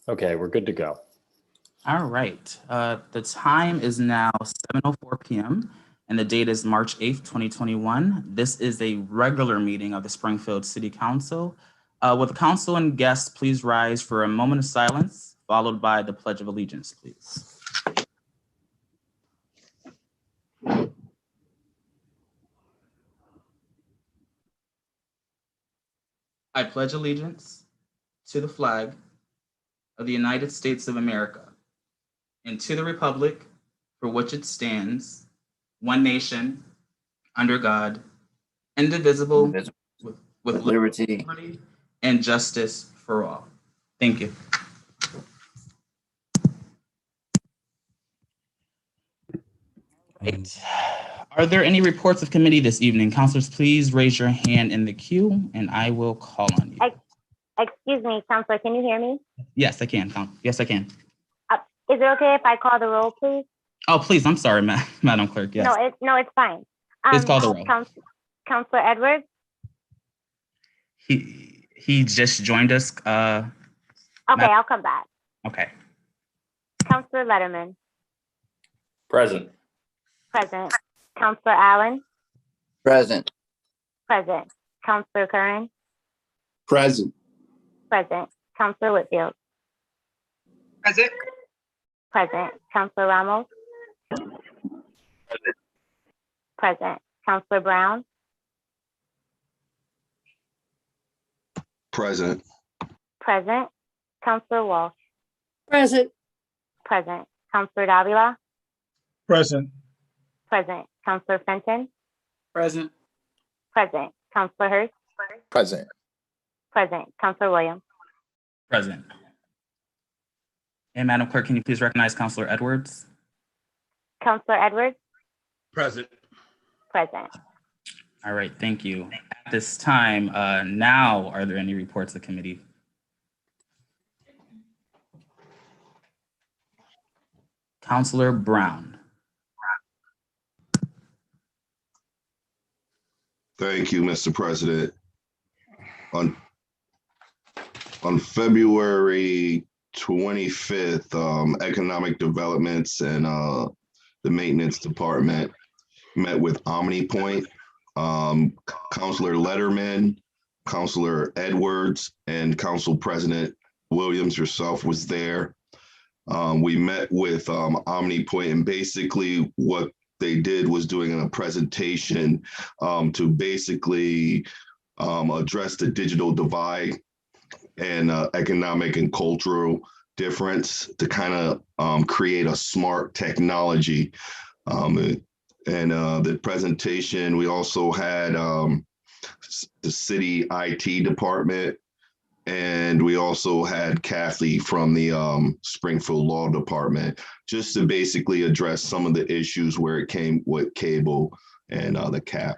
Okay, we're good to go. All right. The time is now 7:04 p.m. and the date is March 8th, 2021. This is a regular meeting of the Springfield City Council. Will the council and guests please rise for a moment of silence, followed by the Pledge of Allegiance, please. I pledge allegiance to the flag of the United States of America and to the republic for which it stands, one nation, under God, indivisible, with liberty and justice for all. Thank you. Right. Are there any reports of committee this evening? Councilors, please raise your hand in the queue and I will call on you. Excuse me, Counselor, can you hear me? Yes, I can. Yes, I can. Is it okay if I call the roll, please? Oh, please, I'm sorry, Madam Clerk. Yes. No, it's fine. Please call the roll. Counselor Edwards? He just joined us. Okay, I'll come back. Okay. Counselor Letterman? Present. Present. Counselor Allen? Present. Present. Counselor Curran? Present. Present. Counselor Whitfield? Present. Present. Counselor Ramos? Present. Present. Counselor Brown? Present. Present. Counselor Walsh? Present. Present. Counselor Davila? Present. Present. Counselor Fenton? Present. Present. Counselor Hurst? Present. Present. Counselor Williams? Present. And Madam Clerk, can you please recognize Counselor Edwards? Counselor Edwards? Present. Present. All right, thank you. At this time, now, are there any reports of committee? Counselor Brown. Thank you, Mr. President. On February 25th, Economic Developments and the Maintenance Department met with OmniPoint. Counselor Letterman, Counselor Edwards, and Council President Williams yourself was there. We met with OmniPoint, and basically what they did was doing a presentation to basically address the digital divide and economic and cultural difference to kind of create a smart technology. The presentation, we also had the city IT department, and we also had Kathy from the Springfield Law Department, just to basically address some of the issues where it came with cable and the cap.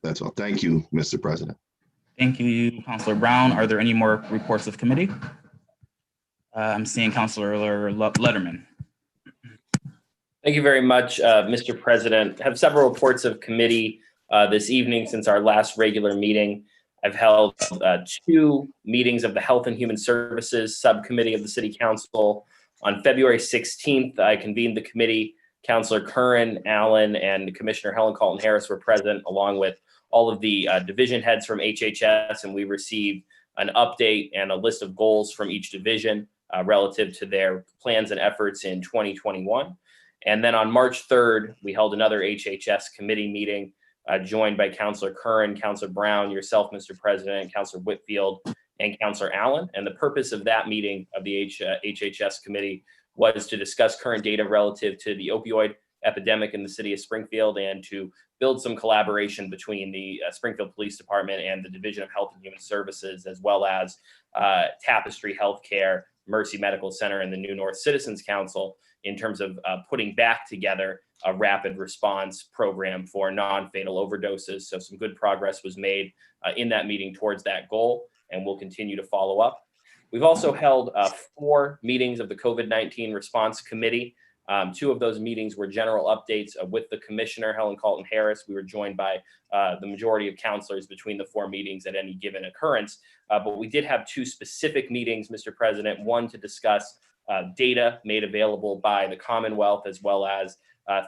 That's all. Thank you, Mr. President. Thank you, Counselor Brown. Are there any more reports of committee? I'm seeing Counselor Letterman. Thank you very much, Mr. President. I have several reports of committee this evening since our last regular meeting. I've held 2 meetings of the Health and Human Services Subcommittee of the City Council. On February 16th, I convened the committee. Counselor Curran, Allen, and Commissioner Helen Colton Harris were present, along with all of the division heads from HHS, and we received an update and a list of goals from each division relative to their plans and efforts in 2021. And then on March 3rd, we held another HHS committee meeting joined by Counselor Curran, Counselor Brown, yourself, Mr. President, Counselor Whitfield, and Counselor Allen. And the purpose of that meeting of the HHS committee was to discuss current data relative to the opioid epidemic in the city of Springfield and to build some collaboration between the Springfield Police Department and the Division of Health and Human Services, as well as Tapestry Healthcare, Mercy Medical Center, and the New North Citizens Council in terms of putting back together a rapid response program for non-fatal overdoses. So some good progress was made in that meeting towards that goal, and we'll continue to follow up. We've also held 4 meetings of the COVID-19 Response Committee Two of those meetings were general updates with the commissioner, Helen Calton Harris. We were joined by the majority of counselors between the four meetings at any given occurrence. But we did have two specific meetings, Mr. President, one to discuss data made available by the Commonwealth, as well as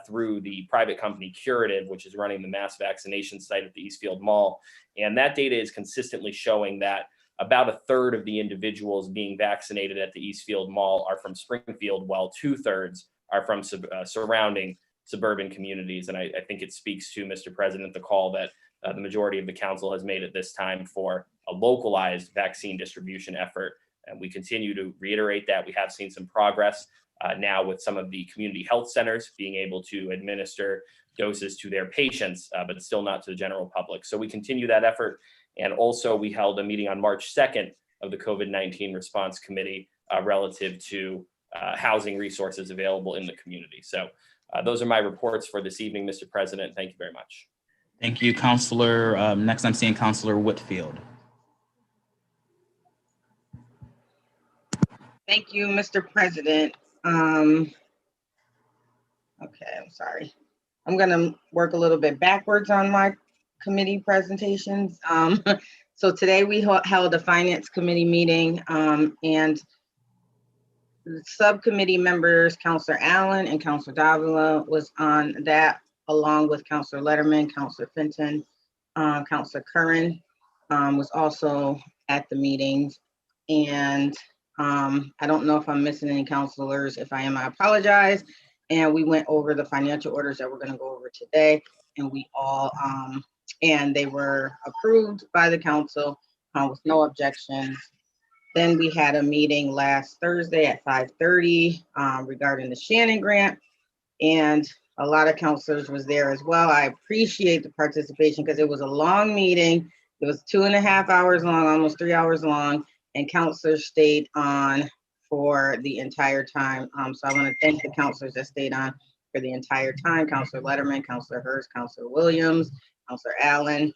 through the private company Curative, which is running the mass vaccination site at the Eastfield Mall. And that data is consistently showing that about a third of the individuals being vaccinated at the Eastfield Mall are from Springfield, while 2/3 are from surrounding suburban communities. And I think it speaks to, Mr. President, the call that the majority of the council has made at this time for a localized vaccine distribution effort. And we continue to reiterate that. We have seen some progress now with some of the community health centers being able to administer doses to their patients, but still not to the general public. So we continue that effort. And also we held a meeting on March 2nd of the COVID-19 Response Committee relative to housing resources available in the community. So those are my reports for this evening, Mr. President. Thank you very much. Thank you, Councilor. Next, I'm seeing Councilor Whitfield. Thank you, Mr. President. Okay, I'm sorry. I'm gonna work a little bit backwards on my committee presentations. So today we held a finance committee meeting, and the subcommittee members, Councilor Allen and Councilor Davila, was on that, along with Councilor Letterman, Councilor Fenton, Councilor Curran was also at the meetings. And I don't know if I'm missing any counselors. If I am, I apologize. And we went over the financial orders that we're going to go over today, and we all and they were approved by the council with no objections. Then we had a meeting last Thursday at 5:30 regarding the Shannon grant, and a lot of counselors was there as well. I appreciate the participation because it was a long meeting. It was 2.5 hours long, almost 3 hours long, and counselors stayed on for the entire time. So I want to thank the counselors that stayed on for the entire time. Councilor Letterman, Councilor Hurst, Councilor Williams, Councilor Allen.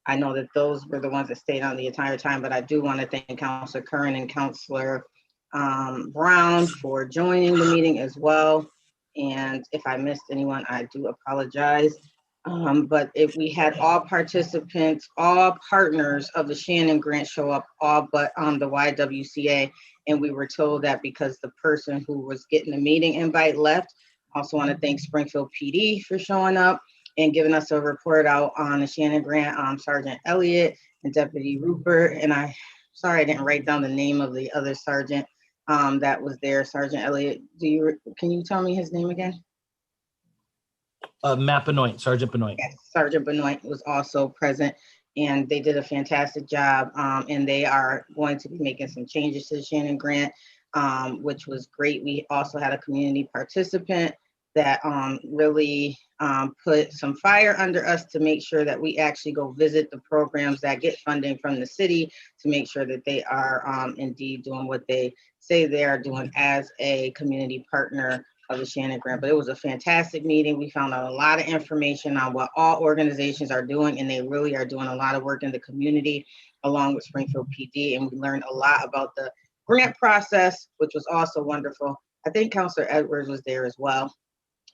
I know that those were the ones that stayed on the entire time, but I do want to thank Councilor Curran and Councilor Brown for joining the meeting as well. And if I missed anyone, I do apologize. But if we had all participants, all partners of the Shannon grant show up, all but the YWCA, and we were told that because the person who was getting the meeting invite left. Also want to thank Springfield PD for showing up and giving us a report out on the Shannon grant, Sergeant Elliott and Deputy Rupert. And sorry I didn't write down the name of the other sergeant that was there. Sergeant Elliott, can you tell me his name again? Matt Benoit, Sergeant Benoit. Yes, Sergeant Benoit was also present, and they did a fantastic job. And they are going to be making some changes to the Shannon grant, which was great. We also had a community participant that really put some fire under us to make sure that we actually go visit the programs that get funding from the city to make sure that they are indeed doing what they say they are doing as a community partner of the Shannon grant. But it was a fantastic meeting. We found out a lot of information on what all organizations are doing, and they really are doing a lot of work in the community along with Springfield PD. And we learned a lot about the grant process, which was also wonderful. I think Councilor Edwards was there as well.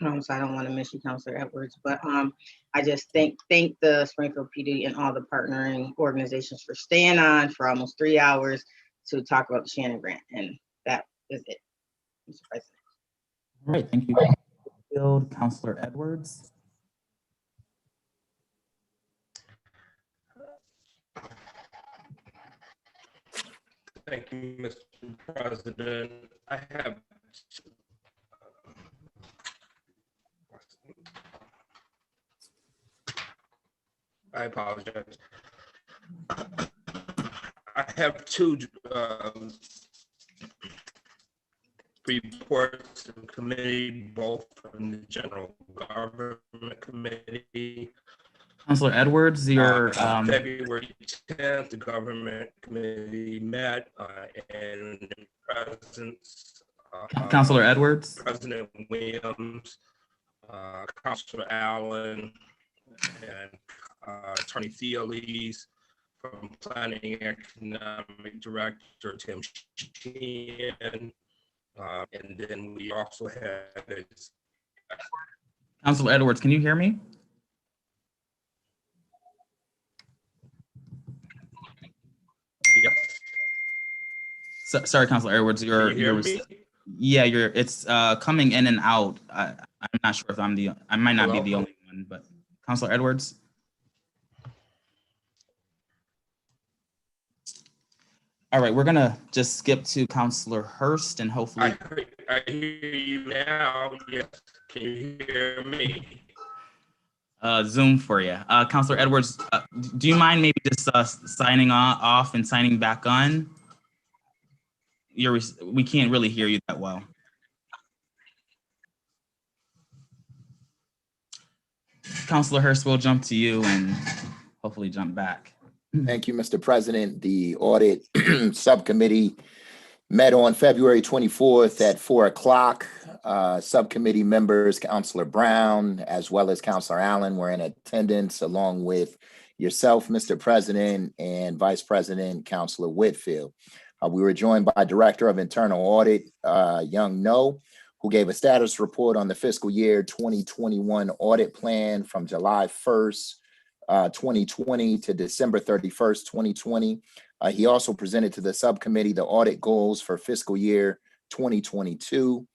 So I don't want to miss you, Councilor Edwards, but I just thank the Springfield PD and all the partnering organizations for staying on for almost 3 hours to talk about the Shannon grant. And that is it, Mr. President. All right, thank you, Whitfield. Councilor Edwards. Thank you, Mr. President. I apologize. I have two reports to the committee, both from the General Government Committee. Councilor Edwards, your February 10th, the Government Committee met and in presence Councilor Edwards. President Williams, Councilor Allen, and Attorney Theoles from Planning and Economic Director Tim Sheehan, And then we also had Councilor Edwards, can you hear me? yes. Sorry, Councilor Edwards, Can you hear me? yeah, it's coming in and out. I'm not sure if I might not be Hello? the only one, but Councilor Edwards. All right, we're gonna just skip to Councilor Hurst and hopefully. I hear you now. Yes. Can you hear me? Zoom for you. Councilor Edwards, do you mind maybe just signing off and signing back on? We can't really hear you that well. Councilor Hurst, we'll jump to you and hopefully jump back. Thank you, Mr. President. The audit subcommittee met on February 24th at 4 o'clock. Subcommittee members, Councilor Brown, as well as Councilor Allen, were in attendance, along with yourself, Mr. President, and Vice President, Councilor Whitfield. We were joined by Director of Internal Audit, Young No, who gave a status report on the fiscal year 2021 audit plan from July 1st, 2020 to December 31st, 2020. He also presented to the subcommittee the audit goals for fiscal year 2022.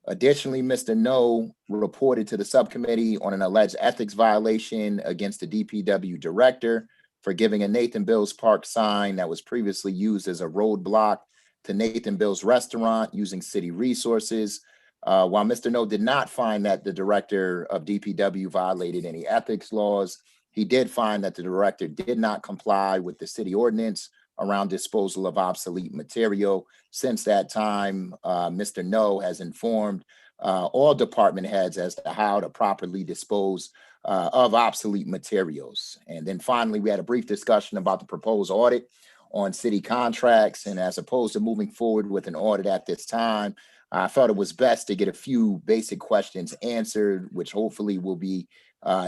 Additionally, Mr. No reported to the subcommittee on an alleged ethics violation against the DPW director for giving a Nathan Bill's Park sign that was previously used as a roadblock to Nathan Bill's restaurant using city resources. While Mr. No did not find that the director of DPW violated any ethics laws, he did find that the director did not comply with the city ordinance around disposal of obsolete material. Since that time, Mr. No has informed all department heads as to how to properly dispose of obsolete materials. And then finally, we had a brief discussion about the proposed audit on city contracts. And as opposed to moving forward with an audit at this time, I thought it was best to get a few basic questions answered, which hopefully will be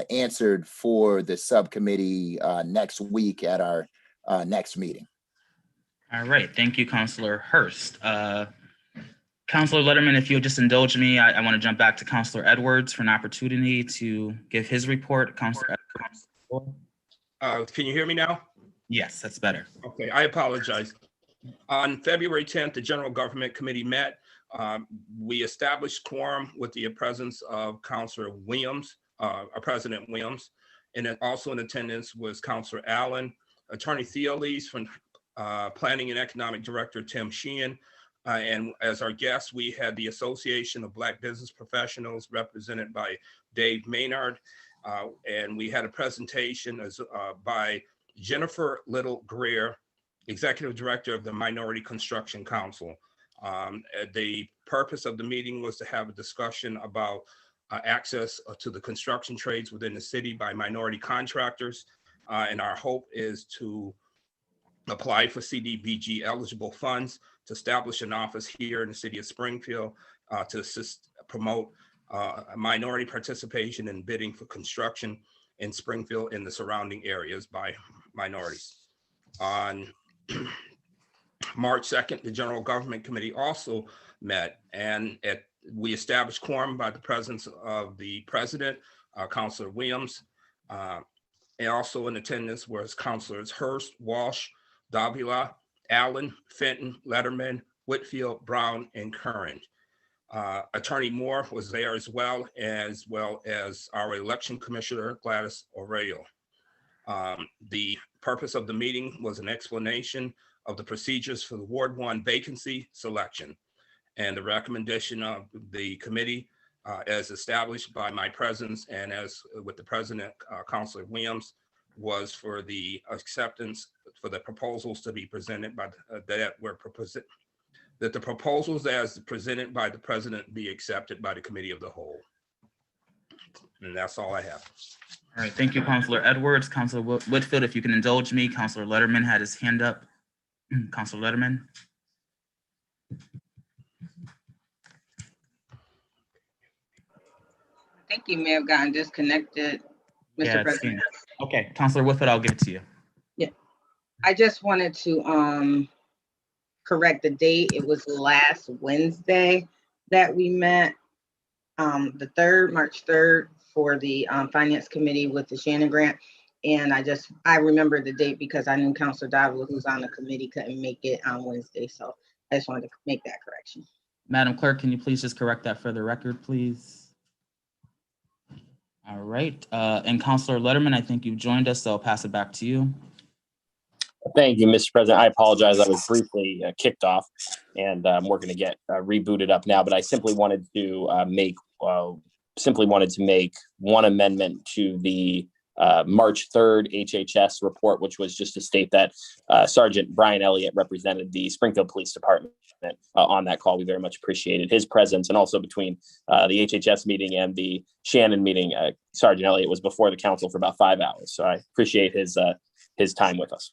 answered for the subcommittee next week at our next meeting. All right, thank you, Councilor Hurst. Councilor Letterman, if you'll just indulge me, I want to jump back to Councilor Edwards for an opportunity to give his report. Councilor Edwards. Can you hear me now? Yes, that's better. Okay, I apologize. On February 10th, the General Government Committee met. We established quorum with the presence of Councilor Williams, President Williams, and then also in attendance was Councilor Allen, Attorney Theoles from Planning and Economic Director Tim Sheehan, and as our guests, we had the Association of Black Business Professionals represented by Dave Maynard, and we had a presentation by Jennifer Little Greer, Executive Director of the Minority Construction Council. The purpose of the meeting was to have a discussion about access to the construction trades within the city by minority contractors, and our hope is to apply for CDBG eligible funds to establish an office here in the city of Springfield to promote minority participation in bidding for construction in Springfield and the surrounding areas by minorities. On March 2nd, the General Government Committee also met, and we established quorum by the presence of the President, Councilor Williams, and also in attendance was Councilors Hurst, Walsh, Davila, Allen, Fenton, Letterman, Whitfield, Brown, and Curran. Attorney Moore was there as well as our election commissioner, Gladys O'Reilly. The purpose of the meeting was an explanation of the procedures for the Ward 1 vacancy selection and the recommendation of the committee as established by my presence and as with the President, Councilor Williams, was for the acceptance for the proposals to be presented by that the proposals as presented by the President be accepted by the Committee of the Whole. And that's all I have. All right, thank you, Councilor Edwards. Councilor Whitfield, if you can indulge me, Councilor Letterman had his hand up. Councilor Letterman. I think you may have gotten disconnected, Mr. President. Okay, Councilor Whitfield, I'll give it to you. Yeah, I just wanted to correct the date. It was last Wednesday that we met, the 3rd, March 3rd, for the Finance Committee with the Shannon Grant. And I remember the date because I knew Councilor Davila, who's on the committee, couldn't make it on Wednesday. So I just wanted to make that correction. Madam Clerk, can you please just correct that for the record, please? All right, and Councilor Letterman, I think you've joined us, so I'll pass it back to you. Thank you, Mr. President. I apologize. I was briefly kicked off, and we're going to get rebooted up now. But I simply wanted to make one amendment to the March 3rd HHS report, which was just to state that Sergeant Brian Elliott represented the Springfield Police Department on that call. We very much appreciated his presence, and also between the HHS meeting and the Shannon meeting, Sergeant Elliott was before the council for about 5 hours. So I appreciate his time with us.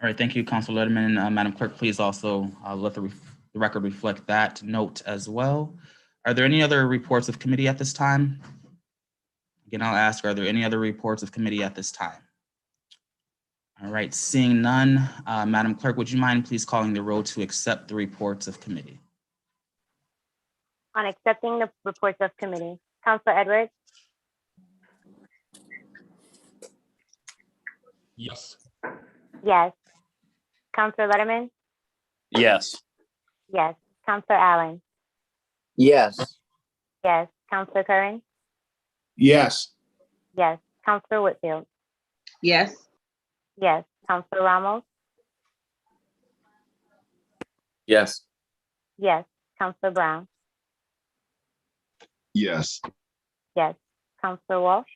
All right, thank you, Councilor Letterman. Madam Clerk, please also let the record reflect that note as well. Are there any other reports of committee at this time? Again, I'll ask, are there any other reports of committee at this time? All right, seeing none, Madam Clerk, would you mind please calling the roll to accept the reports of committee? On accepting the reports of committee, Councilor Edwards, Yes. yes. Councilor Letterman, Yes. yes. Councilor Allen, Yes. yes. Councilor Curran, Yes. yes. Councilor Whitfield, Yes. yes. Councilor Ramos, Yes. yes. Councilor Brown, Yes. yes. Councilor Walsh,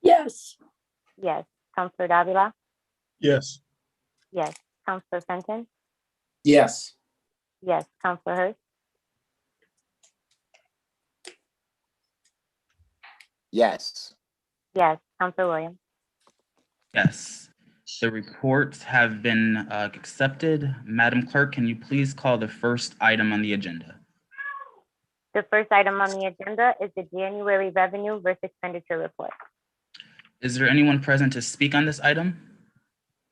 Yes. yes. Councilor Davila, Yes. yes. Councilor Fenton, Yes. yes. Councilor Hurst, Yes. yes. Councilor Williams, Yes. The reports have been accepted. Madam Clerk, can you please call the first item on the agenda? the first item on the agenda is the January revenue versus expenditure report. Is there anyone present to speak on this item?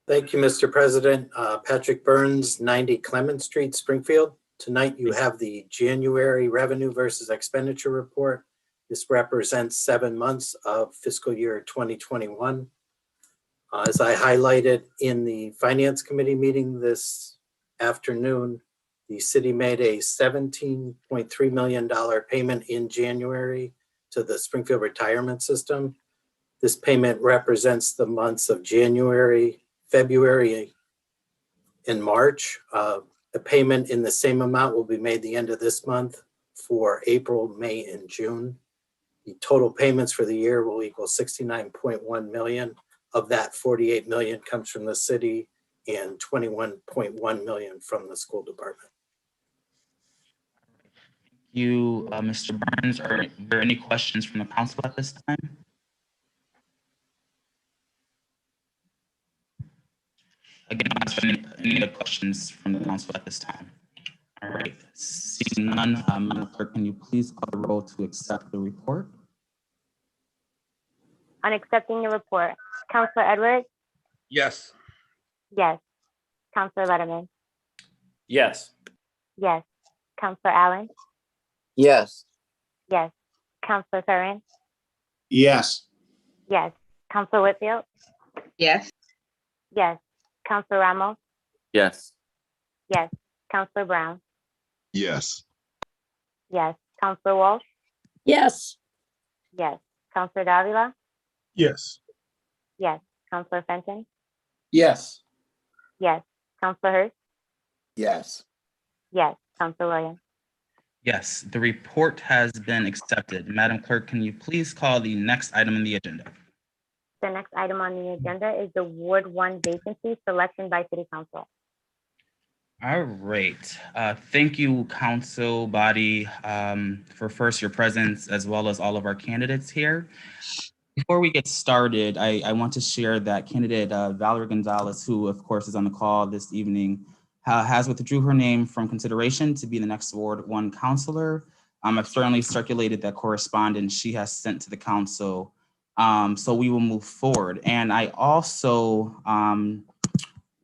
Thank you, Mr. President. Patrick Burns, 90 Clement Street, Springfield. Tonight you have the January revenue versus expenditure report. This represents 7 months of fiscal year 2021. As I highlighted in the Finance Committee meeting this afternoon, the city made a $17.3 million payment in January to the Springfield retirement system. This payment represents the months of January, February, and March. The payment in the same amount will be made the end of this month for April, May, and June. The total payments for the year will equal $69.1 million. Of that, $48 million comes from the city and $21.1 million from the school department. Thank you, Mr. Burns. Are there any questions from the council at this time? Again, I'll ask any other questions from the council at this time. All right, seeing none, Madam Clerk, can you please call the roll to accept the report? On accepting the report, Councilor Edwards, Yes. yes. Councilor Letterman, Yes. yes. Councilor Allen, Yes. yes. Councilor Curran, Yes. yes. Councilor Whitfield, Yes. yes. Councilor Ramos, Yes. yes. Councilor Brown, Yes. yes. Councilor Walsh, Yes. yes. Councilor Davila, Yes. yes. Councilor Fenton, Yes. yes. Councilor Hurst, Yes. yes. Councilor Williams, Yes, the report has been accepted. Madam Clerk, can you please call the next item on the agenda? the next item on the agenda is the Ward 1 vacancy selection by City Council. All right. Thank you, council body, for first your presence as well as all of our candidates here. Before we get started, I want to share that candidate Valerie Gonzalez, who of course is on the call this evening, has withdrew her name from consideration to be the next Ward 1 councilor. I've certainly circulated that correspondence she has sent to the council. So we will move forward. And I also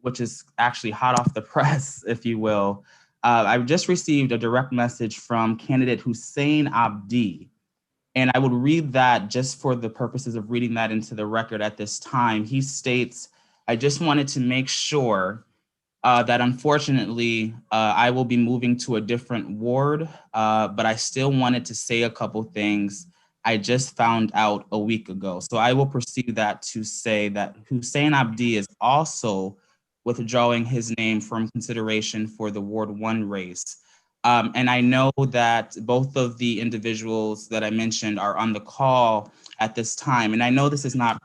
which is actually hot off the press, if you will. I just received a direct message from candidate Hussein Abdi, and I would read that just for the purposes of reading that into the record at this time. He states, I just wanted to make sure that unfortunately I will be moving to a different ward, but I still wanted to say a couple things I just found out a week ago. So I will proceed that to say that Hussein Abdi is also withdrawing his name from consideration for the Ward 1 race. And I know that both of the individuals that I mentioned are on the call at this time. And I know this is not,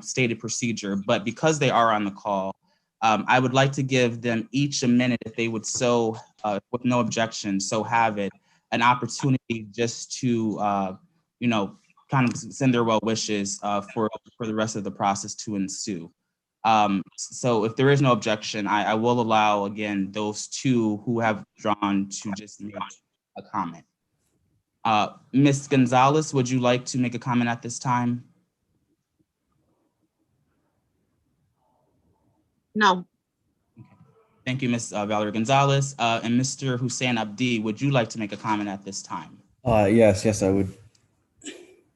stated procedure, but because they are on the call, I would like to give them each a minute, if they would so, with no objection, so have it, an opportunity just to, kind of send their well wishes for the rest of the process to ensue. So if there is no objection, I will allow, again, those two who have drawn to just make a comment. Ms. Gonzalez, would you like to make a comment at this time? No. Thank you, Ms. Valerie Gonzalez. And Mr. Hussein Abdi, would you like to make a comment at this time? Yes, I would.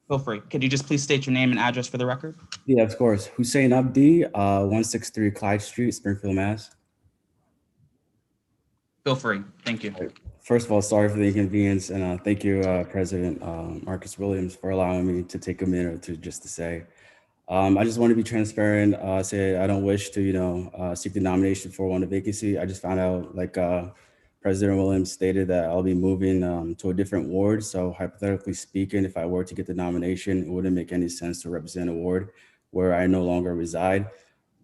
Feel free. Could you just please state your name and address for the record? Yeah, of course. Hussein Abdi, 163 Clyde Street, Springfield, Mass. Feel free. Thank you. First of all, sorry for the inconvenience, and thank you, President Marcus Williams, for allowing me to take a minute to say. I just want to be transparent. Say I don't wish to, seek the nomination for one vacancy. I just found out, like President Williams stated, that I'll be moving to a different ward. So hypothetically speaking, if I were to get the nomination, it wouldn't make any sense to represent a ward where I no longer reside.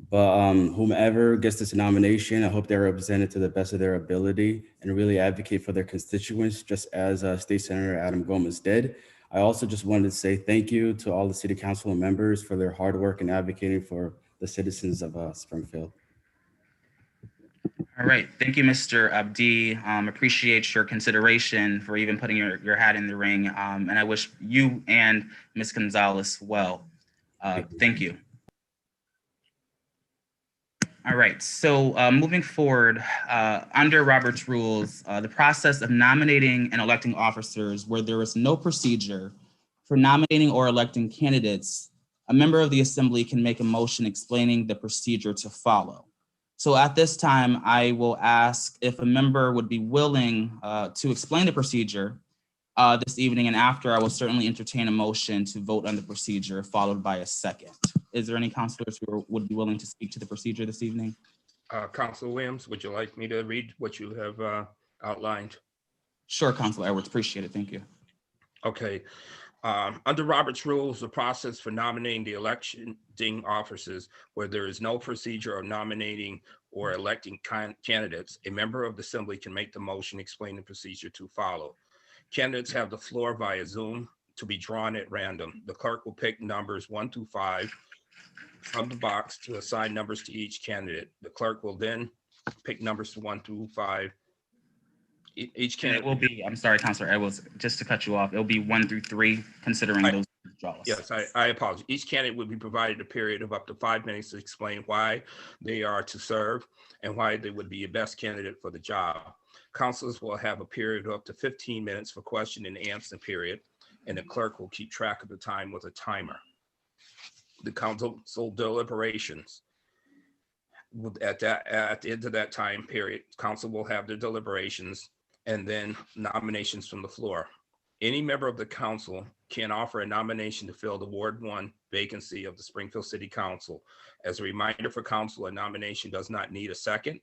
But whomever gets this nomination, I hope they're represented to the best of their ability and really advocate for their constituents, just as State Senator Adam Gomez did. I also just wanted to say thank you to all the city council members for their hard work in advocating for the citizens of Springfield. All right. Thank you, Mr. Abdi. Appreciate your consideration for even putting your hat in the ring. And I wish you and Ms. Gonzalez well. Thank you. All right, so moving forward, under Robert's rules, the process of nominating and electing officers where there is no procedure for nominating or electing candidates, a member of the assembly can make a motion explaining the procedure to follow. So at this time, I will ask if a member would be willing to explain the procedure this evening, and after I will certainly entertain a motion to vote on the procedure followed by a second. Is there any councilors who would be willing to speak to the procedure this evening? Councilor Williams, would you like me to read what you have outlined? Sure, Councilor Edwards, appreciate it, thank you. Okay. Under Robert's rules, the process for nominating the electing officers where there is no procedure of nominating or electing candidates, a member of the assembly can make the motion explaining the procedure to follow. Candidates have the floor via Zoom to be drawn at random. The clerk will pick numbers 1 through 5 from the box to assign numbers to each candidate. The clerk will then pick numbers 1 through 5. Each candidate will be, I'm sorry, Councilor Edwards, just to cut you off, it'll be 1 through 3, considering those withdrawals. Yes, I apologize. Each candidate will be provided a period of up to 5 minutes to explain why they are to serve and why they would be a best candidate for the job. Councilors will have a period of up to 15 minutes for question and answer period, and the clerk will keep track of the time with a timer. The council deliberations. At the end of that time period, council will have their deliberations and then nominations from the floor. Any member of the council can offer a nomination to fill the Ward 1 vacancy of the Springfield City Council. As a reminder for council, a nomination does not need a second.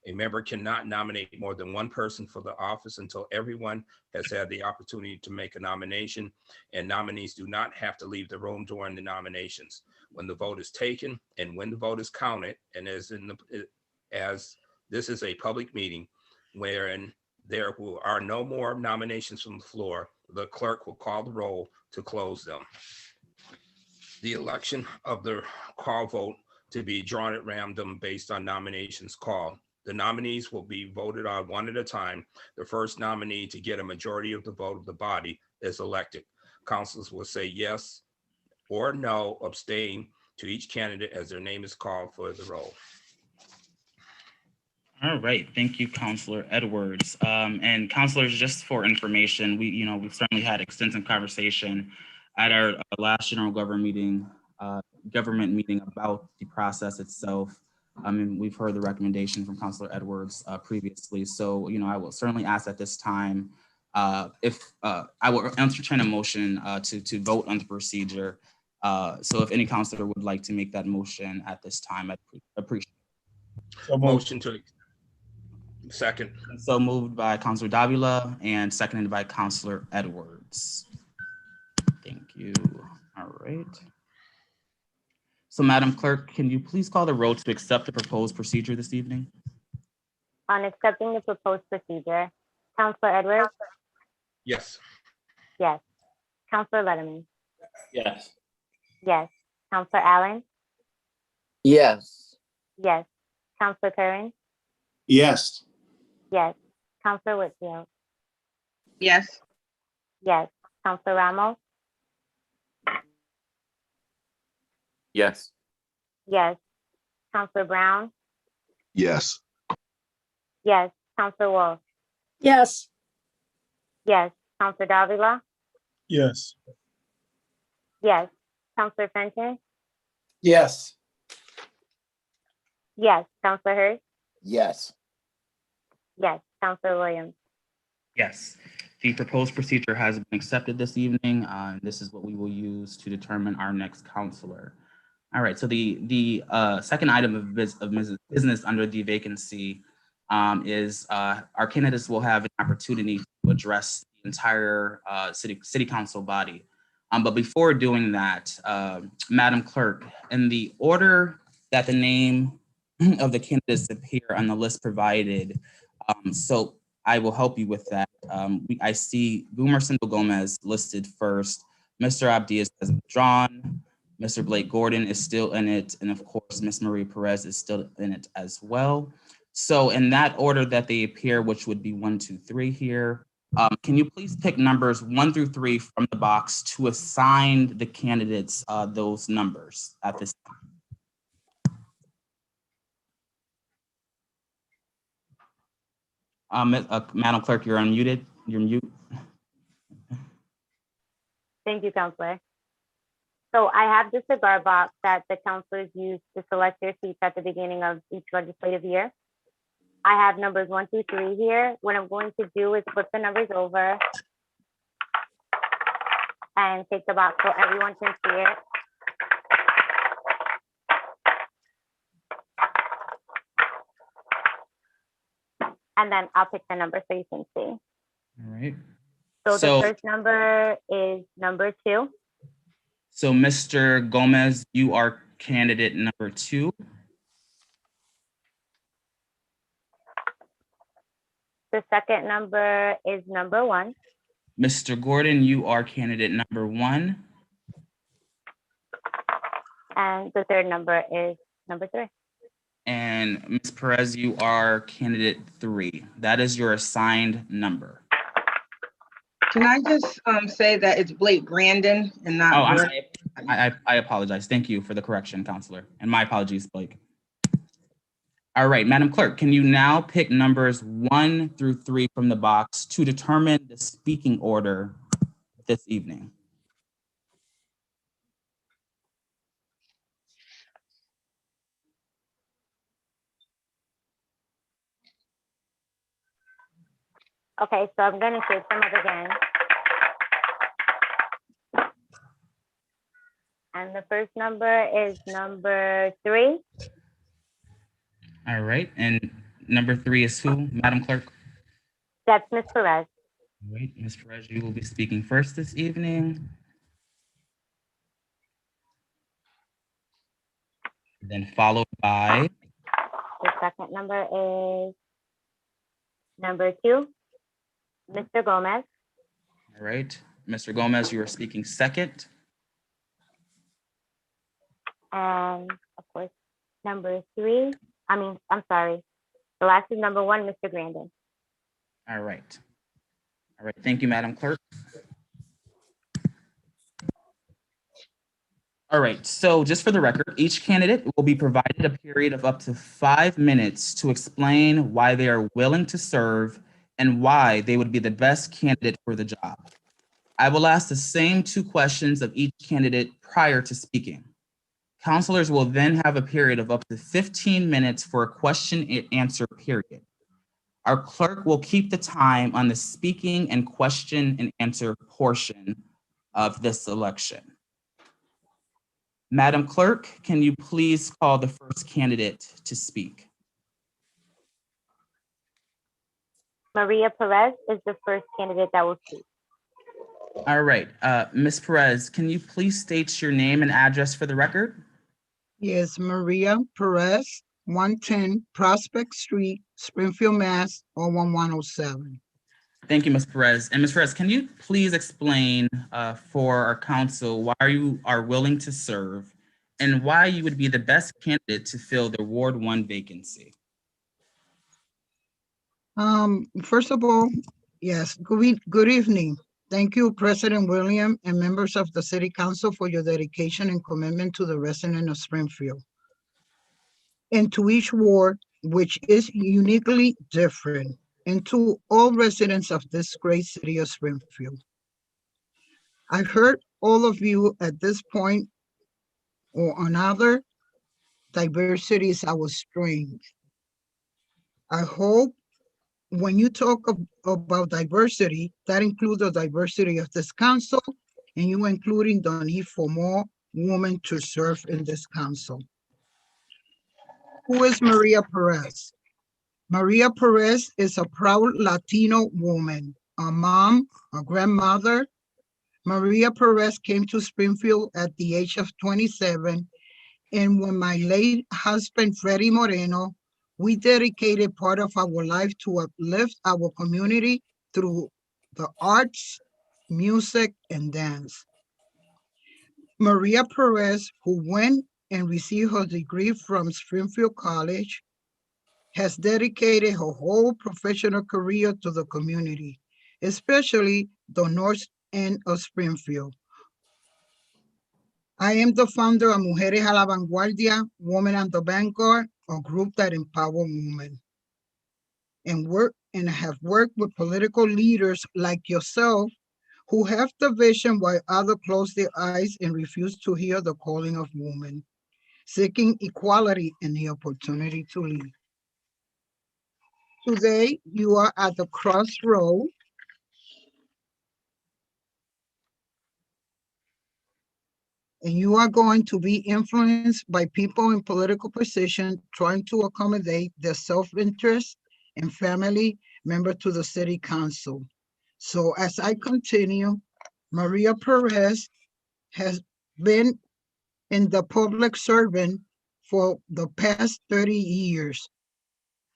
A member cannot nominate more than one person for the office until everyone has had the opportunity to make a nomination, and nominees do not have to leave the room during the nominations. When the vote is taken and when the vote is counted, and as this is a public meeting wherein there are no more nominations from the floor, the clerk will call the roll to close them. The election of the call vote to be drawn at random based on nominations called. The nominees will be voted on one at a time. The first nominee to get a majority of the vote of the body is elected. Councilors will say yes or no, abstain to each candidate as their name is called for the roll. All right, thank you, Counselor Edwards. And counselors, just for information, we've certainly had extensive conversation at our last general government meeting about the process itself. And we've heard the recommendation from Counselor Edwards previously. So, I will certainly ask at this time if I will entertain a motion to vote on the procedure. So if any counselor would like to make that motion at this time, I'd appreciate it. Motion to second. So moved by Counselor Davila and seconded by Counselor Edwards. Thank you. All right. So Madam Clerk, can you please call the roll to accept the proposed procedure this evening? On accepting the proposed procedure, Counselor Edwards? Yes. Yes. Counselor Letterman? Yes. Yes. Counselor Allen? Yes. Yes. Counselor Curran? Yes. Yes. Counselor Whitfield? Yes. Yes. Counselor Ramos? Yes. Yes. Counselor Brown? Yes. Yes. Counselor Wolf? yes, Yes. Counselor Davila? Yes. Yes. Counselor Fenton? Yes. Yes. Counselor Hurst? Yes. Yes. Counselor Williams? Yes. The proposed procedure has been accepted this evening. And this is what we will use to determine our next counselor. All right. So the second item of business under the vacancy is our candidates will have an opportunity to address the entire city council body. But before doing that, Madam Clerk, in the order that the name of the candidates appear on the list provided, so I will help you with that. I see Gumerson Gomez listed first. Mr. Abdias has withdrawn. Mr. Blake Gordon is still in it. And of course, Miss Marie Perez is still in it as well. So in that order that they appear, which would be 1, 2, 3 here, can you please pick numbers 1 through 3 from the box to assign the candidates those numbers at this time? Madam Clerk, you're unmuted. You're mute. Thank you, Counselor. So I have the cigar box that the counselors use to select their seats at the beginning of each legislative year. I have numbers 1 through 3 here. What I'm going to do is flip the numbers over and take the box so everyone can see it. And then I'll pick the number so you can see. All right. So the first number is number 2. So Mr. Gomez, you are candidate number 2. The second number is number 1. Mr. Gordon, you are candidate number 1. And the third number is number 3. And Ms. Perez, you are candidate 3. That is your assigned number. Can I just say that it's Blake Grandin and not Oh, I'm Vernon? sorry. I apologize. Thank you for the correction, Counselor. And my apologies, Blake. All right, Madam Clerk, can you now pick numbers 1 through 3 from the box to determine the speaking order this evening? Okay, so I'm going to take them up again. And the first number is number 3. All right, and number 3 is who, Madam Clerk? That's Ms. Perez. All right, Ms. Perez, you will be speaking first this evening. Then followed by? The second number is number 2, Mr. Gomez. All right, Mr. Gomez, you are speaking second. And of course, number 3, I'm sorry. The last is number 1, Mr. Grandin. All right. All right, thank you, Madam Clerk. All right, so just for the record, each candidate will be provided a period of up to 5 minutes to explain why they are willing to serve and why they would be the best candidate for the job. I will ask the same 2 questions of each candidate prior to speaking. Counselors will then have a period of up to 15 minutes for a question and answer period. Our clerk will keep the time on the speaking and question and answer portion of this election. Madam Clerk, can you please call the first candidate to speak? Maria Perez is the first candidate that will speak. All right, Ms. Perez, can you please state your name and address for the record? Yes, Maria Perez, 110 Prospect Street, Springfield, Mass. 01107. Thank you, Ms. Perez. And Ms. Perez, can you please explain for our council why you are willing to serve and why you would be the best candidate to fill the Ward 1 vacancy? First of all, yes, good evening. Thank you, President William and members of the City Council for your dedication and commitment to the resident of Springfield and to each ward, which is uniquely different, and to all residents of this great city of Springfield. I've heard all of you at this point or another, diversity is our strength. I hope when you talk about diversity, that includes the diversity of this council, and you including the need for more women to serve in this council. Who is Maria Perez? Maria Perez is a proud Latino woman, a mom, a grandmother. Maria Perez came to Springfield at the age of 27, and when my late husband, Freddie Moreno, we dedicated part of our life to uplift our community through the arts, music, and dance. Maria Perez, who went and received her degree from Springfield College, has dedicated her whole professional career to the community, especially the north end of Springfield. I am the founder of Mujeres a la Vanguardia, Women on the Vanguard, a group that empower women, and have worked with political leaders like yourself who have the vision while others close their eyes and refuse to hear the calling of women, seeking equality and the opportunity to lead. Today, you are at the crossroad and you are going to be influenced by people in political position trying to accommodate their self-interest and family member to the city council. So as I continue, Maria Perez has been in the public servant for the past 30 years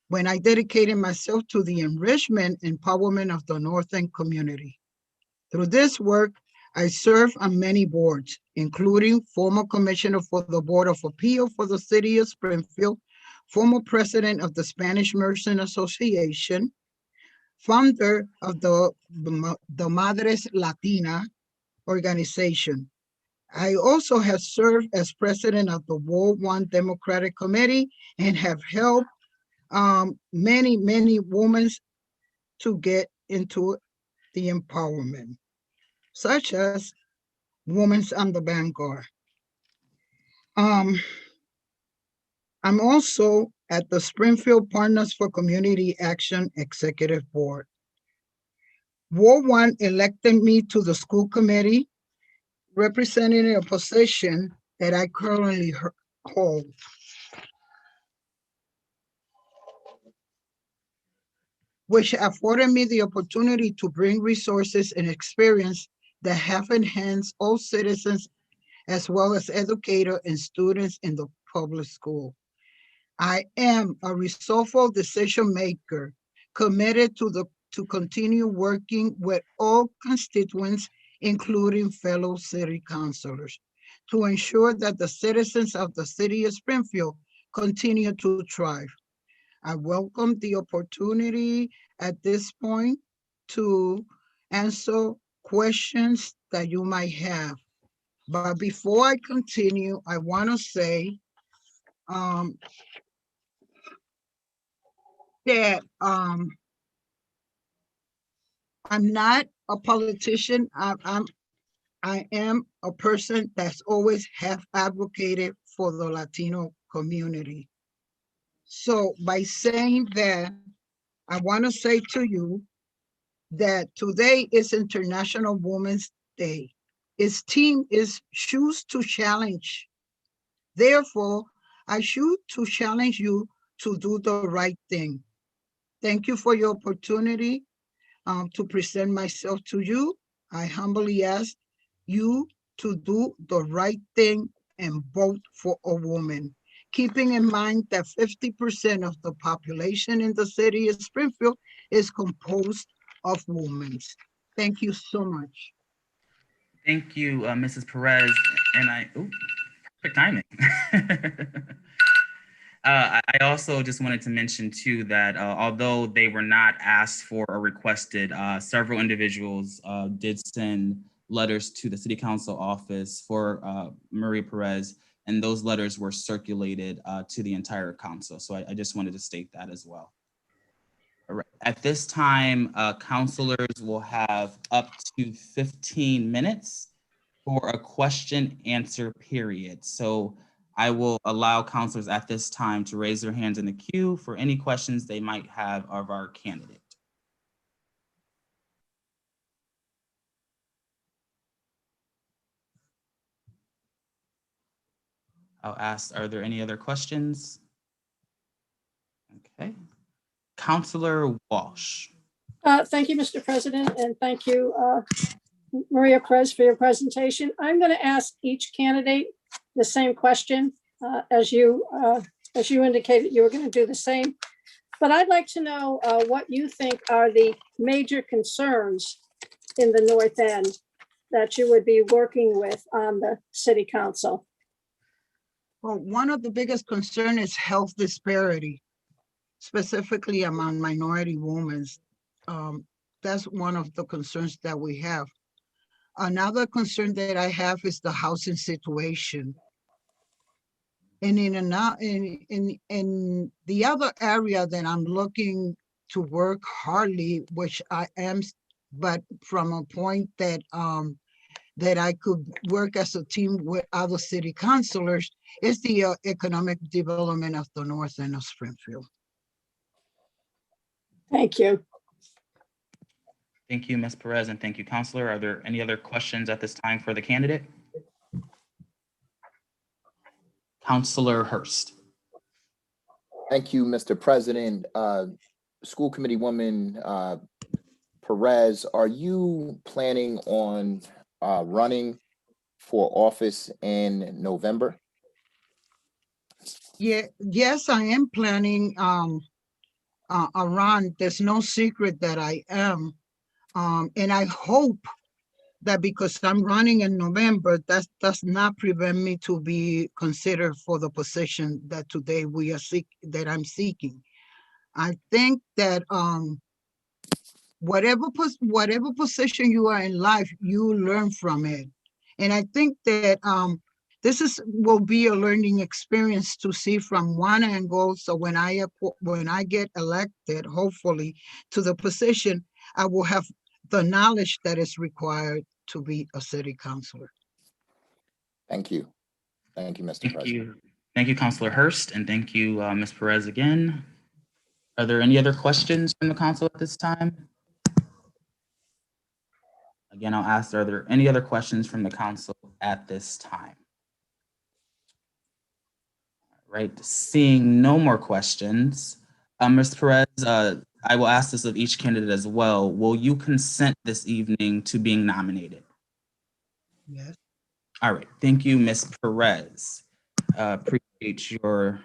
when I dedicated myself to the enrichment and empowerment of the Northern community. Through this work, I serve on many boards, including former commissioner for the Board of Appeal for the City of Springfield, former president of the Spanish Merchant Association, founder of the Madres Latina organization. I also have served as president of the Ward 1 Democratic Committee and have helped many women to get into the empowerment, such as Women's on the Vanguard. I'm also at the Springfield Partners for Community Action Executive Board. Ward 1 elected me to the school committee, representing a position that I currently hold. Which afforded me the opportunity to bring resources and experience that have enhanced all citizens as well as educators and students in the public school. I am a resourceful decision maker, committed to continue working with all constituents, including fellow city councilors, to ensure that the citizens of the city of Springfield continue to thrive. I welcome the opportunity at this point to answer questions that you might have. But before I continue, I want to say that I'm not a politician. I am a person that's always have advocated for the Latino community. So by saying that, I want to say to you that today is International Women's Day. Its theme is choose to challenge. Therefore, I choose to challenge you to do the right thing. Thank you for your opportunity to present myself to you. I humbly ask you to do the right thing and vote for a woman, keeping in mind that 50% of the population in the city of Springfield is composed of women. Thank you so much. Thank you, Mrs. Perez. And perfect timing. I also just wanted to mention too that although they were not asked for or requested, several individuals did send letters to the city council office for Maria Perez, and those letters were circulated to the entire council. So I just wanted to state that as well. All right. At this time, councilors will have up to 15 minutes for a question answer period. So I will allow councilors at this time to raise their hands in the queue for any questions they might have of our candidate. I'll ask, are there any other questions? Okay. Councilor Walsh. Thank you, Mr. President, and thank you, Maria Perez, for your presentation. I'm going to ask each candidate the same question as you indicated you were going to do the same. But I'd like to know what you think are the major concerns in the North End that you would be working with on the city council. Well, one of the biggest concerns is health disparity, specifically among minority women. That's one of the concerns that we have. Another concern that I have is the housing situation. And in the other area that I'm looking to work hardly, which I am, but from a point that that I could work as a team with other city councilors, is the economic development of the North End of Springfield. Thank you. Thank you, Ms. Perez, and thank you, Councilor. Are there any other questions at this time for the candidate? Councilor Hurst. Thank you, Mr. President. School Committee Woman Perez, are you planning on running for office in November? Yeah, yes, I am planning a run. There's no secret that I am. And I hope that because I'm running in November, that does not prevent me to be considered for the position that today that I'm seeking. I think that whatever position you are in life, you learn from it. And I think that this will be a learning experience to see from one angle. So when I get elected, hopefully to the position, I will have the knowledge that is required to be a city councilor. Thank you. Thank you, Mr. President. Thank you, Councilor Hurst, and thank you, Ms. Perez again. Are there any other questions from the council at this time? Again, I'll ask, are there any other questions from the council at this time? All right, seeing no more questions, Ms. Perez, I will ask this of each candidate as well. Will you consent this evening to being nominated? Yes. All right, thank you, Ms. Perez. Appreciate your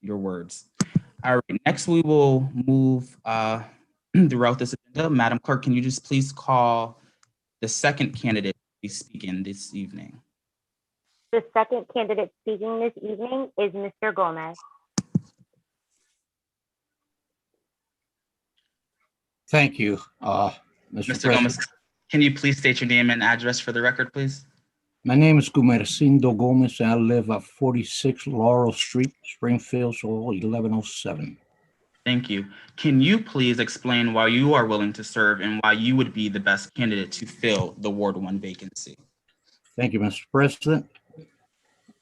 words. All right, next we will move throughout this agenda. Madam Clerk, can you just please call the second candidate to be speaking this evening? The second candidate speaking this evening is Mr. Gomez. Thank you, Mr. Mr. Gomez, can you please state your name and address for the record, please? My name is Gumercindo Gomez, and I live at 46 Laurel Street, Springfield, so 1107. Thank you. Can you please explain why you are willing to serve and why you would be the best candidate to fill the Ward 1 vacancy? Thank you, Mr. President.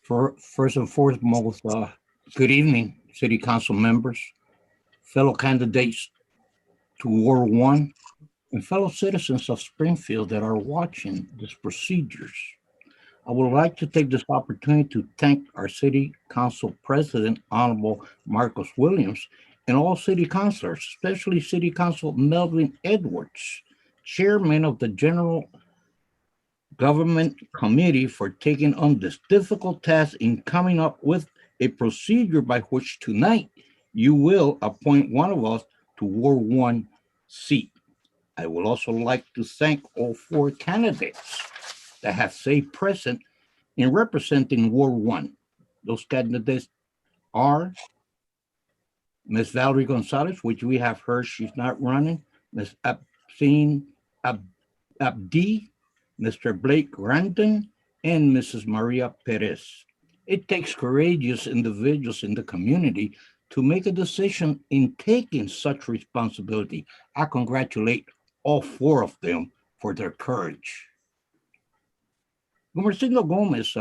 First and foremost, good evening, City Council members, fellow candidates to Ward 1, and fellow citizens of Springfield that are watching these procedures. I would like to take this opportunity to thank our City Council President, Honorable Marcus Williams, and all City Councilors, especially City Council Melvin Edwards, Chairman of the General Government Committee, for taking on this difficult task in coming up with a procedure by which tonight you will appoint one of us to Ward 1 seat. I would also like to thank all 4 candidates that have stayed present in representing Ward 1. Those candidates are Ms. Valerie Gonzalez, which we have heard she's not running, Ms. Abdi, Mr. Blake Granton, and Mrs. Maria Perez. It takes courageous individuals in the community to make a decision in taking such responsibility. I congratulate all 4 of them for their courage. Gumercindo Gomez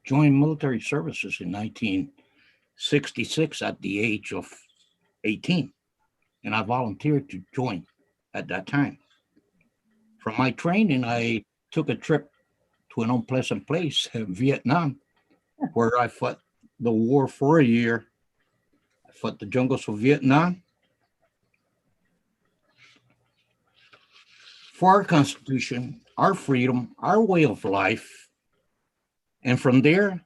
joined military services in 1966 at the age of 18, and I volunteered to join at that time. From my training, I took a trip to an unpleasant place, Vietnam, where I fought the war for a year. I fought the jungles of Vietnam for our Constitution, our freedom, our way of life. And from there,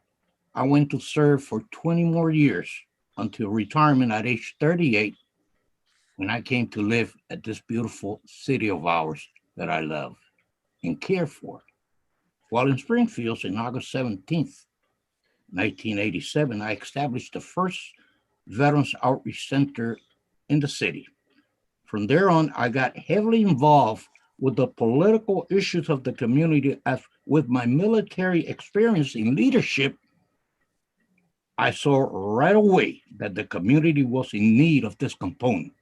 I went to serve for 20 more years until retirement at age 38, when I came to live at this beautiful city of ours that I love and care for. While in Springfield, on August 17th, 1987, I established the first Veterans Outreach Center in the city. From there on, I got heavily involved with the political issues of the community. As with my military experience in leadership, I saw right away that the community was in need of this component.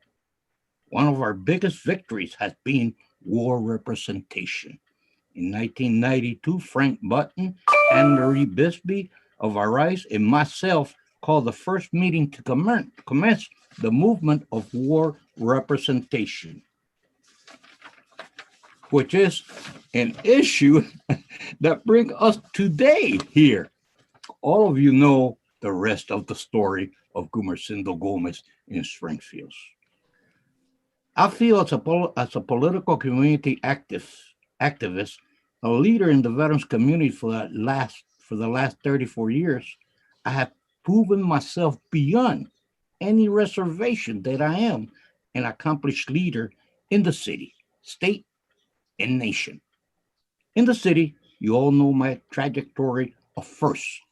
One of our biggest victories has been war representation. In 1992, Frank Button, Anne-Marie Bisbee of Arise, and myself called the first meeting to commence the movement of war representation, which is an issue that brings us today here. All of you know the rest of the story of Gumercindo Gomez in Springfield. I feel as a political community activist, a leader in the veterans community for the last 34 years, I have proven myself beyond any reservation that I am an accomplished leader in the city, state, and nation. In the city, you all know my trajectory of first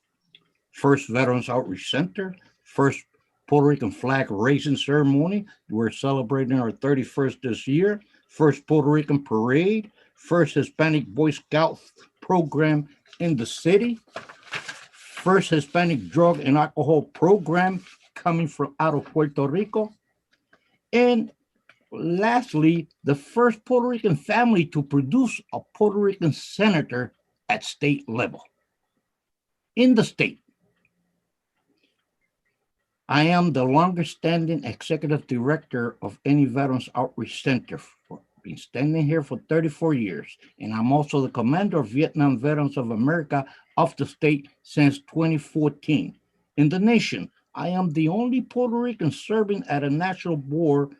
Veterans Outreach Center, first Puerto Rican flag raising ceremony. We're celebrating our 31st this year. First Puerto Rican parade, first Hispanic Boy Scout program in the city, first Hispanic drug and alcohol program coming from out of Puerto Rico, and lastly, the first Puerto Rican family to produce a Puerto Rican senator at state level. In the state, I am the longest standing executive director of any Veterans Outreach Center. I've been standing here for 34 years, and I'm also the commander of Vietnam Veterans of America of the state since 2014. In the nation, I am the only Puerto Rican serving at a national board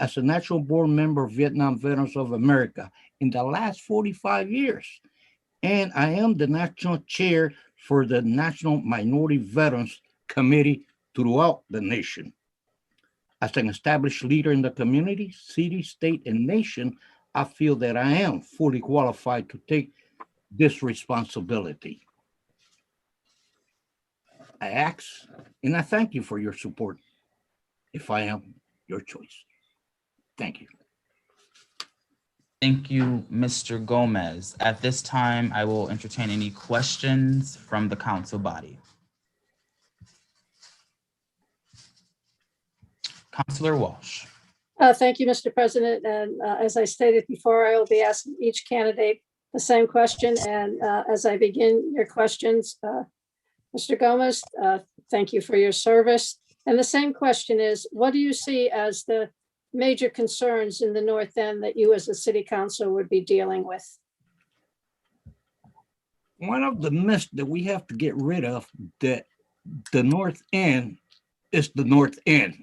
as a national board member of Vietnam Veterans of America in the last 45 years. And I am the national chair for the National Minority Veterans Committee throughout the nation. As an established leader in the community, city, state, and nation, I feel that I am fully qualified to take this responsibility. I ask and I thank you for your support if I am your choice. Thank you. Thank you, Mr. Gomez. At this time, I will entertain any questions from the council body. Councilor Walsh. Thank you, Mr. President. And as I stated before, I will be asking each candidate the same question. And as I begin your questions, Mr. Gomez, thank you for your service. And the same question is, what do you see as the major concerns in the North End that you as a city council would be dealing with? One of the myths that we have to get rid of, that the North End is the North End.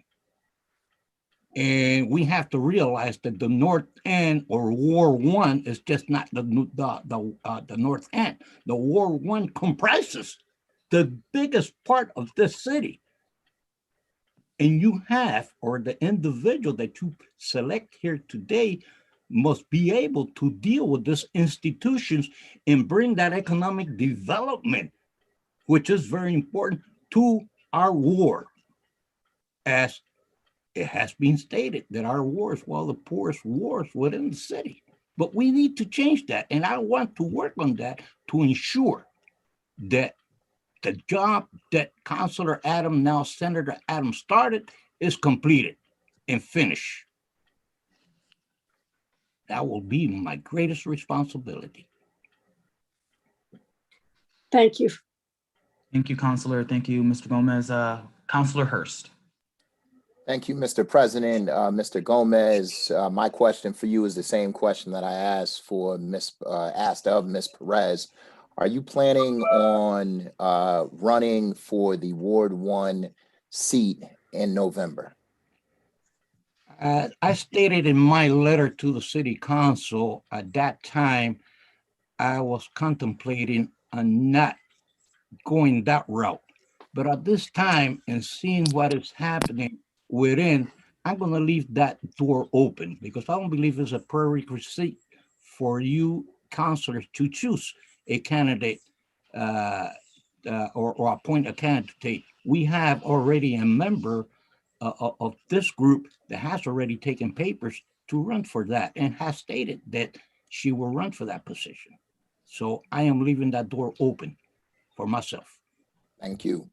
And we have to realize that the North End, or War One, is just not the North End. The War One comprises the biggest part of this city. And you have, or the individual that you select here today must be able to deal with these institutions and bring that economic development, which is very important, to our ward. As it has been stated that our ward is one of the poorest wards within the city. But we need to change that. And I want to work on that to ensure that the job that Councilor Adam, now Senator Adam, started is completed and finished. That will be my greatest responsibility. Thank you. Thank you, Councilor. Thank you, Mr. Gomez. Councilor Hurst. Thank you, Mr. President. Mr. Gomez, my question for you is the same question that I asked of Ms. Perez. Are you planning on running for the Ward 1 seat in November? I stated in my letter to the city council at that time, I was contemplating on not going that route. But at this time, and seeing what is happening within, I'm going to leave that door open, because I don't believe it's a prerequisite for you councilors to choose a candidate or appoint a candidate. We have already a member of this group that has already taken papers to run for that and has stated that she will run for that position. So I am leaving that door open for myself. Thank you.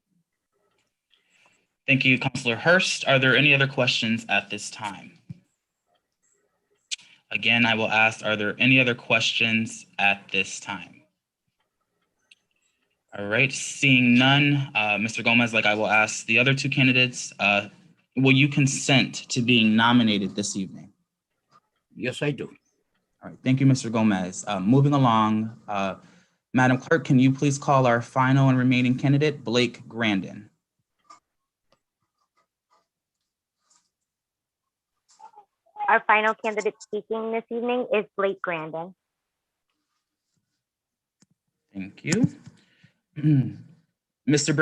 Thank you, Councilor Hurst. Are there any other questions at this time? Again, I will ask, are there any other questions at this time? All right, seeing none, Mr. Gomez, like I will ask the other two candidates, will you consent to being nominated this evening? Yes, I do. All right, thank you, Mr. Gomez. Moving along, Madam Clerk, can you please call our final and remaining candidate, Blake Grandin? Our final candidate speaking this evening is Blake Grandin. Thank you. Mr.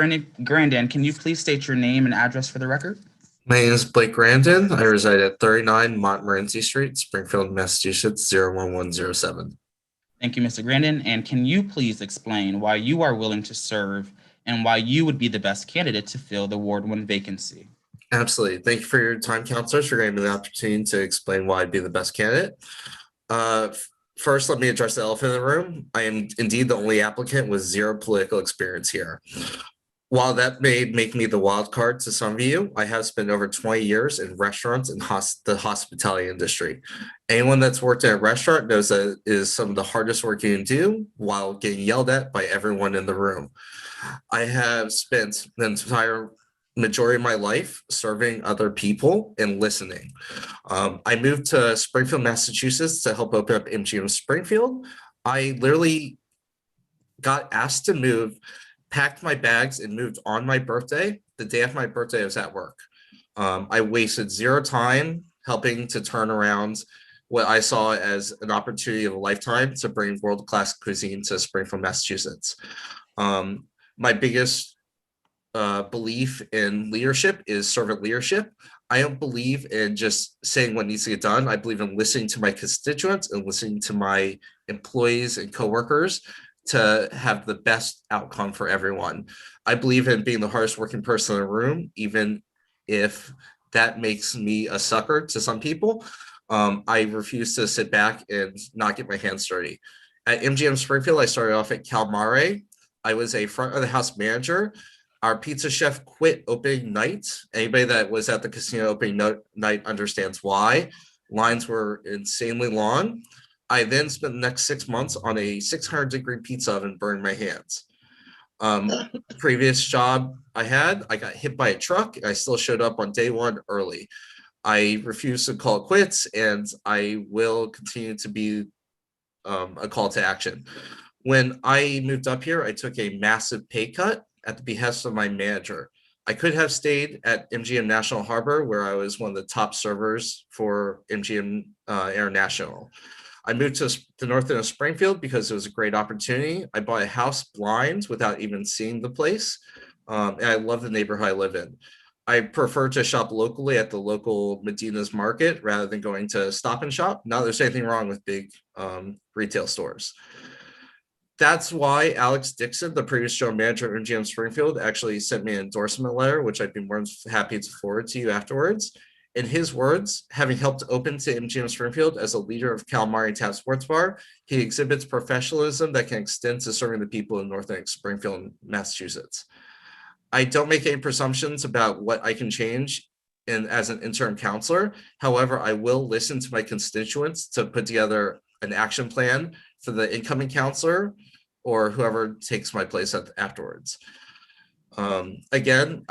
Grandin, can you please state your name and address for the record? My name is Blake Grandin. I reside at 39 Montmorency Street, Springfield, Massachusetts, 01107. Thank you, Mr. Grandin. And can you please explain why you are willing to serve and why you would be the best candidate to fill the Ward 1 vacancy? Absolutely. Thank you for your time, councilors, for giving me the opportunity to explain why I'd be the best candidate. First, let me address the elephant in the room. I am indeed the only applicant with zero political experience here. While that may make me the wild card to some of you, I have spent over 20 years in restaurants and the hospitality industry. Anyone that's worked at a restaurant knows that it is some of the hardest work you can do while getting yelled at by everyone in the room. I have spent the entire majority of my life serving other people and listening. I moved to Springfield, Massachusetts to help open up MGM Springfield. I literally got asked to move, packed my bags and moved on my birthday. The day after my birthday, I was at work. I wasted zero time helping to turn around what I saw as an opportunity of a lifetime to bring world-class cuisine to Springfield, Massachusetts. My biggest belief in leadership is servant leadership. I don't believe in just saying what needs to get done. I believe in listening to my constituents and listening to my employees and coworkers to have the best outcome for everyone. I believe in being the hardest working person in the room, even if that makes me a sucker to some people. I refuse to sit back and not get my hands dirty. At MGM Springfield, I started off at Calmare. I was a front of the house manager. Our pizza chef quit opening night. Anybody that was at the casino opening night understands why. Lines were insanely long. I then spent the next 6 months on a 600-degree pizza oven burning my hands. Previous job I had, I got hit by a truck. I still showed up on day one early. I refuse to call it quits, and I will continue to be a call to action. When I moved up here, I took a massive pay cut at the behest of my manager. I could have stayed at MGM National Harbor, where I was one of the top servers for MGM International. I moved to the north end of Springfield because it was a great opportunity. I bought a house blind without even seeing the place. And I love the neighborhood I live in. I prefer to shop locally at the local Medina's market rather than going to Stop and Shop. Not that there's anything wrong with big retail stores. That's why Alex Dixon, the previous general manager of MGM Springfield, actually sent me an endorsement letter, which I'd be more than happy to forward to you afterwards. In his words, having helped open to MGM Springfield as a leader of Calmare Tap Sports Bar, he exhibits professionalism that can extend to serving the people in North End Springfield and Massachusetts. I don't make any presumptions about what I can change as an interim counselor. However, I will listen to my constituents to put together an action plan for the incoming counselor or whoever takes my place afterwards. Again,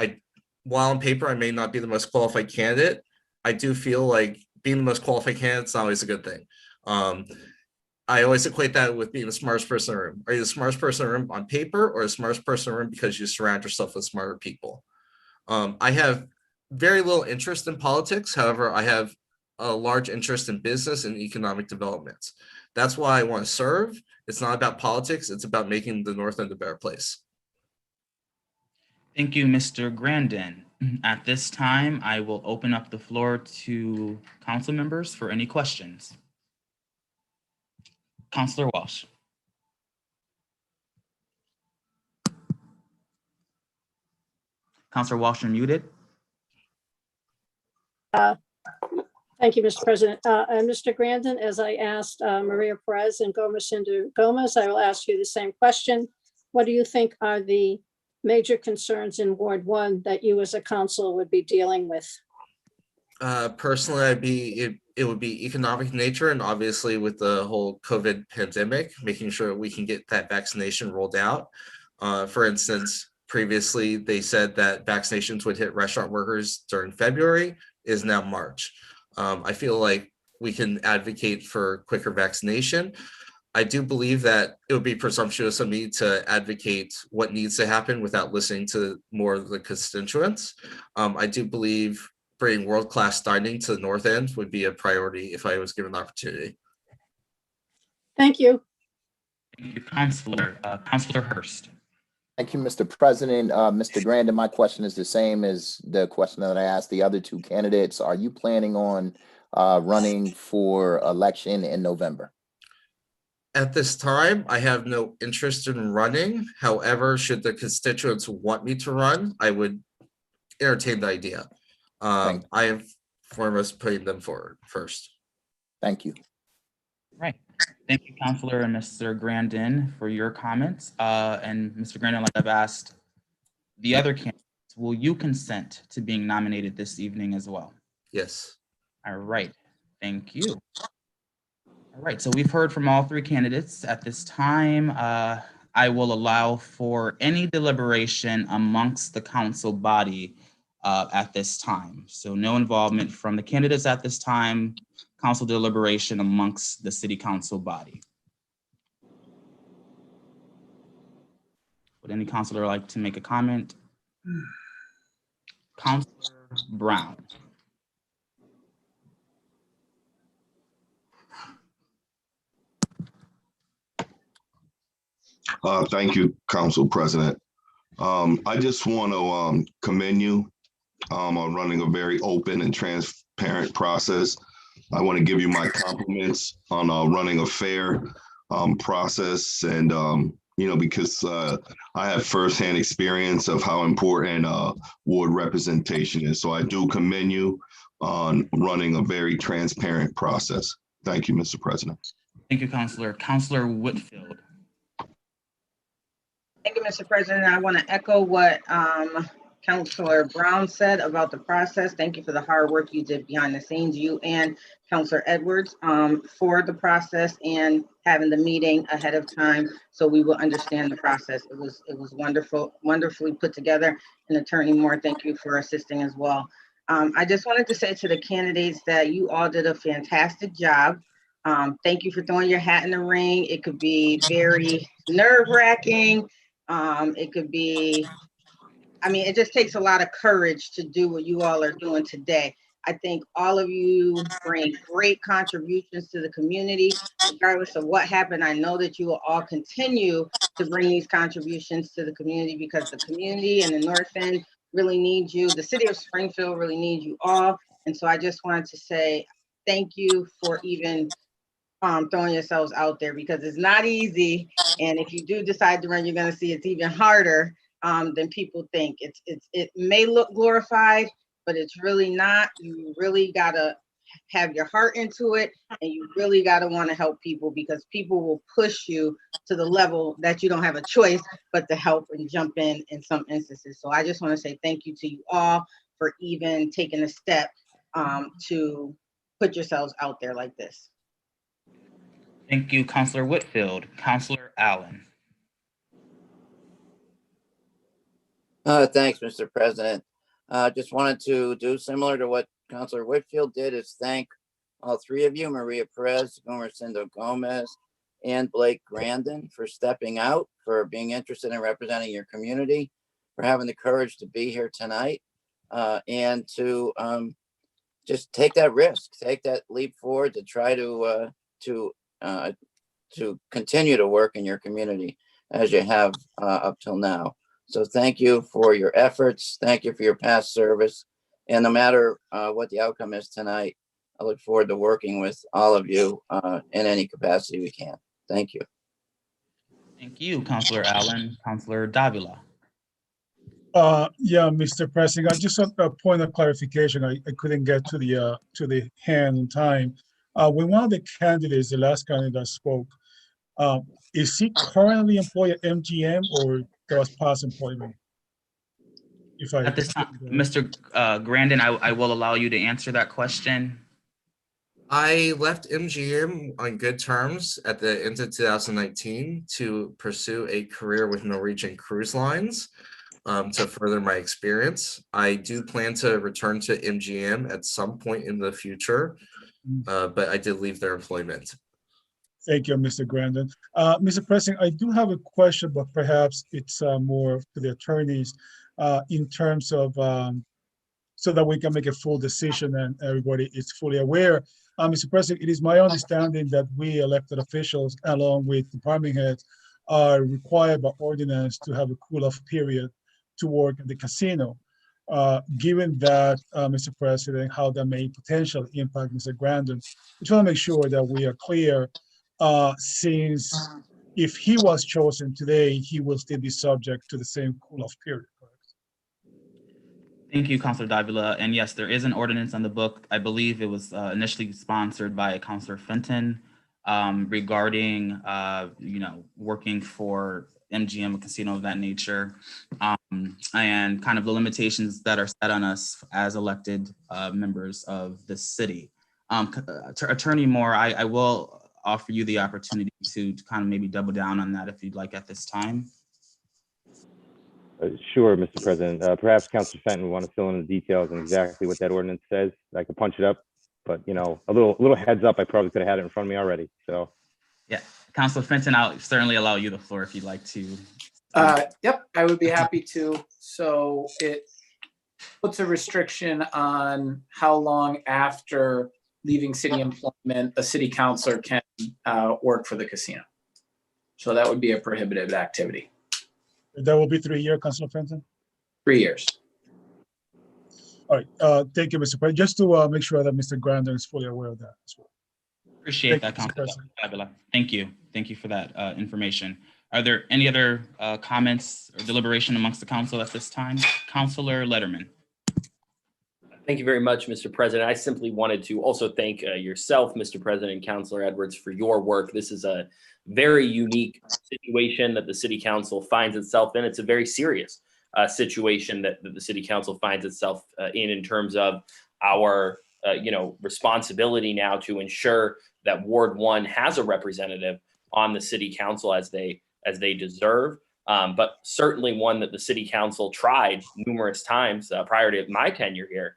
while on paper I may not be the most qualified candidate, I do feel like being the most qualified candidate is not always a good thing. I always equate that with being the smartest person in the room. Are you the smartest person in the room on paper, or the smartest person in the room because you surround yourself with smarter people? I have very little interest in politics. However, I have a large interest in business and economic development. That's why I want to serve. It's not about politics. It's about making the North End a better place. Thank you, Mr. Grandin. At this time, I will open up the floor to council members for any questions. Councilor Walsh. Councilor Walsh, you're muted. Thank you, Mr. President. Mr. Grandin, as I asked Maria Perez and Gomesinda Gomez, I will ask you the same question. What do you think are the major concerns in Ward 1 that you as a council would be dealing with? Personally, it would be economic nature, and obviously with the whole COVID pandemic, making sure we can get that vaccination rolled out. For instance, previously they said that vaccinations would hit restaurant workers during February, is now March. I feel like we can advocate for quicker vaccination. I do believe that it would be presumptuous of me to advocate what needs to happen without listening to more of the constituents. I do believe bringing world-class dining to the North End would be a priority if I was given the opportunity. Thank you. Thank you, Councilor. Councilor Hurst. Thank you, Mr. President. Mr. Grandin, my question is the same as the question that I asked the other two candidates. Are you planning on running for election in November? At this time, I have no interest in running. However, should the constituents want me to run, I would entertain the idea. I am foremost putting them forward first. Thank you. Right. Thank you, Councilor and Mr. Grandin, for your comments. And Mr. Grandin, like I've asked the other candidates, will you consent to being nominated this evening as well? Yes. All right. Thank you. All right. So we've heard from all three candidates. At this time, I will allow for any deliberation amongst the council body at this time. So no involvement from the candidates at this time. Council deliberation amongst the city council body. Would any councilor like to make a comment? Councilor Brown. Thank you, Council President. I just want to commend you on running a very open and transparent process. I want to give you my compliments on running a fair process and because I have firsthand experience of how important ward representation is. So I do commend you on running a very transparent process. Thank you, Mr. President. Thank you, Councilor. Councilor Whitfield. Thank you, Mr. President. I want to echo what Councilor Brown said about the process. Thank you for the hard work you did behind the scenes, you and Councilor Edwards, for the process and having the meeting ahead of time so we will understand the process. It was wonderfully put together. And Attorney Moore, thank you for assisting as well. I just wanted to say to the candidates that you all did a fantastic job. Thank you for throwing your hat in the ring. It could be very nerve-wracking. It could be, it just takes a lot of courage to do what you all are doing today. I think all of you bring great contributions to the community. Regardless of what happened, I know that you will all continue to bring these contributions to the community because the community and the North End really needs you. The city of Springfield really needs you all. And so I just wanted to say thank you for even throwing yourselves out there because it's not easy. And if you do decide to run, you're going to see it's even harder than people think. It may look glorified, but it's really not. You really got to have your heart into it, and you really got to want to help people because people will push you to the level that you don't have a choice but to help and jump in some instances. So I just want to say thank you to you all for even taking a step to put yourselves out there like this. Thank you, Councilor Whitfield. Councilor Allen. Thanks, Mr. President. Just wanted to do similar to what Councilor Whitfield did is thank all three of you, Maria Perez, Gumersindo Gomez, and Blake Grandin for stepping out, for being interested in representing your community, for having the courage to be here tonight, and to just take that risk, take that leap forward to try to continue to work in your community as you have up till now. So thank you for your efforts. Thank you for your past service. And no matter what the outcome is tonight, I look forward to working with all of you in any capacity we can. Thank you. Thank you, Councilor Allen. Councilor Davila. Yeah, Mr. President, I just have a point of clarification. I couldn't get to the hand in time. When one of the candidates, the last candidate that spoke, is he currently employed at MGM or that was past employment? At this time, Mr. Grandin, I will allow you to answer that question. I left MGM on good terms at the end of 2019 to pursue a career with Norwegian Cruise Lines to further my experience. I do plan to return to MGM at some point in the future, but I did leave their employment. Thank you, Mr. Grandin. Mr. President, I do have a question, but perhaps it's more to the attorneys in terms of so that we can make a full decision and everybody is fully aware. Mr. President, it is my understanding that we elected officials, along with department heads, are required by ordinance to have a cool-off period to work at the casino. Given that, Mr. President, how that may potentially impact Mr. Grandin, we just want to make sure that we are clear, since if he was chosen today, he will still be subject to the same cool-off period. Thank you, Councilor Davila. And yes, there is an ordinance on the book. I believe it was initially sponsored by Councilor Fenton regarding, working for MGM, a casino of that nature, and kind of the limitations that are set on us as elected members of the city. Attorney Moore, I will offer you the opportunity to kind of maybe double down on that if you'd like at this time. Sure, Mr. President. Perhaps Councilor Fenton will want to fill in the details on exactly what that ordinance says. I could punch it up, but a little heads up, I probably could have had it in front of me already. So, yeah, Councilor Fenton, I'll certainly allow you the floor if you'd like to. Yep, I would be happy to. So it puts a restriction on how long after leaving city employment a city councilor can work for the casino. So that would be a prohibited activity. That will be 3 years, Councilor Fenton? 3 years. All right, thank you, Mr. President. Just to make sure that Mr. Grandin is fully aware of that as well. Appreciate that, Councilor Davila. Thank you. Thank you for that information. Are there any other comments or deliberation amongst the council at this time? Councilor Letterman. Thank you very much, Mr. President. I simply wanted to also thank yourself, Mr. President, and Councilor Edwards for your work. This is a very unique situation that the City Council finds itself in. It's a very serious situation that the City Council finds itself in terms of our responsibility now to ensure that Ward 1 has a representative on the City Council as they deserve. But certainly one that the City Council tried numerous times prior to my tenure here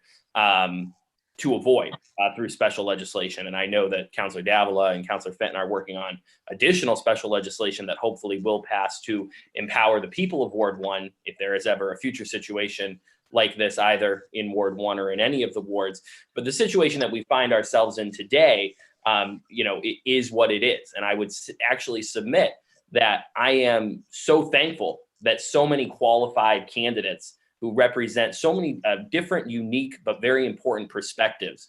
to avoid through special legislation. And I know that Councilor Davila and Councilor Fenton are working on additional special legislation that hopefully will pass to empower the people of Ward 1 if there is ever a future situation like this, either in Ward 1 or in any of the wards. But the situation that we find ourselves in today, it is what it is. And I would actually submit that I am so thankful that so many qualified candidates who represent so many different, unique, but very important perspectives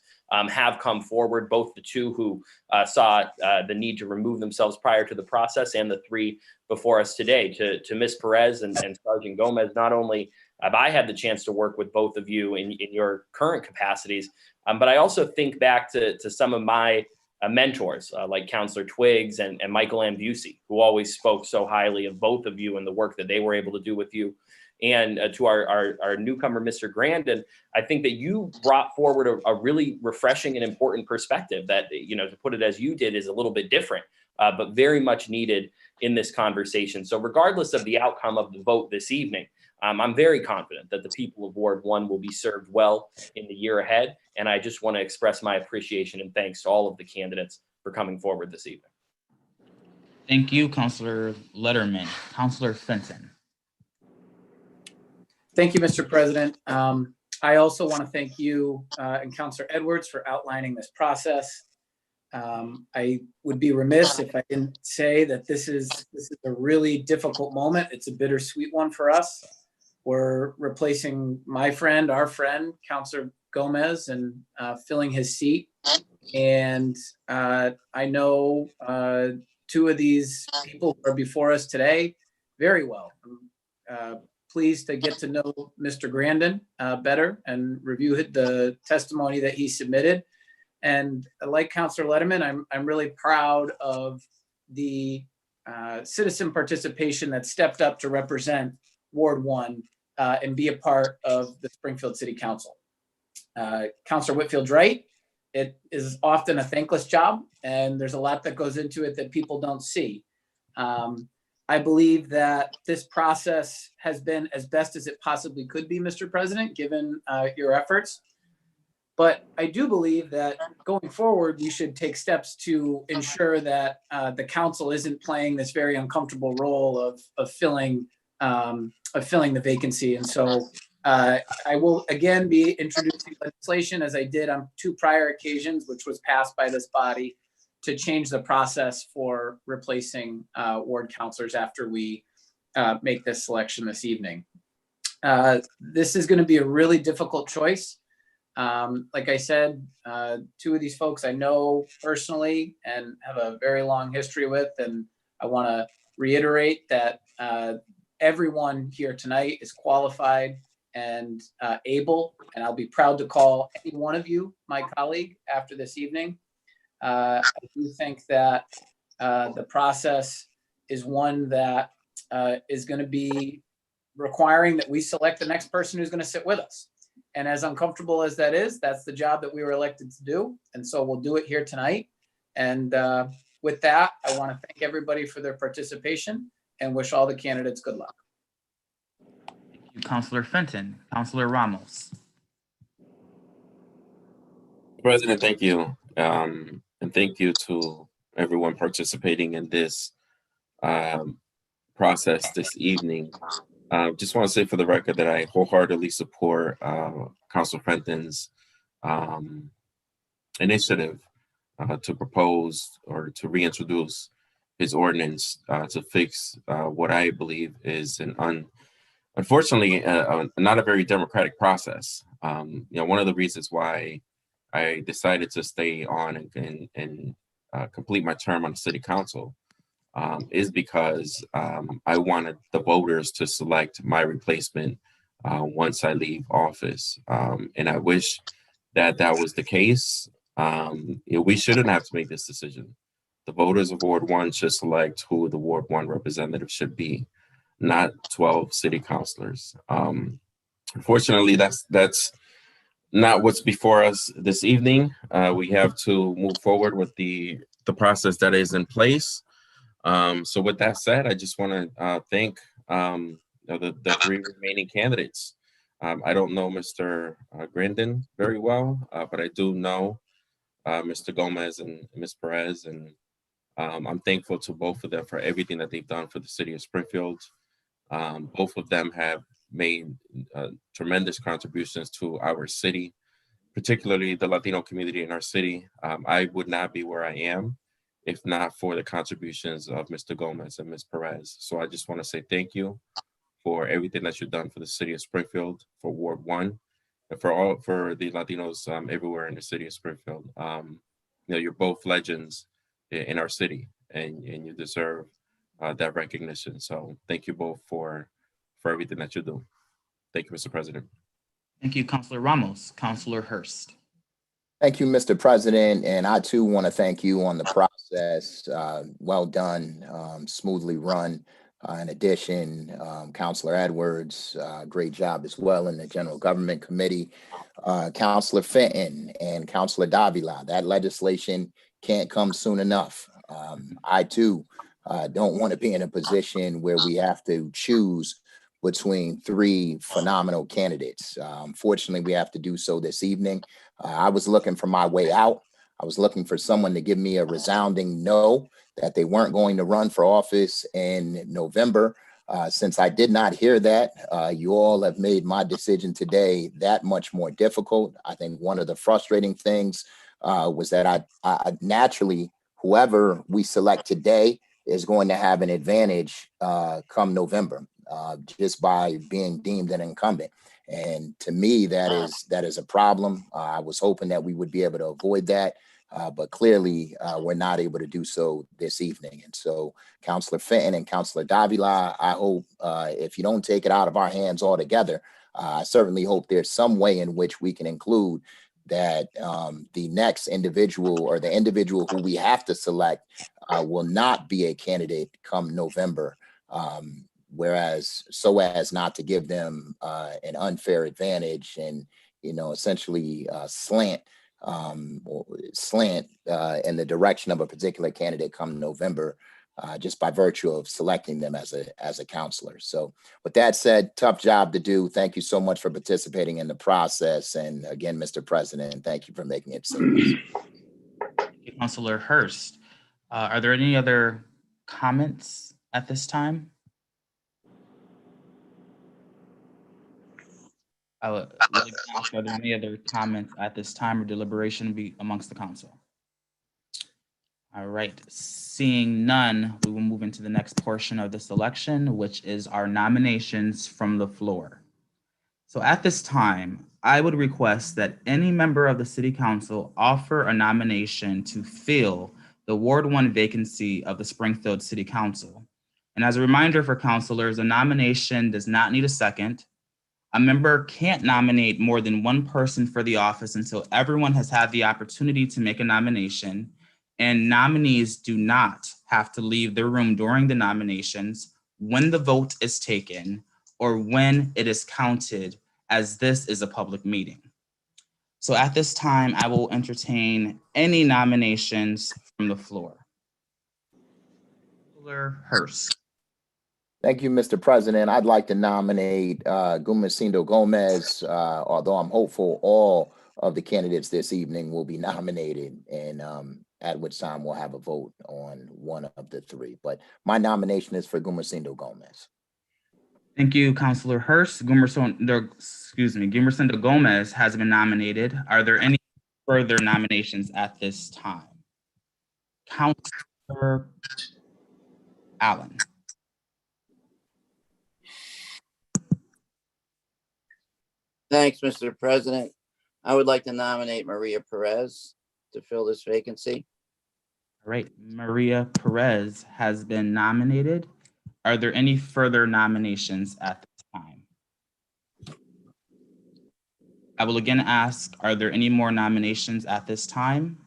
have come forward, both the two who saw the need to remove themselves prior to the process and the three before us today. To Ms. Perez and Sergeant Gomez, not only have I had the chance to work with both of you in your current capacities, but I also think back to some of my mentors like Councilor Twiggs and Michael Ambusey, who always spoke so highly of both of you and the work that they were able to do with you. And to our newcomer, Mr. Grandin, I think that you brought forward a really refreshing and important perspective that, to put it as you did, is a little bit different, but very much needed in this conversation. So regardless of the outcome of the vote this evening, I'm very confident that the people of Ward 1 will be served well in the year ahead. And I just want to express my appreciation and thanks to all of the candidates for coming forward this evening. Thank you, Councilor Letterman. Councilor Fenton. Thank you, Mr. President. I also want to thank you and Councilor Edwards for outlining this process. I would be remiss if I didn't say that this is a really difficult moment. It's a bittersweet one for us. We're replacing my friend, our friend, Councilor Gomez, and filling his seat. And I know two of these people who are before us today very well. I'm pleased to get to know Mr. Grandin better and review the testimony that he submitted. And like Councilor Letterman, I'm really proud of the citizen participation that stepped up to represent Ward 1 and be a part of the Springfield City Council. Councilor Whitfield's right. It is often a thankless job, and there's a lot that goes into it that people don't see. I believe that this process has been as best as it possibly could be, Mr. President, given your efforts. But I do believe that going forward, we should take steps to ensure that the council isn't playing this very uncomfortable role of filling the vacancy. And so I will again be introducing legislation, as I did on 2 prior occasions, which was passed by this body, to change the process for replacing ward councilors after we make this selection this evening. This is going to be a really difficult choice. Like I said, 2 of these folks I know personally and have a very long history with, and I want to reiterate that everyone here tonight is qualified and able, and I'll be proud to call any one of you my colleague after this evening. I do think that the process is one that is going to be requiring that we select the next person who's going to sit with us. And as uncomfortable as that is, that's the job that we were elected to do. And so we'll do it here tonight. And with that, I want to thank everybody for their participation and wish all the candidates good luck. Thank you, Councilor Fenton. Councilor Ramos. President, thank you. And thank you to everyone participating in this process this evening. Just want to say for the record that I wholeheartedly support Councilor Fenton's initiative to propose or to reintroduce his ordinance to fix what I believe is unfortunately not a very democratic process. One of the reasons why I decided to stay on and complete my term on the city council is because I wanted the voters to select my replacement once I leave office. And I wish that that was the case. We shouldn't have to make this decision. The voters of Ward 1 should select who the Ward 1 representative should be, not 12 city councilors. Unfortunately, that's not what's before us this evening. We have to move forward with the process that is in place. So with that said, I just want to thank the three remaining candidates. I don't know Mr. Grandin very well, but I do know Mr. Gomez and Ms. Perez, and I'm thankful to both of them for everything that they've done for the city of Springfield. Both of them have made tremendous contributions to our city, particularly the Latino community in our city. I would not be where I am if not for the contributions of Mr. Gomez and Ms. Perez. So I just want to say thank you for everything that you've done for the city of Springfield, for Ward 1, and for the Latinos everywhere in the city of Springfield. You're both legends in our city, and you deserve that recognition. So thank you both for everything that you do. Thank you, Mr. President. Thank you, Councilor Ramos. Councilor Hurst. Thank you, Mr. President, and I too want to thank you on the process. Well done, smoothly run. In addition, Councilor Edwards, great job as well in the General Government Committee. Councilor Fenton and Councilor Davila, that legislation can't come soon enough. I too don't want to be in a position where we have to choose between three phenomenal candidates. Fortunately, we have to do so this evening. I was looking for my way out. I was looking for someone to give me a resounding no, that they weren't going to run for office in November. Since I did not hear that, you all have made my decision today that much more difficult. I think one of the frustrating things was that I naturally, whoever we select today is going to have an advantage come November, just by being deemed an incumbent. And to me, that is a problem. I was hoping that we would be able to avoid that, but clearly we're not able to do so this evening. And so Councilor Fenton and Councilor Davila, I hope if you don't take it out of our hands altogether, I certainly hope there's some way in which we can include that the next individual or the individual who we have to select will not be a candidate come November. Whereas so as not to give them an unfair advantage and, essentially slant in the direction of a particular candidate come November, just by virtue of selecting them as a counselor. So with that said, tough job to do. Thank you so much for participating in the process. And again, Mr. President, thank you for making it seamless. Thank you, Councilor Hurst. Are there any other comments at this time? I would like to ask, are there any other comments at this time or deliberation be amongst the council? All right, seeing none, we will move into the next portion of this election, which is our nominations from the floor. So at this time, I would request that any member of the City Council offer a nomination to fill the Ward 1 vacancy of the Springfield City Council. And as a reminder for councilors, a nomination does not need a second. A member can't nominate more than one person for the office until everyone has had the opportunity to make a nomination, and nominees do not have to leave the room during the nominations, when the vote is taken, or when it is counted, as this is a public meeting. So at this time, I will entertain any nominations from the floor. Councilor Hurst. Thank you, Mr. President. I'd like to nominate Gumersindo Gomez, although I'm hopeful all of the candidates this evening will be nominated, and at which time we'll have a vote on one of the three. But my nomination is for Gumersindo Gomez. Thank you, Councilor Hurst. Gumersindo Gomez has been nominated. Are there any further nominations at this time? Councilor Allen. Thanks, Mr. President. I would like to nominate Maria Perez to fill this vacancy. All All right, Maria Perez has been nominated. Are there any further nominations at this time? I will again ask, are there any more nominations at this time?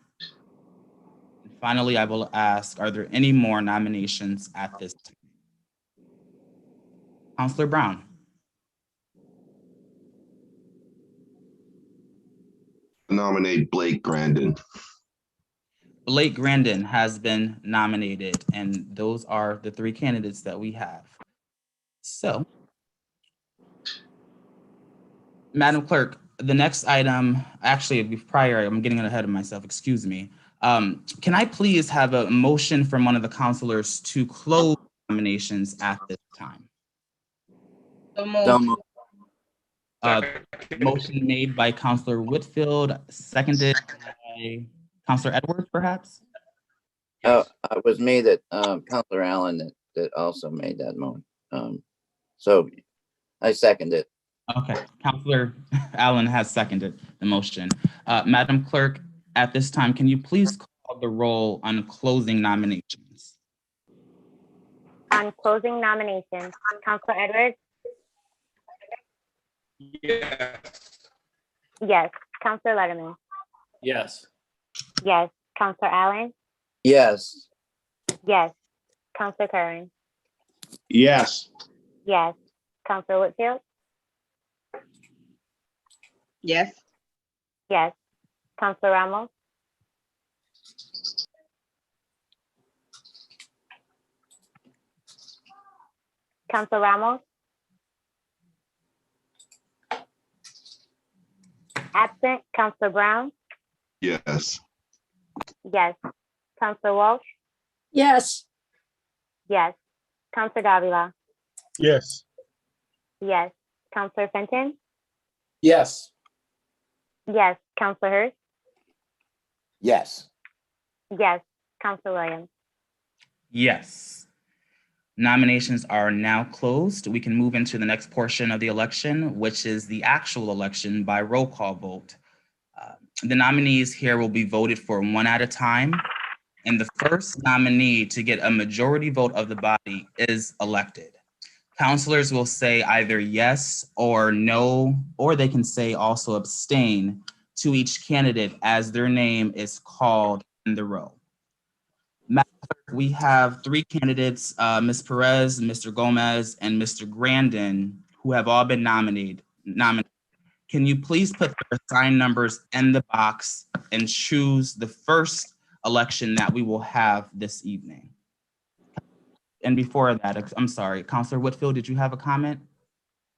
And finally, I will ask, are there any more nominations at this time? Counselor Brown. Nominate Blake Grandin. Blake Grandin has been nominated, and those are the three candidates that we have. So, Madam Clerk, the next item, actually, prior, I'm getting ahead of myself, excuse me. Can I please have a motion from one of the counselors to close nominations at this time? So So moved. moved. Motion made by Counselor Whitfield, seconded by Counselor Edwards, perhaps? Oh, it was me that, Counselor Allen that also made that motion. So I second it. Okay, Counselor Allen has seconded the motion. Madam Clerk, at this time, can you please call the roll on closing nominations? On closing nominations, Counselor Edwards? Yes. Yes. Counselor Letterman? Yes. Yes. Counselor Allen? Yes. Yes. Counselor Curran? Yes. Yes. Counselor Whitfield? Yes. Yes. Counselor Ramos? Counselor Ramos? Absent. Counselor Brown? Yes. Yes. Counselor Walsh? Yes. Yes. Counselor Davila? Yes. Yes. Counselor Fenton? Yes. Yes. Counselor Hurst? Yes. Yes. Counselor Williams? Yes. Nominations are now closed. We can move into the next portion of the election, which is the actual election by roll call vote. The nominees here will be voted for one at a time, and the first nominee to get a majority vote of the body is elected. Counselors will say either yes or no, or they can say also abstain to each candidate as their name is called in the row. Madam Clerk, we have three candidates, Ms. Perez, Mr. Gomez, and Mr. Grandin, who have all been nominated. Can you please put their assigned numbers in the box and choose the first election that we will have this evening? And before that, I'm sorry, Counselor Whitfield, did you have a comment?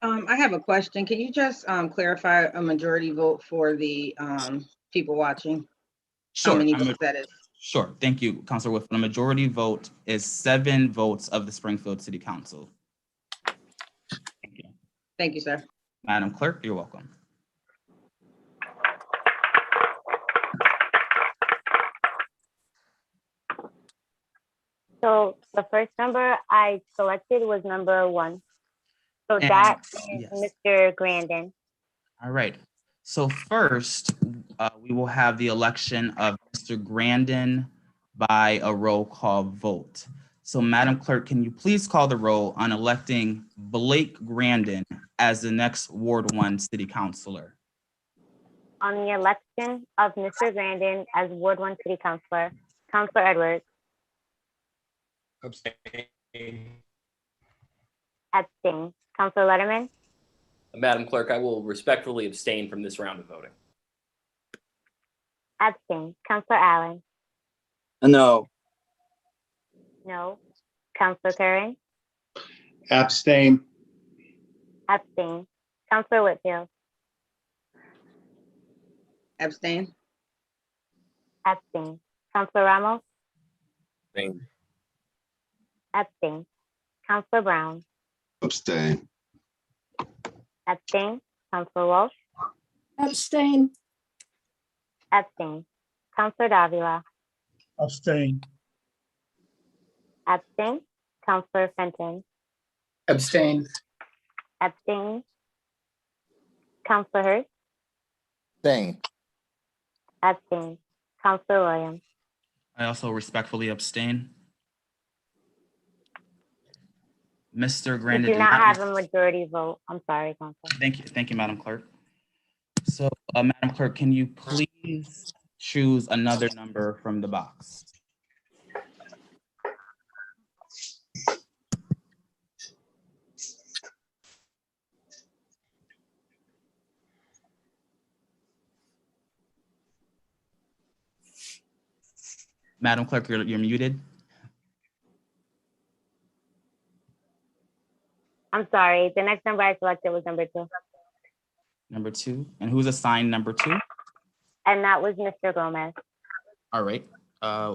I have a question. Can you just clarify a majority vote for the people watching? Sure. How many votes that is? Sure. Thank you, Counselor Whitfield. A majority vote is 7 votes of the Springfield City Council. Thank you. Thank you, sir. Madam Clerk, you're welcome. So the first number I selected was number 1. So And- that is yes. Mr. Grandin. All right. So first, we will have the election of Mr. Grandin by a roll call vote. So Madam Clerk, can you please call the roll on electing Blake Grandin as the next Ward 1 City Councilor? On the election of Mr. Grandin as Ward 1 City Councilor, Counselor Edwards? Abstain. Abstain. Counselor Letterman? Madam Clerk, I will respectfully abstain from this round of voting. Abstain. Counselor Allen? No. No. Counselor Curran? Abstain. Abstain. Counselor Whitfield? Abstain. Abstain. Counselor Ramos? Abstain. Abstain. Counselor Brown? Abstain. Abstain. Counselor Walsh? Abstain. Abstain. Counselor Davila? Abstain. Abstain. Counselor Fenton? Abstain. Abstain. Counselor Hurst? Abstain. Abstain. Counselor Williams? I also respectfully abstain. Mr. We Grandin do did not not. have a majority vote. I'm sorry, Council. Thank you, Madam Clerk. So, Madam Clerk, can you please choose another number from the box? Madam Clerk, you're muted. I'm sorry. The next number I selected was number 2. Number 2. And who's assigned number 2? And that was Mr. Gomez. All right.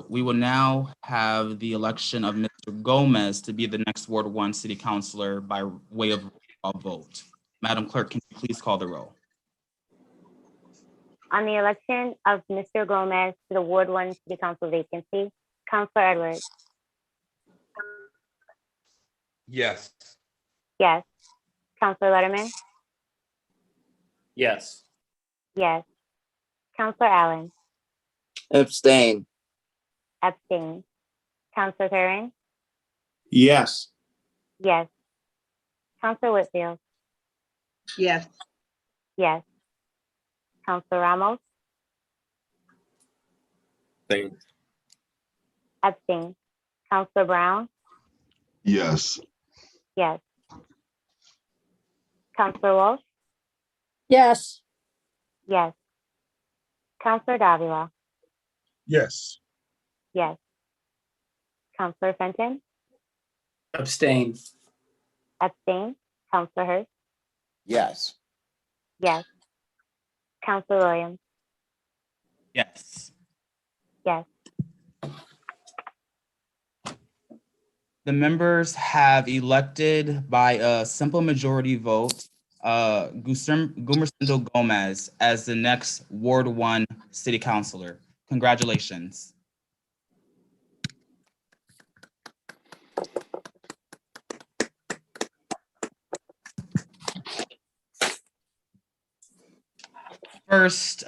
We will now have the election of Mr. Gomez to be the next Ward 1 City Councilor by way of roll call vote. Madam Clerk, can you please call the roll? On the election of Mr. Gomez to the Ward 1 City Council vacancy, Councilor Edwards. Yes. Yes. Councilor Letterman. Yes. Yes. Councilor Allen. Abstain. Abstain. Councilor Perrin. Yes. Yes. Councilor Whitfield. Yes. Yes. Councilor Ramos. Abstain. Abstain. Councilor Brown. Yes. Yes. Councilor Walsh. Yes. Yes. Councilor Davila. Yes. Yes. Councilor Fenton. Abstain. Abstain. Councilor Hurst. Yes. Yes. Councilor Williams. Yes. Yes. The members have elected by a simple majority vote Gumersindo Gomez as the next Ward 1 City Councilor. Congratulations. First,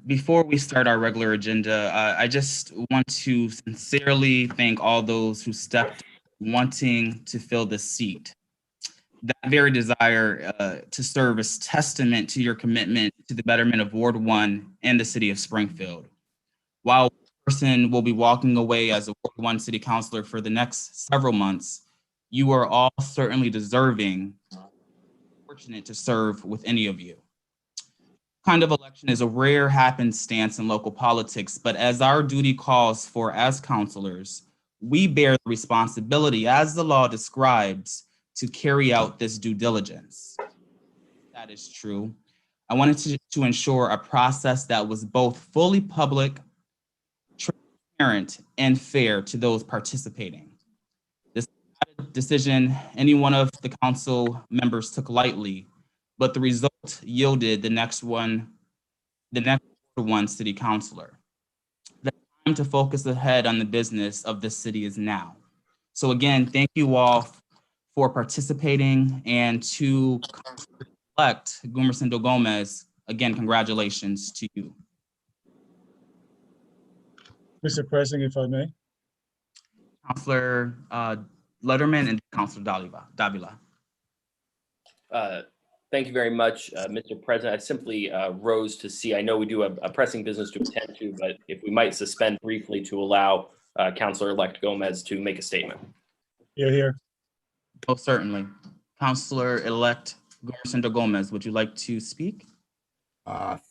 before we start our regular agenda, I just want to sincerely thank all those who stepped wanting to fill this seat. That very desire to serve is testament to your commitment to the betterment of Ward 1 and the city of Springfield. While one person will be walking away as a Ward 1 city councilor for the next several months, you are all certainly deserving, fortunate to serve with any of you. Kind of election is a rare happenstance in local politics, but as our duty calls for as councilors, we bear the responsibility, as the law describes, to carry out this due diligence. That is true. I wanted to ensure a process that was both fully public, transparent, and fair to those participating. This decision any one of the council members took lightly, but the result yielded the next one city councilor. The time to focus ahead on the business of this city is now. So again, thank you all for participating, and to elect Gumersindo Gomez, again, congratulations to you. Mr. President, if I may. Councilor Letterman and Councilor Davila. Thank you very much, Mr. President. I simply rose to see, I know we do have a pressing business to attend to, but if we might suspend briefly to allow Councilor-elect Gomez to make a statement. Here. Oh, certainly. Councilor-elect Gumersindo Gomez, would you like to speak?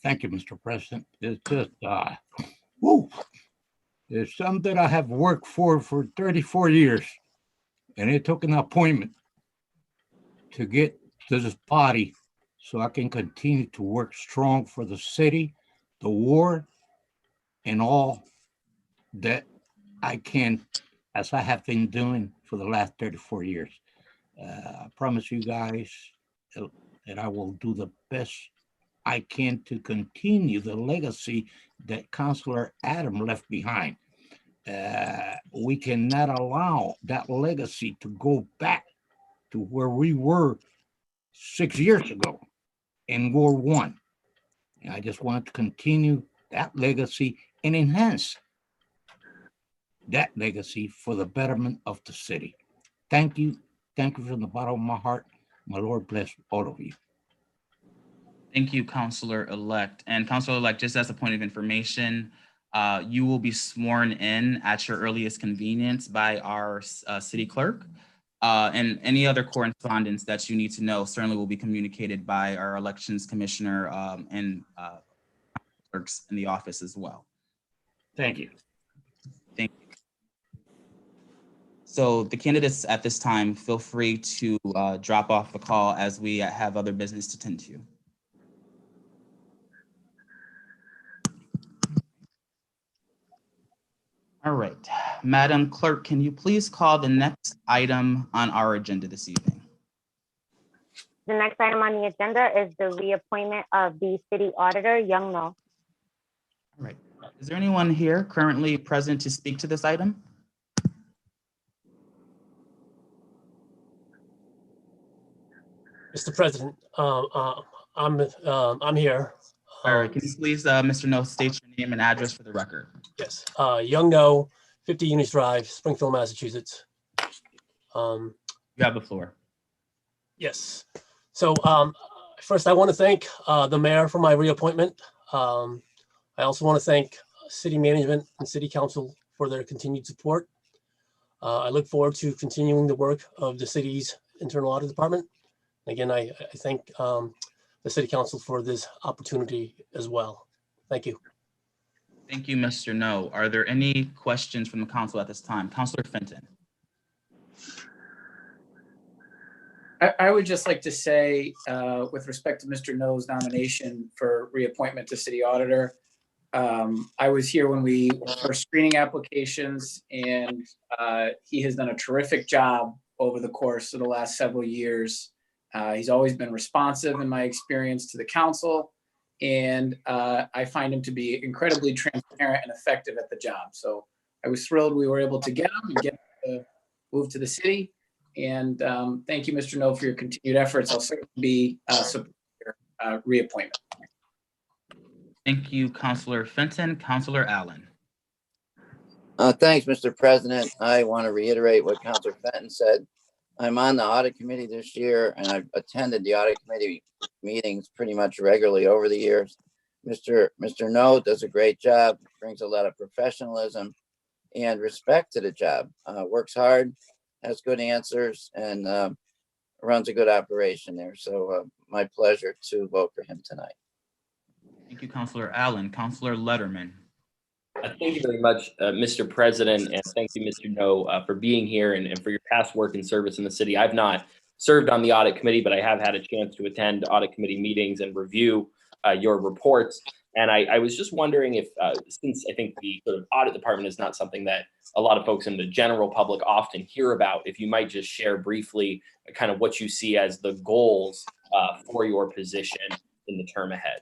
Thank you, Mr. President. It's just, it's something I have worked for 34 years, and it took an appointment to get to this body so I can continue to work strong for the city, the ward, and all that I can, as I have been doing for the last 34 years. I promise you guys that I will do the best I can to continue the legacy that Councilor Adam left behind. We cannot allow that legacy to go back to where we were 6 years ago in Ward 1. And I just want to continue that legacy and enhance that legacy for the betterment of the city. Thank you. Thank you from the bottom of my heart. My Lord bless all of you. Thank you, Counselor-elect. And Counselor-elect, just as a point of information, you will be sworn in at your earliest convenience by our city clerk. And any other correspondence that you need to know certainly will be communicated by our elections commissioner and clerks in the office as well. Thank you. Thank you. So the candidates at this time, feel free to drop off the call as we have other business to tend to. All right, Madam Clerk, can you please call the next item on our agenda this evening? The next item on the agenda is the reappointment of the city auditor, Young No. All right, is there anyone here currently present to speak to this item? Mr. President, I'm here. All right, can you please, Mr. No, state your name and address for the record? Yes, Young No, 50 Eunice Drive, Springfield, Massachusetts. You have the floor. Yes. So first, I want to thank the mayor for my reappointment. I also want to thank city management and city council for their continued support. I look forward to continuing the work of the city's internal audit department. Again, I thank the city council for this opportunity as well. Thank you. Thank you, Mr. No. Are there any questions from the council at this time? Councilor Fenton. I would just like to say, with respect to Mr. No's nomination for reappointment to city auditor, I was here when we were screening applications, and he has done a terrific job over the course of the last several years. He's always been responsive in my experience to the council, and I find him to be incredibly transparent and effective at the job. So I was thrilled we were able to get him and get him to move to the city. And thank you, Mr. No, for your continued efforts. I'll certainly be supporting your reappointment. Thank you, Councilor Fenton. Councilor Allen. Thanks, Mr. President. I want to reiterate what Councilor Fenton said. I'm on the audit committee this year, and I've attended the audit committee meetings pretty much regularly over the years. Mr. No does a great job, brings a lot of professionalism and respect to the job, works hard, has good answers, and runs a good operation there. So my pleasure to vote for him tonight. Thank you, Councilor Allen. Councilor Letterman. Thank you very much, Mr. President, and thank you, Mr. No, for being here and for your past work and service in the city. I've not served on the audit committee, but I have had a chance to attend audit committee meetings and review your reports. And I was just wondering if, since I think the sort of audit department is not something that a lot of folks in the general public often hear about, if you might just share briefly kind of what you see as the goals for your position in the term ahead.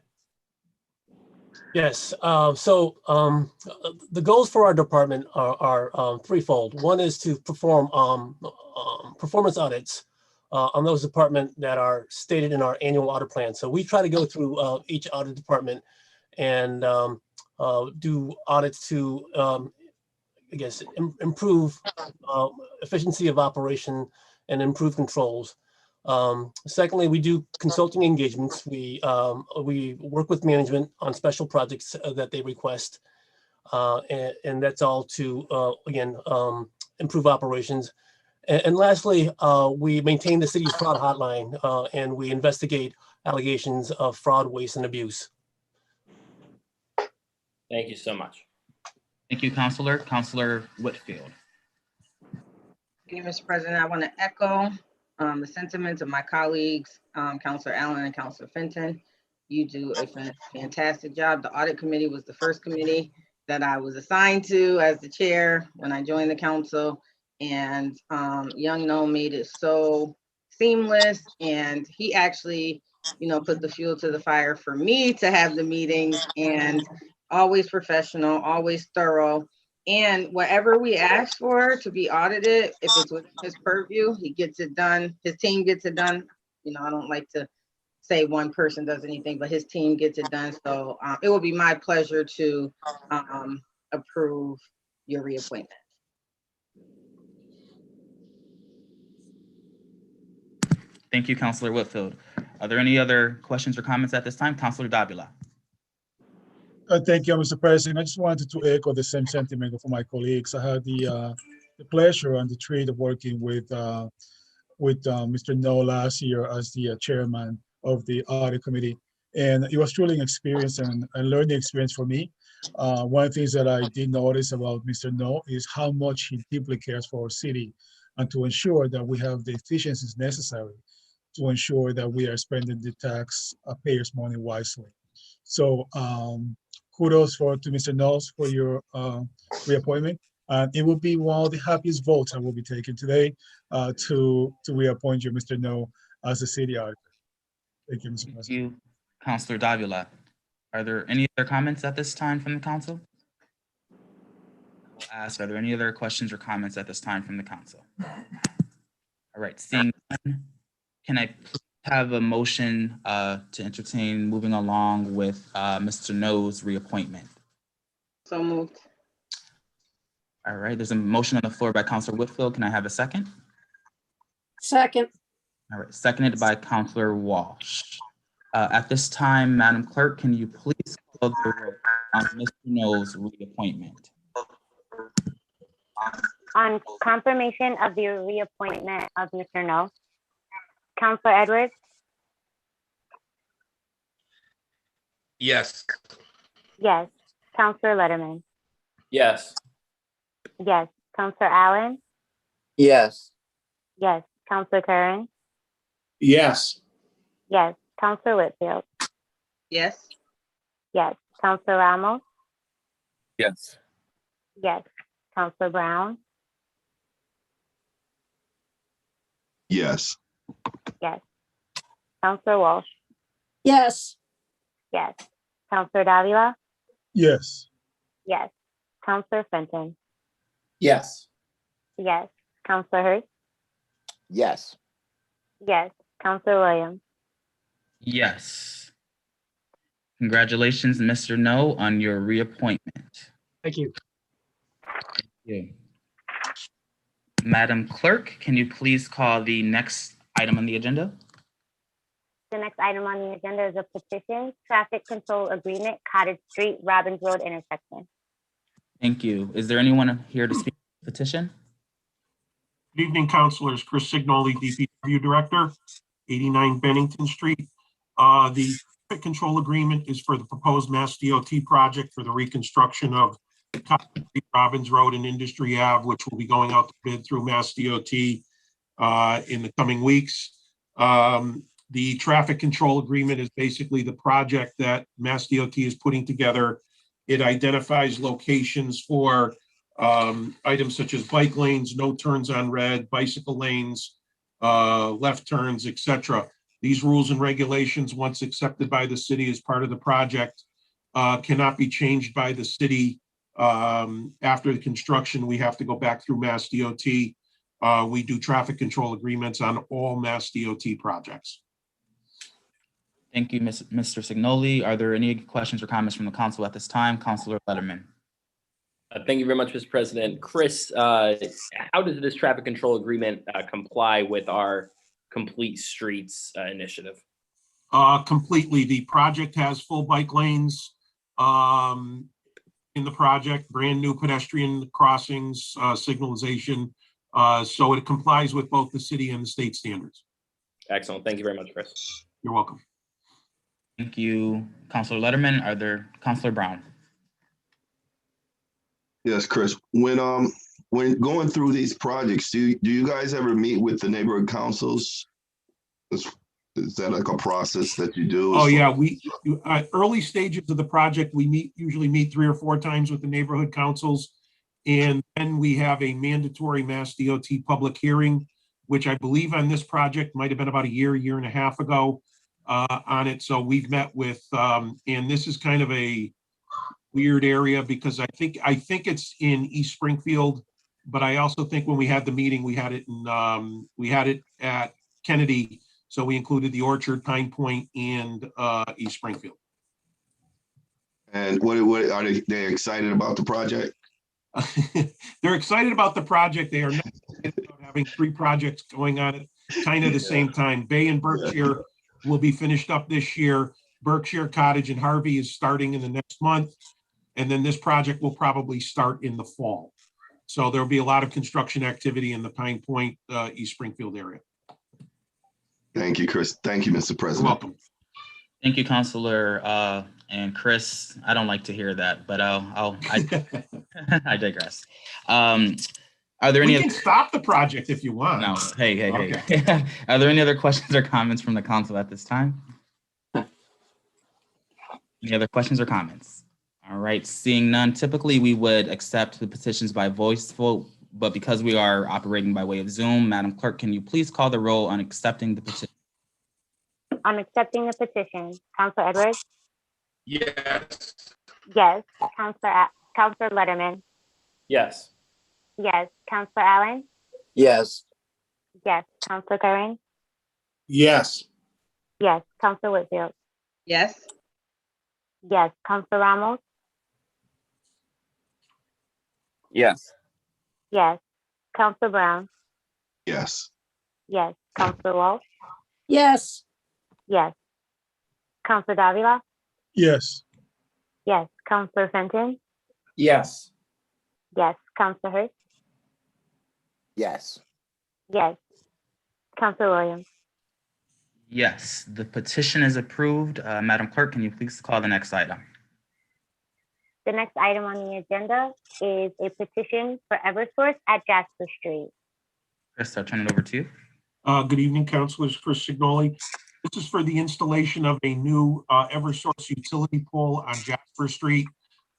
Yes. The goals for our department are threefold. One is to perform performance audits on those departments that are stated in our annual audit plan. So we try to go through each audit department and do audits to, improve efficiency of operation and improve controls. Secondly, we do consulting engagements. We work with management on special projects that they request, and that's all to improve operations. And lastly, we maintain the city's fraud hotline, and we investigate allegations of fraud, waste, and abuse. Thank you so much. Thank you, Councilor. Councilor Whitfield. Thank you, Mr. President. I want to echo the sentiments of my colleagues, Councilor Allen and Councilor Fenton. You do a fantastic job. The audit committee was the first committee that I was assigned to as the chair when I joined the council, and Young No made it so seamless, and he actually, put the fuel to the fire for me to have the meetings, and always professional, always thorough. And whatever we ask for to be audited, if it's within his purview, he gets it done. His team gets it done. I don't like to say one person does anything, but his team gets it done. So it will be my pleasure to approve your reappointment. Thank you, Councilor Whitfield. Are there any other questions or comments at this time? Councilor Davila. Thank you, Mr. President. I just wanted to echo the same sentiment for my colleagues. I had the pleasure and the treat of working with Mr. No last year as the chairman of the audit committee. And it was truly an experience and a learning experience for me. One of the things that I did notice about Mr. No is how much he deeply cares for our city and to ensure that we have the efficiencies necessary to ensure that we are spending the taxpayers' money wisely. So kudos to Mr. Knowles for your reappointment. It will be one of the happiest votes I will be taking today to reappoint you, Mr. No, as the city auditor. Thank you, Mr. President. Thank you, Councilor Davila. Are there any other comments at this time from the council? I'll ask, are there any other questions or comments at this time from the council? All right, seeing none, can I please have a motion to entertain moving along with Mr. No's reappointment? So moved. All right, there's a motion on the floor by Councilor Whitfield. Can I have a second? Second. All right, seconded by Councilor Walsh. At this time, Madam Clerk, can you please call the roll on Mr. No's reappointment? On confirmation of the reappointment of Mr. No, Councilor Edwards, Yes. yes. Councilor Letterman, Yes. yes. Councilor Allen, Yes. yes. Councilor Curran, Yes. yes. Councilor Whitfield, Yes. yes. Councilor Ramos, Yes. yes. Councilor Brown, Yes. yes. Councilor Walsh, Yes. yes. Councilor Davila, Yes. yes. Councilor Fenton, Yes. yes. Councilor Hurst, Yes. yes. Councilor Williams, Yes. Congratulations, Mr. No, on your reappointment. Thank you. Thank you. Madam Clerk, can you please call the next item on the agenda? the next item on the agenda is a petition, traffic control agreement, Cottage Street, Robbins Road intersection. Thank you. Is there anyone here to speak to the petition? Good evening, councilors. Chris Signoli, DPW Director, 89 Bennington Street. The traffic control agreement is for the proposed Mass DOT project for the reconstruction of Robbins Road and Industry Ave, which will be going out to bid through Mass DOT in the coming weeks. The traffic control agreement is basically the project that Mass DOT is putting together. It identifies locations for items such as bike lanes, no turns on red, bicycle lanes, left turns, etc. These rules and regulations, once accepted by the city as part of the project, cannot be changed by the city. After the construction, we have to go back through Mass DOT. We do traffic control agreements on all Mass DOT projects. Thank you, Mr. Signoli. Are there any questions or comments from the council at this time? Councilor Letterman. Thank you very much, Mr. President. Chris, how does this traffic control agreement comply with our Complete Streets initiative? Completely. The project has full bike lanes in the project, brand new pedestrian crossings, signalization. So it complies with both the city and the state standards. Excellent. Thank you very much, Chris. You're welcome. Thank you, Councilor Letterman. Are there, Councilor Brown? Yes, Chris. When going through these projects, do you guys ever meet with the neighborhood councils? Is that like a process that you do? Oh yeah, we early stages of the project, we usually meet 3 or 4 times with the neighborhood councils, and then we have a mandatory Mass DOT public hearing, which I believe on this project might have been about a year and a half ago on it. So we've met with, and this is kind of a weird area because I think it's in East Springfield, but I also think when we had the meeting, we had it at Kennedy. So we included the Orchard, Pine Point, and East Springfield. And what are they excited about the project? They're excited about the project. They are not excited about having 3 projects going on kind of the same time. Bay and Berkshire will be finished up this year. Berkshire Cottage and Harvey is starting in the next month. And then this project will probably start in the fall. So there'll be a lot of construction activity in the Pine Point, East Springfield area. Thank you, Chris. Thank you, Mr. You're President. welcome. Thank you, Counselor and Chris. I don't like to hear that, but I digress. Are there any? We can stop the project if you want. No. Hey. Okay. Are there any other questions or comments from the council at this time? Any other questions or comments? All right, seeing none, typically we would accept the petitions by voice vote, but because we are operating by way of Zoom, Madam Clerk, can you please call the roll on accepting the petition? On accepting the petition, Counselor Edwards? Yes. Yes. Counselor Letterman? Yes. Yes. Counselor Allen? Yes. Yes. Counselor Curran? Yes. Yes. Counselor Whitfield? Yes. Yes. Counselor Ramos? Yes. Yes. Counselor Brown? Yes. Yes. Counselor Walsh? Yes. Yes. Counselor Davila? Yes. Yes. Counselor Fenton? Yes. Yes. Counselor Hurst? Yes. Yes. Counselor Williams? Yes, the petition is approved. Madam Clerk, can you please call the next item? The next item on the agenda is a petition for Eversource at Jasper Street. Chris, I'll turn it over to you. Good evening, councilors. Chris Signoli. This is for the installation of a new Eversource utility pole on Jasper Street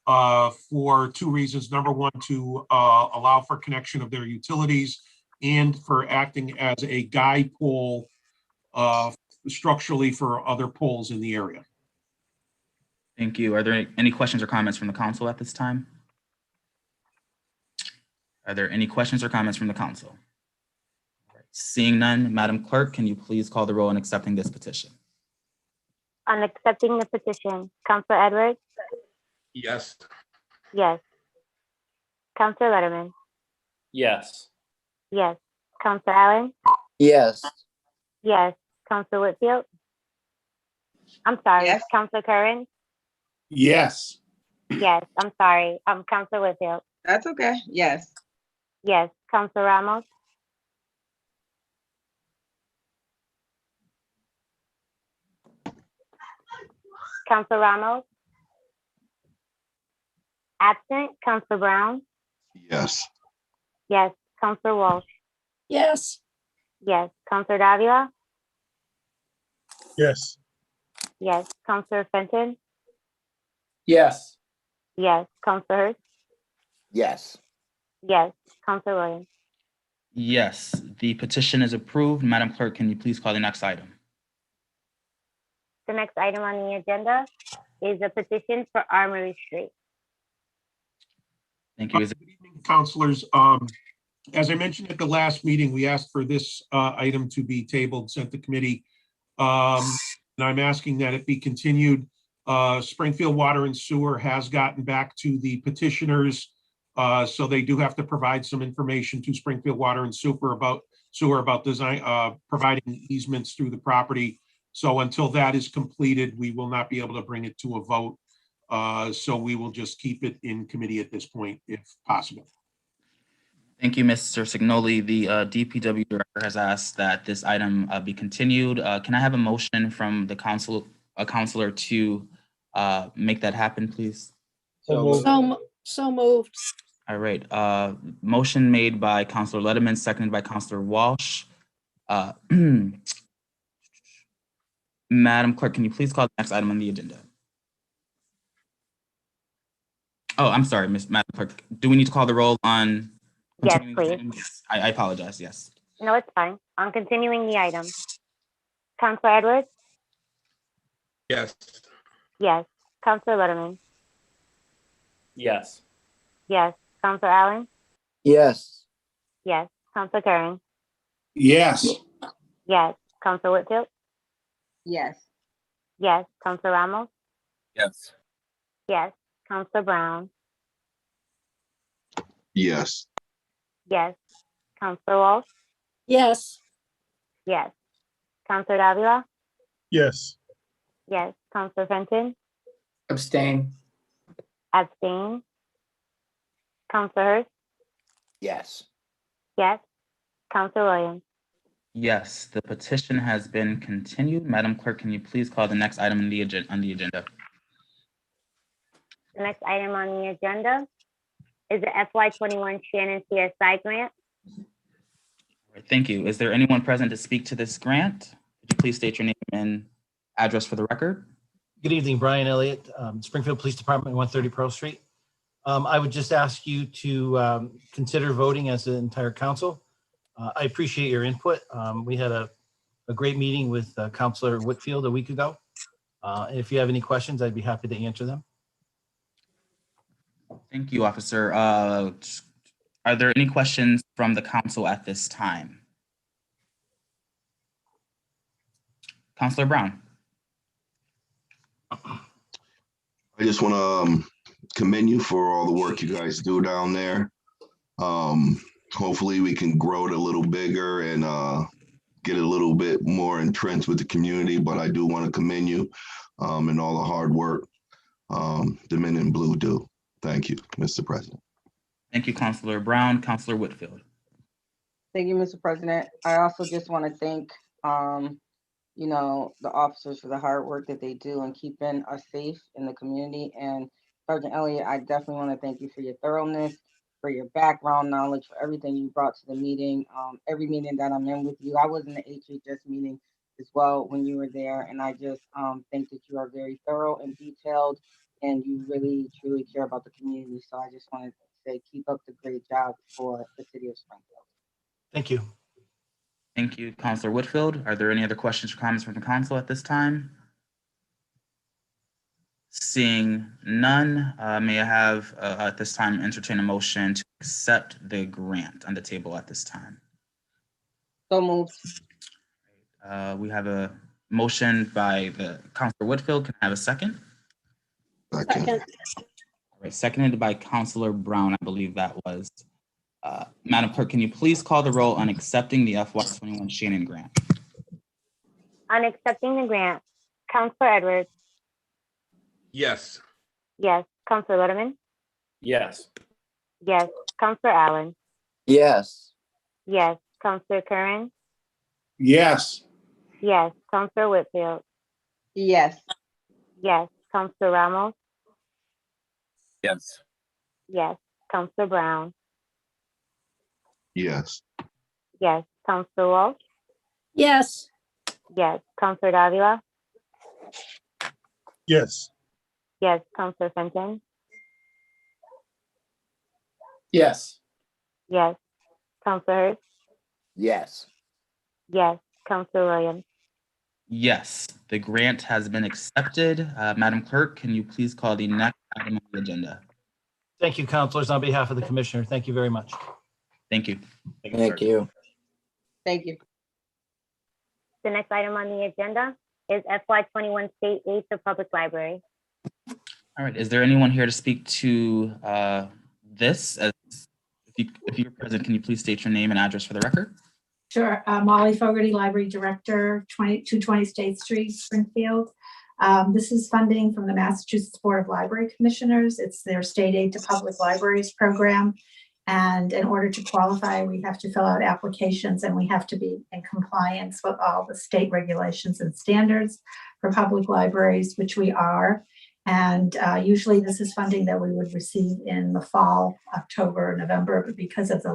for two reasons. Number one, to allow for connection of their utilities and for acting as a guide pole structurally for other poles in the area. Thank you. Are there any questions or comments from the council at this time? Are there any questions or comments from the council? All right. Seeing none, Madam Clerk, can you please call the roll on accepting this petition? On accepting the petition, Counselor Edwards? Yes. Yes. Counselor Letterman? Yes. Yes. Counselor Allen? Yes. Yes. Counselor Whitfield? I'm sorry. Yes. Counselor Curran? Yes. Yes. I'm sorry. Counselor Whitfield? That's okay. Yes. Yes. Counselor Ramos? Counselor Ramos? Absent. Counselor Brown? Yes. Yes. Counselor Walsh? Yes. Yes. Counselor Davila? Yes. Yes. Counselor Fenton? Yes. Yes. Counselor Hurst? Yes. Yes. Counselor Williams? Yes, the petition is approved. Madam Clerk, can you please call the next item? The next item on the agenda is a petition for Armory Street. Thank you. Good evening, councilors. As I mentioned at the last meeting, we asked for this item to be tabled, sent to committee. And I'm asking that it be continued. Springfield Water and Sewer has gotten back to the petitioners. So they do have to provide some information to Springfield Water and Sewer about design, providing easements through the property. So until that is completed, we will not be able to bring it to a vote. So we will just keep it in committee at this point, if possible. Thank you, Mr. Signoli. The DPW director has asked that this item be continued. Can I have a motion from the counselor to make that happen, please? So moved. All right. Motion made by Counselor Letterman, seconded by Counselor Walsh. Madam Clerk, can you please call the next item on the agenda? Oh, I'm sorry, Madam Clerk. Do we need to call the roll on? Yes, please. Yes, I apologize. Yes. No, it's fine. I'm continuing the item. Counselor Edwards? Yes. Yes. Counselor Letterman? Yes. Yes. Counselor Allen? Yes. Yes. Counselor Curran? Yes. Yes. Counselor Whitfield? Yes. Yes. Counselor Ramos? Yes. Yes. Counselor Brown? Yes. Yes. Counselor Walsh? Yes. Yes. Counselor Davila? Yes. Yes. Counselor Fenton? Abstain. Abstain. Counselor Hurst? Yes. Yes. Counselor Williams? Yes, the petition has been continued. Madam Clerk, can you please call the next item on the agenda? The next item on the agenda is the FY21 Shannon CSI grant. All right, thank you. Is there anyone present to speak to this grant? Could you please state your name and address for the record? Good evening, Brian Elliott, Springfield Police Department, 130 Pearl Street. I would just ask you to consider voting as the entire council. I appreciate your input. We had a great meeting with Councilor Whitfield a week ago. If you have any questions, I'd be happy to answer them. Thank you, officer. Are there any questions from the council at this time? Councilor Brown. I just want to commend you for all the work you guys do down there. Hopefully we can grow it a little bigger and get a little bit more entrenched with the community, but I do want to commend you and all the hard work the men in blue do. Thank you, Mr. President. Thank you, Councilor Brown. Councilor Whitfield. Thank you, Mr. President. I also just want to thank, you know, the officers for the hard work that they do in keeping us safe in the community. And Sergeant Elliott, I definitely want to thank you for your thoroughness, for your background knowledge, for everything you brought to the meeting. Every meeting that I'm in with you, I was in the HHS meeting as well when you were there. And I just think that you are very thorough and detailed, and you really, truly care about the community. So I just wanted to say, keep up the great job for the city of Springfield. Thank you. Thank you, Councilor Whitfield. Are there any other questions or comments from the council at this time? Seeing none, may I have at this time entertain a motion to accept the grant on the table at this time? So moved. We have a motion by the Councilor Whitfield. Can I have a second? Second. All right, seconded by Councilor Brown, I believe that was. Madam Clerk, can you please call the roll on accepting the FY21 Shannon grant? On accepting the grant, Counselor Edwards? Yes. Yes. Counselor Letterman? Yes. Yes. Counselor Allen? Yes. Yes. Counselor Curran? Yes. Yes. Counselor Whitfield? Yes. Yes. Counselor Ramos? Yes. Yes. Counselor Brown? Yes. Yes. Counselor Walsh? Yes. Yes. Counselor Davila? Yes. Yes. Counselor Fenton? Yes. Yes. Counselor Hurst? Yes. Yes. Counselor Williams? Yes, the grant has been accepted. Madam Clerk, can you please call the next item on the agenda? Thank you, councilors. On behalf of the commissioner, thank you very much. Thank you. Thank you. Thank you. The next item on the agenda is FY21 State Aid to Public Library. All right, is there anyone here to speak to this? If you're present, can you please state your name and address for the record? Sure. Molly Fogarty, Library Director, 220 State Street, Springfield. This is funding from the Massachusetts Board of Library Commissioners. It's their State Aid to Public Libraries program. And in order to qualify, we have to fill out applications and we have to be in compliance with all the state regulations and standards for public libraries, which we are. And usually this is funding that we would receive in the fall, October, November, but because of the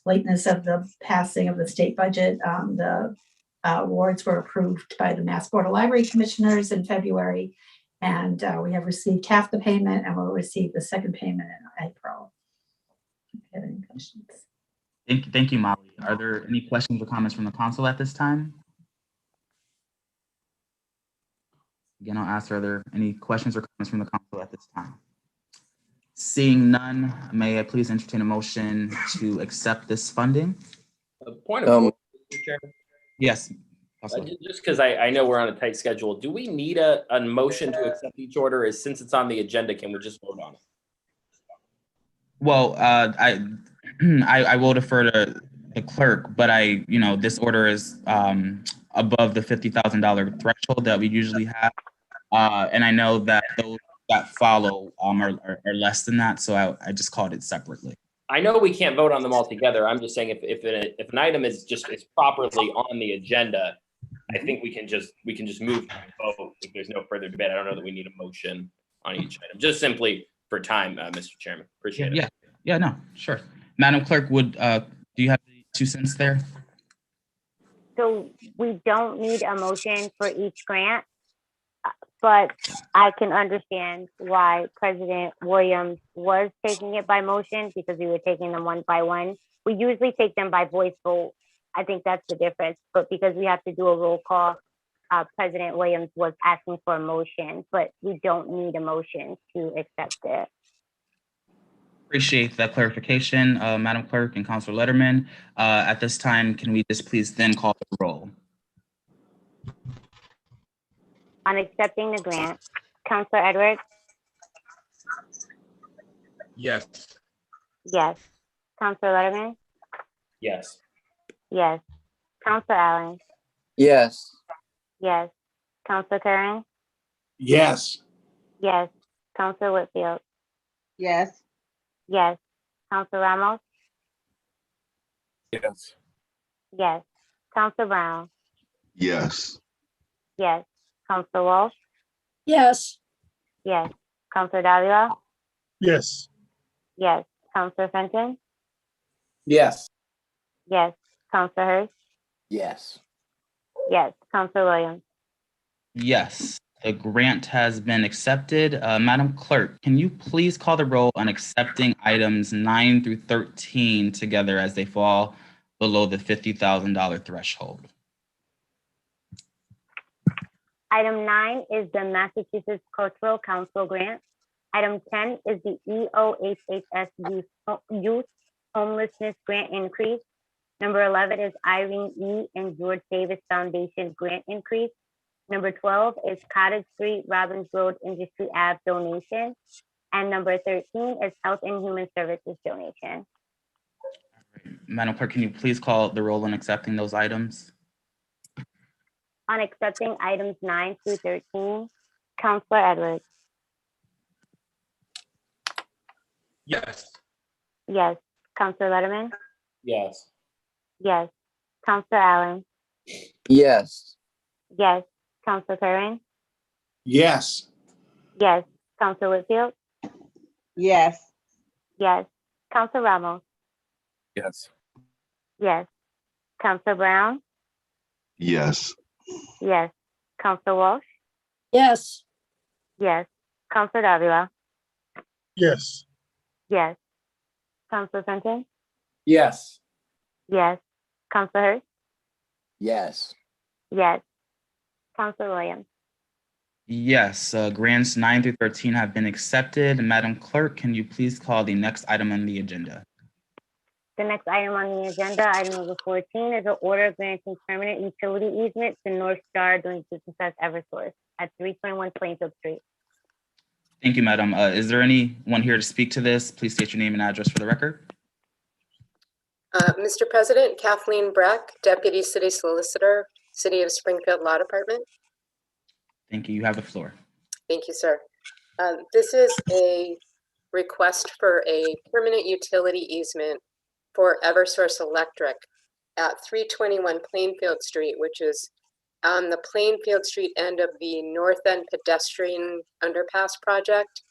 lateness of the passing of the state budget, the awards were approved by the Mass Board of Library Commissioners in February. And we have received half the payment and we'll receive the second payment in April. Have any questions? Thank you, Molly. Are there any questions or comments from the council at this time? Again, I'll ask, are there any questions or comments from the council at this time? Seeing none, may I please entertain a motion to accept this funding? A point of order, Mr. Chairman. Yes. Just because I know we're on a tight schedule, do we need a motion to accept each order? Is since it's on the agenda, can we just vote on it? Well, I will defer to the clerk, but this order is above the $50,000 threshold that we usually have. And I know that those that follow are less than that, so I just called it separately. I know we can't vote on them all together. I'm just saying if an item is properly on the agenda, I think we can just move to vote if there's no further debate. I don't know that we need a motion on each item, just simply for time, Mr. Chairman. Appreciate it. Yeah, no, sure. Madam Clerk, do you have the 2 cents there? So we don't need a motion for each grant, but I can understand why President Williams was taking it by motion because we were taking them one by one. We usually take them by voice vote. I think that's the difference. But because we have to do a roll call, President Williams was asking for a motion, but we don't need a motion to accept it. Appreciate that clarification, Madam Clerk and Councilor Letterman. At this time, can we just please then call the roll? On accepting the grant, Councilor Edwards? Yes. Yes. Councilor Letterman? Yes. Yes. Councilor Allen? Yes. Yes. Councilor Curran? Yes. Yes. Councilor Whitfield? Yes. Yes. Councilor Ramos? Yes. Yes. Councilor Brown? Yes. Yes. Councilor Walsh? Yes. Yes. Councilor Davila? Yes. Yes. Councilor Fenton? Yes. Yes. Councilor Hurst? Yes. Yes. Councilor Williams? Yes, the grant has been accepted. Madam Clerk, can you please call the roll on accepting items 9 through 13 together as they fall below the $50,000 threshold? Item 9 is the Massachusetts Cultural Council grant. Item 10 is the EOHHS Youth Homelessness Grant Increase. Number 11 is Irene E. and George Davis Foundation Grant Increase. Number 12 is Cottage Street, Robbins Road, Industry Ave donation. And number 13 is Health and Human Services donation. Madam Clerk, can you please call the roll on accepting those items? On accepting items 9 through 13, Councilor Edwards? Yes. Yes. Councilor Letterman? Yes. Yes. Councilor Allen? Yes. Yes. Councilor Curran? Yes. Yes. Councilor Whitfield? Yes. Yes. Councilor Ramos? Yes. Yes. Councilor Brown? Yes. Yes. Councilor Walsh? Yes. Yes. Councilor Davila? Yes. Yes. Councilor Fenton? Yes. Yes. Councilor Hurst? Yes. Yes. Councilor Williams? Yes, grants 9 through 13 have been accepted. Madam Clerk, can you please call the next item on the agenda? The next item on the agenda, item number 14, is an order granting permanent utility easement to North Star doing business as Eversource at 321 Plainfield Street. Thank you, Madam. Is there anyone here to speak to this? Please state your name and address for the record. Mr. President, Kathleen Breck, Deputy City Solicitor, City of Springfield Law Department. Thank you. You have the floor. Thank you, sir. This is a request for a permanent utility easement for Eversource Electric at 321 Plainfield Street, which is on the Plainfield Street end of the North End pedestrian underpass project.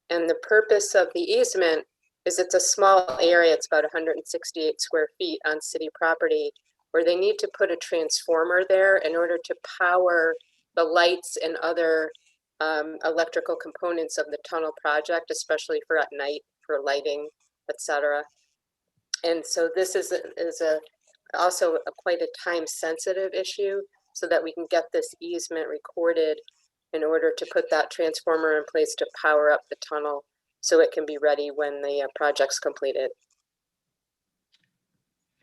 And the purpose of the easement is it's a small area, it's about 168 square feet on city property, where they need to put a transformer there in order to power the lights and other electrical components of the tunnel project, especially for at night, for lighting, etc. And so this is also quite a time-sensitive issue, so that we can get this easement recorded in order to put that transformer in place to power up the tunnel so it can be ready when the project's completed.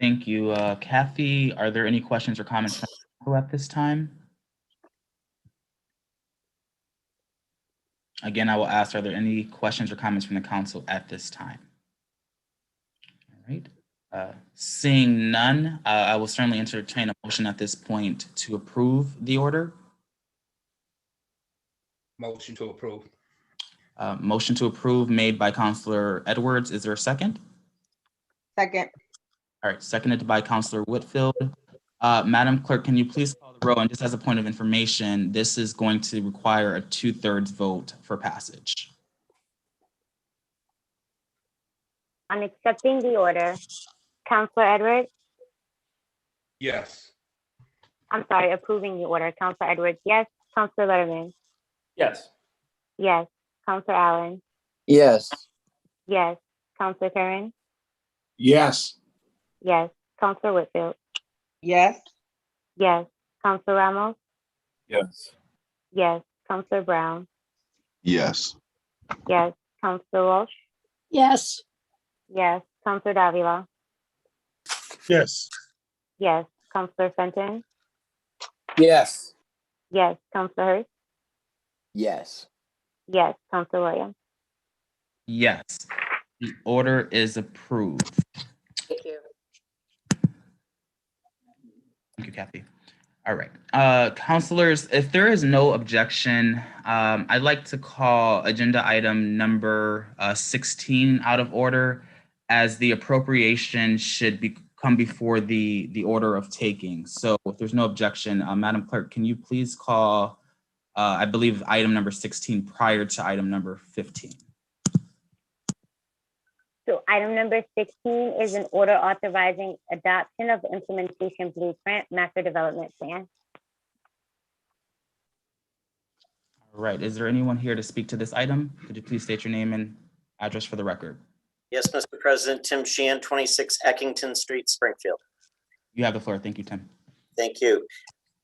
Thank you. Kathy, are there any questions or comments from you at this time? Again, I will ask, are there any questions or comments from the council at this time? All right. Seeing none, I will certainly entertain a motion at this point to approve the order. Motion to approve. Motion to approve made by Councilor Edwards. Is there a second? Second. All right, seconded by Councilor Whitfield. Madam Clerk, can you please call the roll? And just as a point of information, this is going to require a 2/3 vote for passage. On accepting the order, Councilor Edwards, Yes. I'm sorry, approving the order, Councilor Edwards, yes. Councilor Letterman, Yes. yes. Councilor Allen, Yes. yes. Councilor Curran, Yes. yes. Councilor Whitfield, Yes. yes. Councilor Ramos, Yes. yes. Councilor Brown, Yes. yes. Councilor Walsh, Yes. yes. Councilor Davila, Yes. yes. Councilor Fenton, Yes. yes. Councilor Hurst, Yes. yes. Councilor Williams. Yes, the order is approved. Thank you. Thank you, Kathy. All right, councilors, if there is no objection, I'd like to call agenda item number 16 out of order, as the appropriation should come before the order of taking. So if there's no objection, Madam Clerk, can you please call, I believe, item number 16 prior to item number 15? So item number 16 is an order authorizing adoption of the implementation blueprint master development plan. All right, is there anyone here to speak to this item? Could you please state your name and address for the record? Yes, Mr. President, Tim Sheehan, 26 Eckington Street, Springfield. You have the floor. Thank you, Tim. Thank you.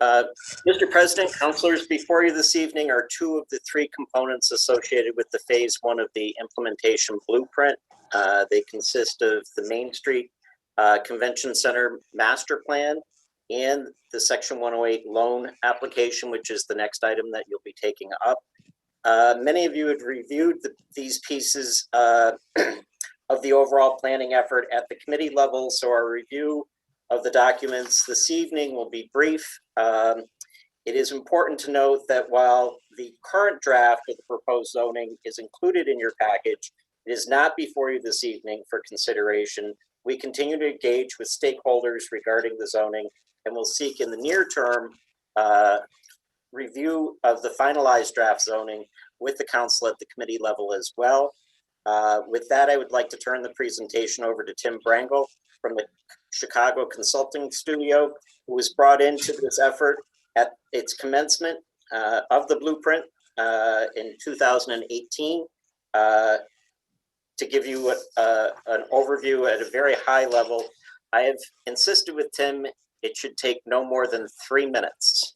Mr. President, councilors, before you this evening are two of the three components associated with the phase 1 of the implementation blueprint. They consist of the Main Street Convention Center master plan and the Section 108 loan application, which is the next item that you'll be taking up. Many of you had reviewed these pieces of the overall planning effort at the committee level, so our review of the documents this evening will be brief. It is important to note that while the current draft of the proposed zoning is included in your package, it is not before you this evening for consideration. We continue to engage with stakeholders regarding the zoning, and will seek in the near term review of the finalized draft zoning with the council at the committee level as well. With that, I would like to turn the presentation over to Tim Brangle from the Chicago Consulting Studio, who was brought into this effort at its commencement of the blueprint in 2018 to give you an overview at a very high level. I have insisted with Tim, it should take no more than 3 minutes.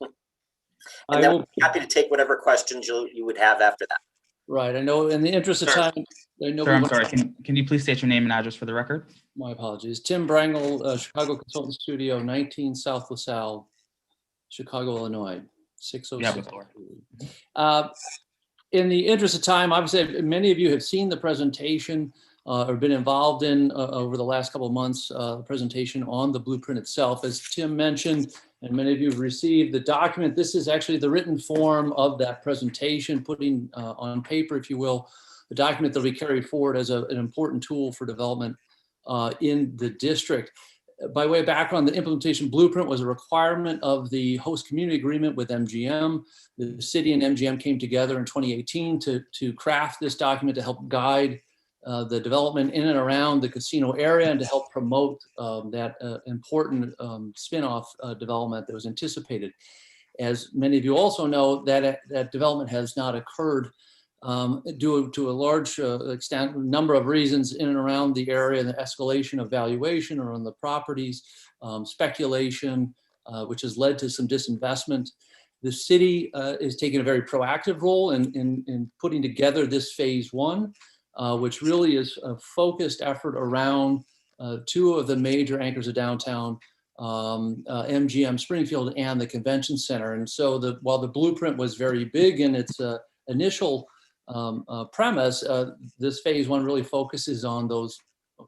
And then I'm happy to take whatever questions you would have after that. Right, I know in the interest of time. Sir, I'm sorry, can you please state your name and address for the record? My apologies. Tim Brangle, Chicago Consultant Studio, 19 South LaSalle, Chicago, Illinois, 606. In the interest of time, obviously, many of you have seen the presentation or been involved in over the last couple of months, presentation on the blueprint itself. As Tim mentioned, and many of you have received the document, this is actually the written form of that presentation, putting on paper, if you will, the document that will be carried forward as an important tool for development in the district. By way of background, the implementation blueprint was a requirement of the host community agreement with MGM. The city and MGM came together in 2018 to craft this document to help guide the development in and around the casino area and to help promote that important spin-off development that was anticipated. As many of you also know, that development has not occurred due to a large extent, number of reasons in and around the area, the escalation of valuation around the properties, speculation, which has led to some disinvestment. The city is taking a very proactive role in putting together this phase 1, which really is a focused effort around two of the major anchors of downtown, MGM Springfield and the convention center. And so while the blueprint was very big in its initial premise, this phase 1 really focuses on those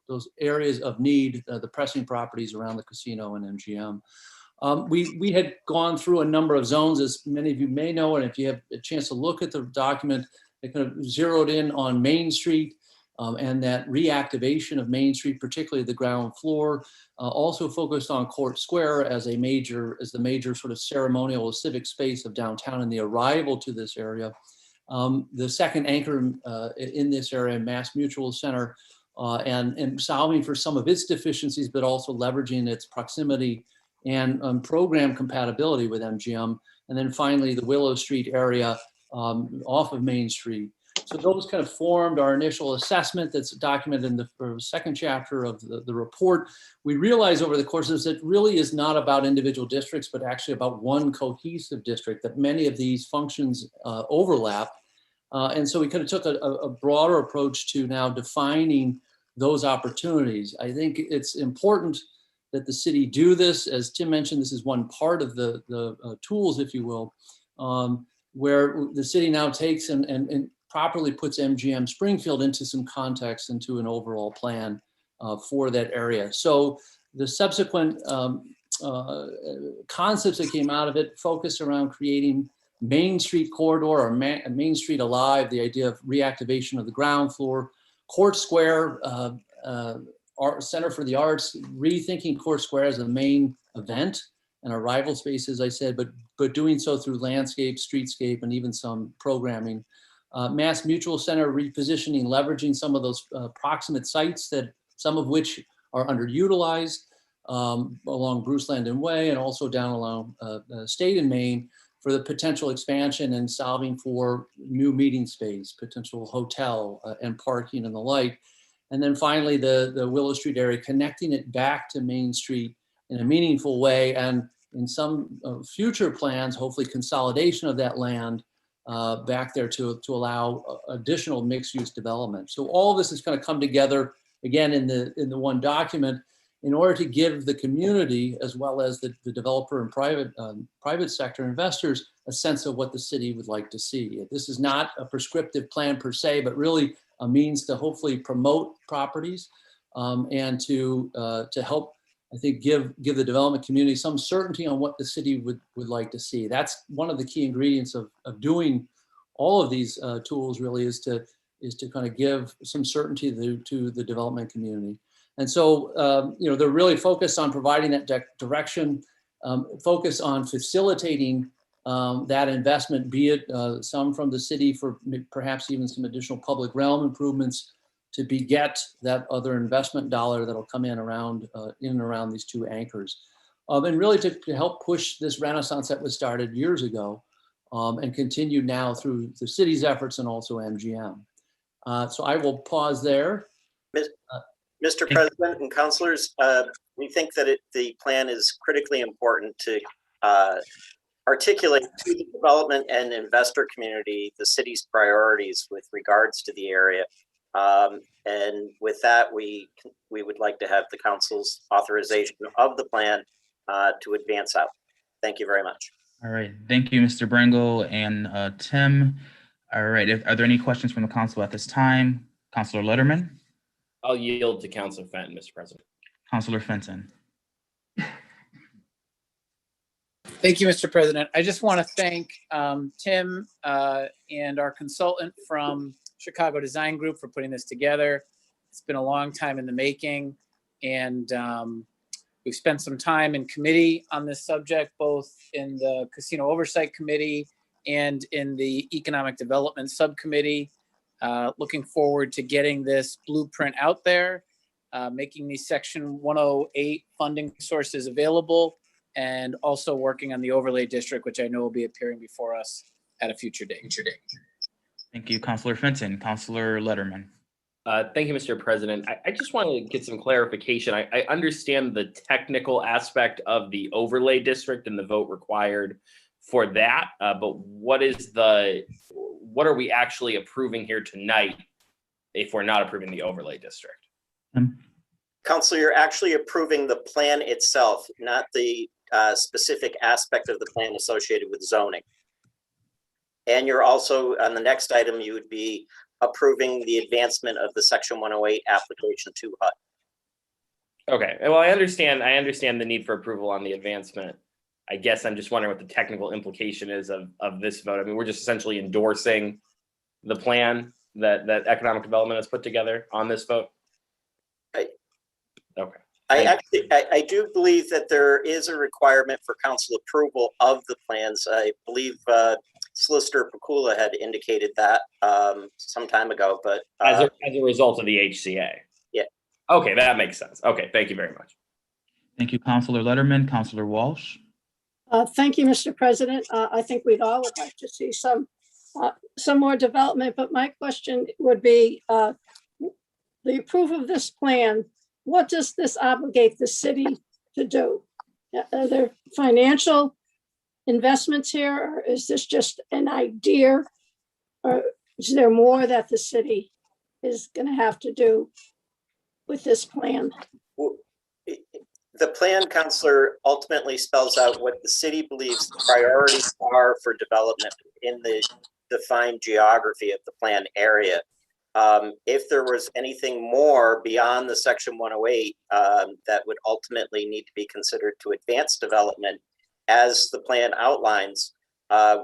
those areas of need, the pressing properties around the casino and MGM. We had gone through a number of zones, as many of you may know, and if you have a chance to look at the document, they kind of zeroed in on Main Street and that reactivation of Main Street, particularly the ground floor. Also focused on Court Square as the major sort of ceremonial or civic space of downtown and the arrival to this area. The second anchor in this area, Mass Mutual Center, and solving for some of its deficiencies, but also leveraging its proximity and program compatibility with MGM. And then finally, the Willow Street area off of Main Street. So those kind of formed our initial assessment that's documented in the second chapter of the report. We realized over the course of this, it really is not about individual districts, but actually about one cohesive district, that many of these functions overlap. And so we kind of took a broader approach to now defining those opportunities. I think it's important that the city do this. As Tim mentioned, this is one part of the tools, if you will, where the city now takes and properly puts MGM Springfield into some context, into an overall plan for that area. So the subsequent concepts that came out of it focused around creating Main Street corridor, or Main Street Alive, the idea of reactivation of the ground floor, Court Square, Center for the Arts, rethinking Court Square as a main event and arrival space, as I said, but doing so through landscape, streetscape, and even some programming. Mass Mutual Center repositioning, leveraging some of those proximate sites, that some of which are underutilized along Bruce Landon Way and also down along State and Main, for the potential expansion and solving for new meeting space, potential hotel and parking and the like. And then finally, the Willow Street area, connecting it back to Main Street in a meaningful way, and in some future plans, hopefully consolidation of that land back there to allow additional mixed-use development. So all of this has kind of come together again in the one document in order to give the community, as well as the developer and private sector investors, a sense of what the city would like to see. This is not a prescriptive plan per se, but really a means to hopefully promote properties and to help, I think, give the development community some certainty on what the city would like to see. That's one of the key ingredients of doing all of these tools, really, is to kind of give some certainty to the development community. And so, they're really focused on providing that direction, focus on facilitating that investment, be it some from the city for perhaps even some additional public realm improvements to beget that other investment dollar that'll come in and around these two anchors. And really to help push this renaissance that was started years ago and continue now through the city's efforts and also MGM. So I will pause there. Mr. President and councilors, we think that the plan is critically important to articulate to the development and investor community the city's priorities with regards to the area. And with that, we would like to have the council's authorization of the plan to advance out. Thank you very much. All right, thank you, Mr. Bringle and Tim. All right, are there any questions from the council at this time? Councilor Letterman? I'll yield to Councilor Fenton, Mr. President. Councilor Fenton. Thank you, Mr. President. I just want to thank Tim and our consultant from Chicago Design Group for putting this together. It's been a long time in the making, and we've spent some time in committee on this subject, both in the Casino Oversight Committee and in the Economic Development Subcommittee. Looking forward to getting this blueprint out there, making these Section 108 funding sources available, and also working on the overlay district, which I know will be appearing before us at a future date. Thank you, Councilor Fenton. Councilor Letterman. Thank you, Mr. President. I just want to get some clarification. I understand the technical aspect of the overlay district and the vote required for that, but what are we actually approving here tonight if we're not approving the overlay district? Councilor, you're actually approving the plan itself, not the specific aspect of the plan associated with zoning. And you're also, on the next item, you would be approving the advancement of the Section 108 application to HUD. Okay, well, I understand the need for approval on the advancement. I guess I'm just wondering what the technical implication is of this vote. I mean, we're just essentially endorsing the plan that economic development has put together on this vote. Okay. I do believe that there is a requirement for council approval of the plans. I believe Solicitor Pakula had indicated that some time ago, but as a result of the HCA. Yeah. Okay, that makes sense. Okay, thank you very much. Thank you, Councilor Letterman. Councilor Walsh. Thank you, Mr. President. I think we'd all would like to see some more development, but my question would be the approval of this plan. What does this obligate the city to do? Are there financial investments here, or is this just an idea? Or is there more that the city is going to have to do with this plan? The plan, Councilor, ultimately spells out what the city believes the priorities are for development in the defined geography of the plan area. If there was anything more beyond the Section 108 that would ultimately need to be considered to advance development, as the plan outlines,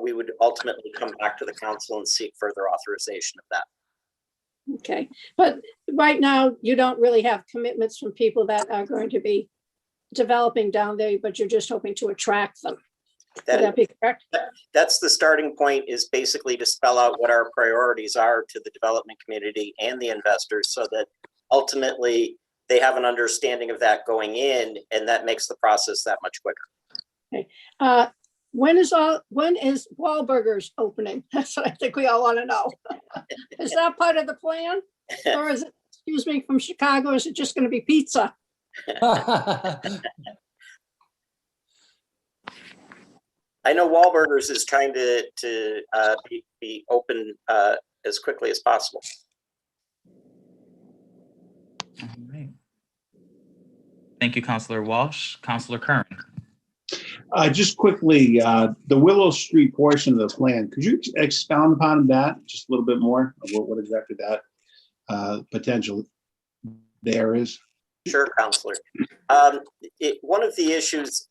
we would ultimately come back to the council and seek further authorization of that. Okay, but right now you don't really have commitments from people that are going to be developing down there, but you're just hoping to attract them. Would that be correct? That's the starting point, is basically to spell out what our priorities are to the development community and the investors, so that ultimately they have an understanding of that going in, and that makes the process that much quicker. Okay. When is Wahlburgers opening? That's what I think we all want to know. Is that part of the plan? Or is it, excuse me, from Chicago, is it just going to be pizza? I know Wahlburgers is trying to be open as quickly as possible. All right. Thank you, Councilor Walsh. Councilor Curran. Just quickly, the Willow Street portion of the plan, could you expound upon that just a little bit more of what exactly that potential there is? Sure, Councilor. One of the issues,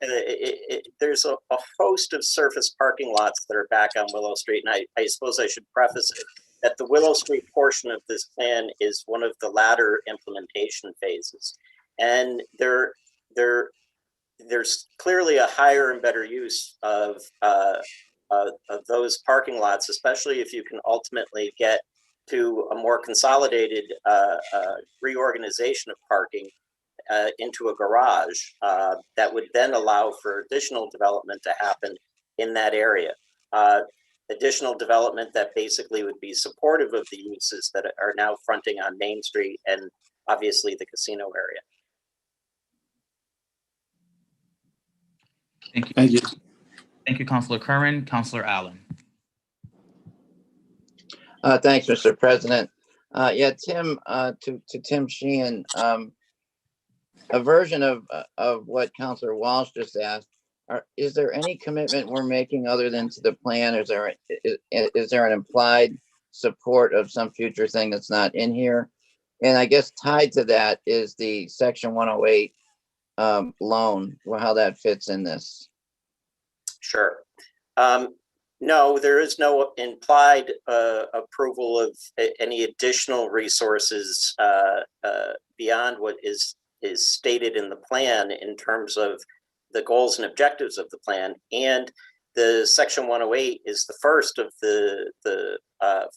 there's a host of surface parking lots that are back on Willow Street, and I suppose I should preface it that the Willow Street portion of this plan is one of the latter implementation phases, and there's clearly a higher and better use of those parking lots, especially if you can ultimately get to a more consolidated reorganization of parking into a garage that would then allow for additional development to happen in that area. Additional development that basically would be supportive of the uses that are now fronting on Main Street and obviously the casino area. Thank you. Thank you. Thank you, Councilor Curran. Councilor Allen. Thanks, Mr. President. Yeah, Tim, to Tim Sheehan, a version of what Councilor Walsh just asked. Is there any commitment we're making other than to the plan? Is there an implied support of some future thing that's not in here? And I guess tied to that is the Section 108 loan, how that fits in this. Sure. No, there is no implied approval of any additional resources beyond what is stated in the plan in terms of the goals and objectives of the plan. And the Section 108 is the first of the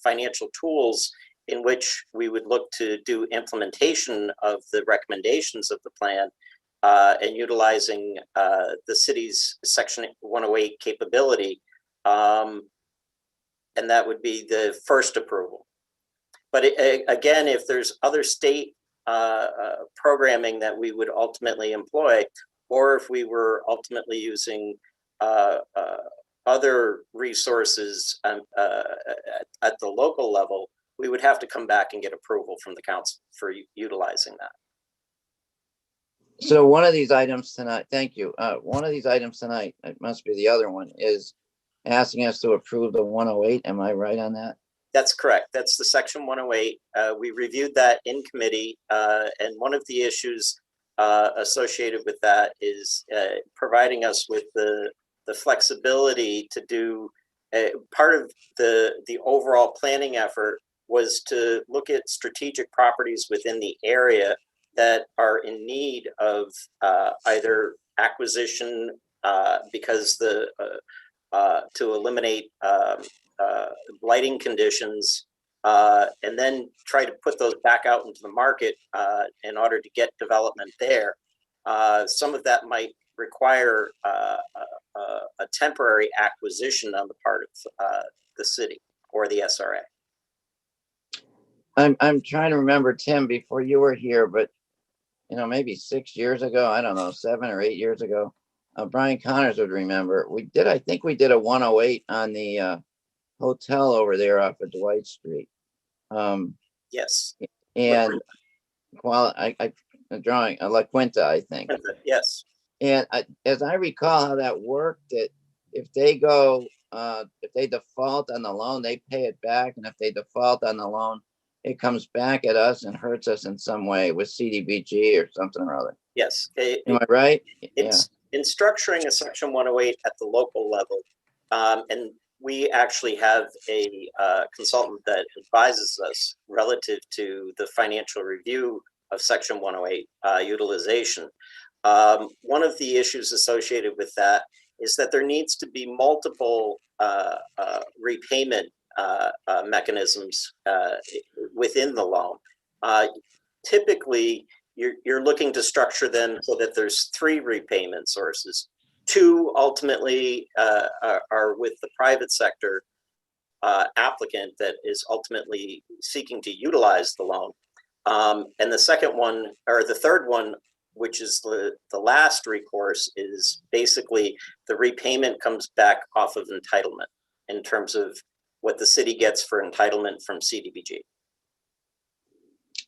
financial tools in which we would look to do implementation of the recommendations of the plan and utilizing the city's Section 108 capability. And that would be the first approval. But again, if there's other state programming that we would ultimately employ, or if we were ultimately using other resources at the local level, we would have to come back and get approval from the council for utilizing that. So one of these items tonight, thank you. One of these items tonight, it must be the other one, is asking us to approve the 108. Am I right on that? That's correct. That's the section 108. We reviewed that in committee, and one of the issues associated with that is providing us with the flexibility to do part of the overall planning effort was to look at strategic properties within the area that are in need of either acquisition because to eliminate blighting conditions, and then try to put those back out into the market in order to get development there. Some of that might require a temporary acquisition on the part of the city or the SRA. I'm trying to remember, Tim, before you were here, but maybe 6 years ago, I don't know, 7 or 8 years ago, Brian Connors would remember. I think we did a 108 on the hotel over there off of Dwight Street. Yes. And well, I'm drawing La Quinta, I think. Yes. And as I recall how that worked, that if they default on the loan, they pay it back. And if they default on the loan, it comes back at us and hurts us in some way with CDBG or something or other. Yes. Am I right? It's in structuring a section 108 at the local level. And we actually have a consultant that advises us relative to the financial review of section 108 utilization. One of the issues associated with that is that there needs to be multiple repayment mechanisms within the loan. Typically, you're looking to structure them so that there's 3 repayment sources. 2 ultimately are with the private sector applicant that is ultimately seeking to utilize the loan. And the second one, or the third one, which is the last recourse, is basically the repayment comes back off of entitlement in terms of what the city gets for entitlement from CDBG.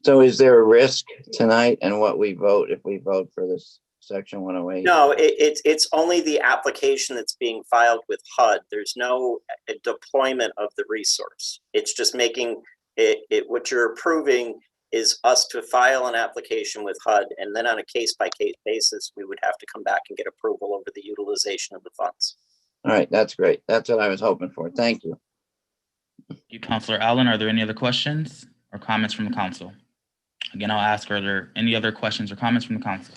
So is there a risk tonight in what we vote if we vote for this section 108? No, it's only the application that's being filed with HUD. There's no deployment of the resource. It's just making it what you're approving is us to file an application with HUD, and then on a case-by-case basis, we would have to come back and get approval over the utilization of the funds. All right, that's great. That's what I was hoping for. Thank you. Thank you, Councilor Allen. Are there any other questions or comments from the council? Again, I'll ask, are there any other questions or comments from the council?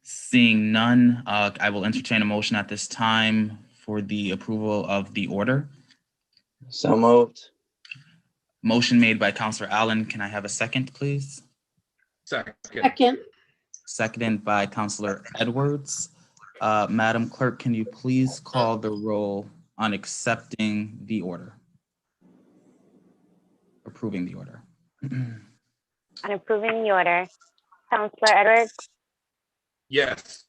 Seeing none, I will entertain a motion at this time for the approval of the order. So moved. Motion made by Councilor Allen. Can I have a second, please? Second. Seconded by Councilor Edwards. Madam Clerk, can you please call the roll on accepting the order? Approving the order. On approving the order, Councilor Edwards? Yes.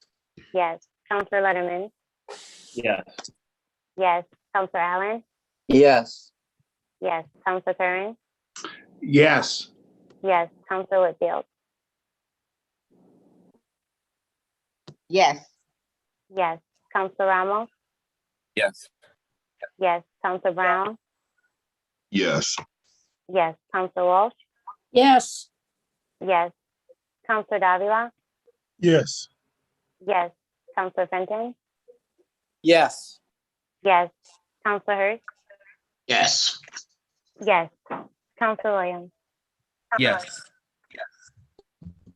Yes. Councilor Letterman? Yes. Yes. Councilor Allen? Yes. Yes. Councilor Curran? Yes. Yes. Councilor Whitfield? Yes. Yes. Councilor Ramos? Yes. Yes. Councilor Brown? Yes. Yes. Councilor Walsh? Yes. Yes. Councilor Davila? Yes. Yes. Councilor Fenton? Yes. Yes. Councilor Hurst? Yes. Yes. Councilor Williams? Yes.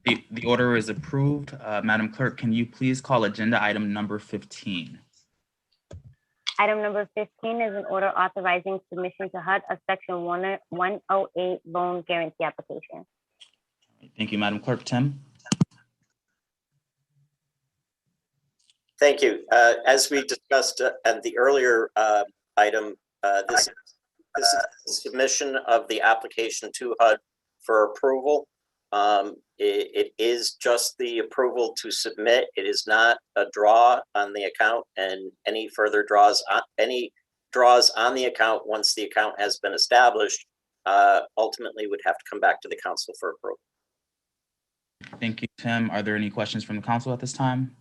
The order is approved. Madam Clerk, can you please call agenda item number 15? Item number 15 is an order authorizing submission to HUD of section 108 loan guarantee application. Thank you, Madam Clerk. Tim? Thank you. As we discussed at the earlier item, this is the submission of the application to HUD for approval. It is just the approval to submit. It is not a draw on the account, and any further draws on the account once the account has been established ultimately would have to come back to the council for approval. Thank you, Tim. Are there any questions from the council at this time?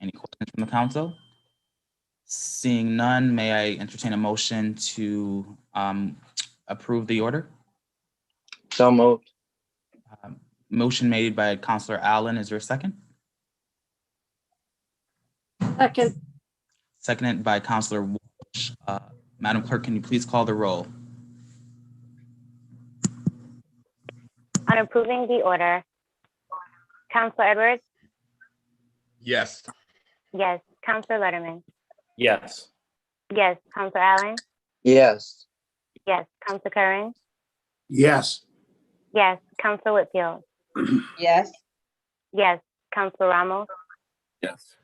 Any questions from the council? Seeing none, may I entertain a motion to approve the order? So moved. Motion made by Counselor Allen. Is there a second? Second, Seconded by Counselor Walsh. Madam Clerk, can you please call the roll? On approving the order, Counselor Edwards? Yes. Yes. Counselor Letterman? Yes. Yes. Counselor Allen? Yes. Yes. Counselor Curran? Yes. Yes. Counselor Whitfield? Yes. Yes. Counselor Ramos? Yes.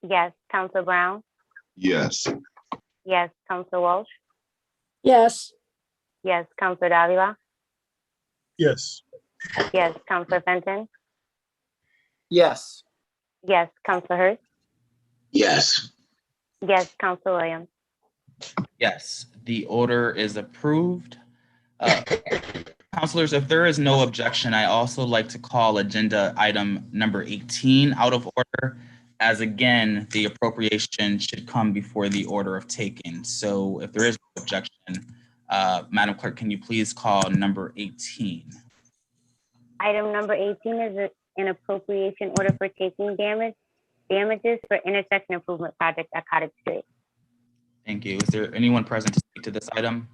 Yes. Counselor Brown? Yes. Yes. Counselor Walsh? yes. Yes. Counselor Davila? Yes. Yes. Counselor Fenton? Yes. Yes. Counselor Hurst? Yes. Yes. Counselor Williams? Yes, the order is approved. Councilors, if there is no objection, I also like to call agenda item number 18 out of order, as again, the appropriation should come before the order of taking. So if there is no objection, Madam Clerk, can you please call number 18? Item number 18 is an appropriation order for taking damages for intersection improvement project at Cottage Street. Thank you. Is there anyone present to speak to this item?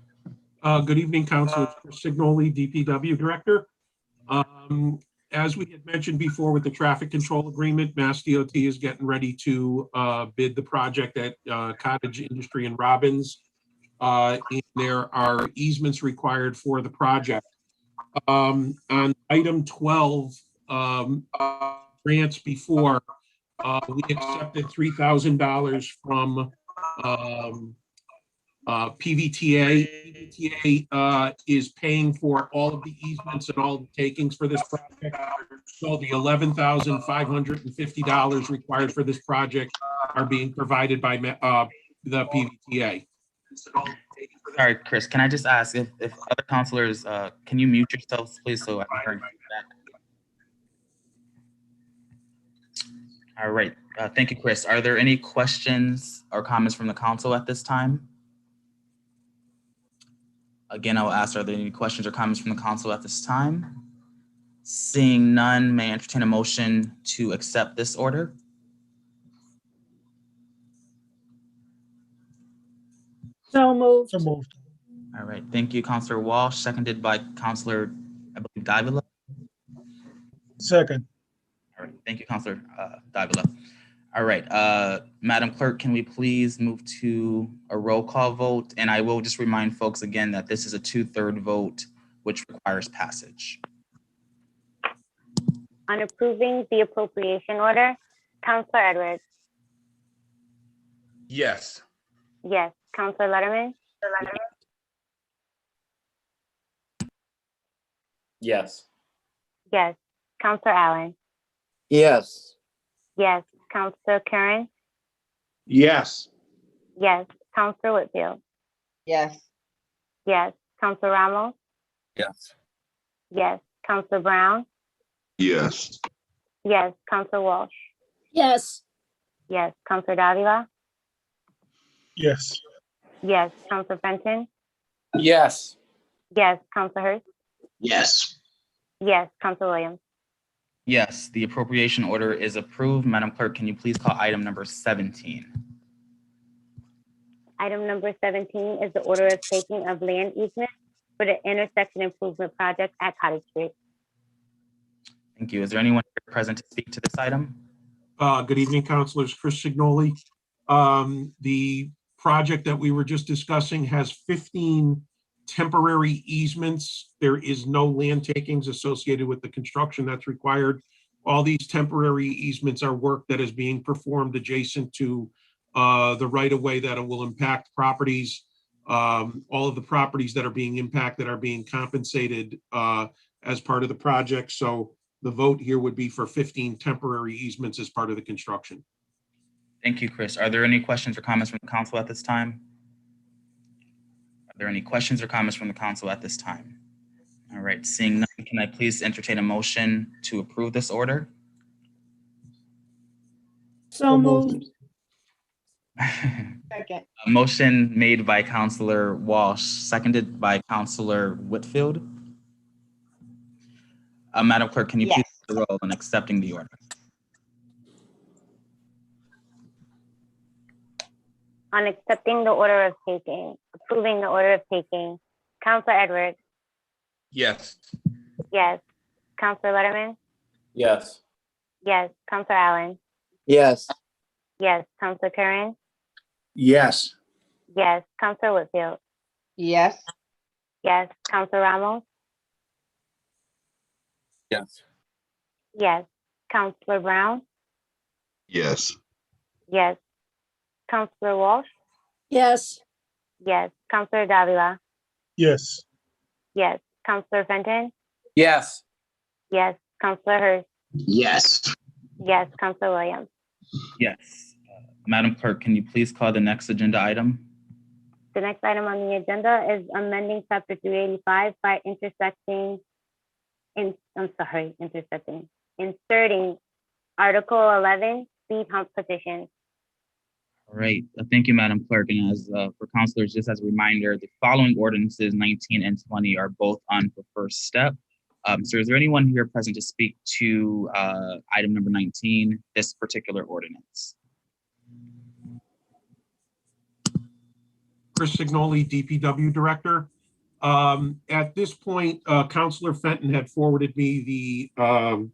Good evening, Councilors. Chris Signoli, DPW Director. As we had mentioned before with the traffic control agreement, Mass DOT is getting ready to bid the project at Cottage Industry and Robbins. And there are easements required for the project. On item 12, grants before, we accepted $3,000 from PVTA. PVTA is paying for all of the easements and all the takings for this project. So the $11,550 required for this project are being provided by the PVTA. Sorry, Chris, can I just ask if other counselors, can you mute yourselves, please, so I'm hearing feedback? All right, thank you, Chris. Are there any questions or comments from the council at this time? Again, I'll ask, are there any questions or comments from the council at this time? Seeing none, may I entertain a motion to accept this order? So moved. So moved. All right, thank you, Counselor Walsh, seconded by Counselor, I believe, Davila. Second. All right, thank you, Counselor Davila. All right, Madam Clerk, can we please move to a roll call vote? And I will just remind folks again that this is a 2/3 vote, which requires passage. On approving the appropriation order, Counselor Edwards? Yes. Yes. Counselor Letterman? Yes. Yes. Counselor Allen? Yes. Yes. Counselor Curran? Yes. Yes. Counselor Whitfield? Yes. Yes. Counselor Ramos? Yes. Yes. Counselor Brown? Yes. Yes. Counselor Walsh? Yes. Yes. Counselor Davila? Yes. Yes. Counselor Fenton? Yes. Yes. Counselor Hurst? Yes. Yes. Counselor Williams? Yes, the appropriation order is approved. Madam Clerk, can you please call item number 17? Item number 17 is the order of taking of land easement for the intersection improvement project at Cottage Street. Thank you. Is there anyone present to speak to this item? Good evening, Councilors. Chris Signoli. The project that we were just discussing has 15 temporary easements. There is no land takings associated with the construction that's required. All these temporary easements are work that is being performed adjacent to the right-of-way that will impact properties. All of the properties that are being impacted are being compensated as part of the project. So the vote here would be for 15 temporary easements as part of the construction. Thank you, Chris. Are there any questions or comments from the council at this time? Are there any questions or comments from the council at this time? All right, seeing none, can I please entertain a motion to approve this order? So moved. Second. A motion made by Counselor Walsh, seconded by Counselor Whitfield. Madam Clerk, can you please Yes. call the roll on accepting the order? On accepting the order of taking, approving the order of taking, Counselor Edwards, Yes. yes. Counselor Letterman, Yes. yes. Counselor Allen, Yes. yes. Counselor Curran, Yes. yes. Counselor Whitfield, Yes. yes. Counselor Ramos, Yes. yes. Counselor Brown, Yes. yes. Counselor Walsh, Yes. yes. Counselor Davila, Yes. yes. Counselor Fenton, Yes. yes. Counselor Hurst, Yes. yes. Counselor Williams. Yes. Madam Clerk, can you please call the next agenda item? The next item on the agenda is amending chapter 385 by inserting Article 11, speed hump petitions. All right. Thank you, Madam Clerk. And as for counselors, just as a reminder, the following ordinances 19 and 20 are both on for first step. So is there anyone here present to speak to item number 19, this particular ordinance? Chris Signoli, DPW Director. At this point, Councilor Fenton had forwarded me the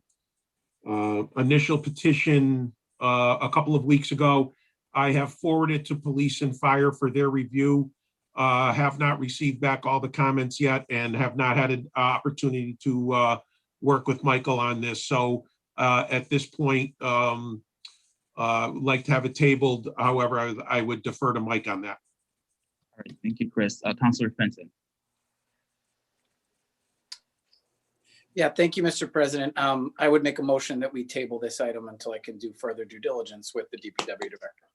initial petition a couple of weeks ago. I have forwarded to police and fire for their review. Have not received back all the comments yet and have not had an opportunity to work with Michael on this. So at this point, like to have it tabled. However, I would defer to Mike on that. All right, thank you, Chris. Councilor Fenton. Yeah, thank you, Mr. President. I would make a motion that we table this item until I can do further due diligence with the DPW director.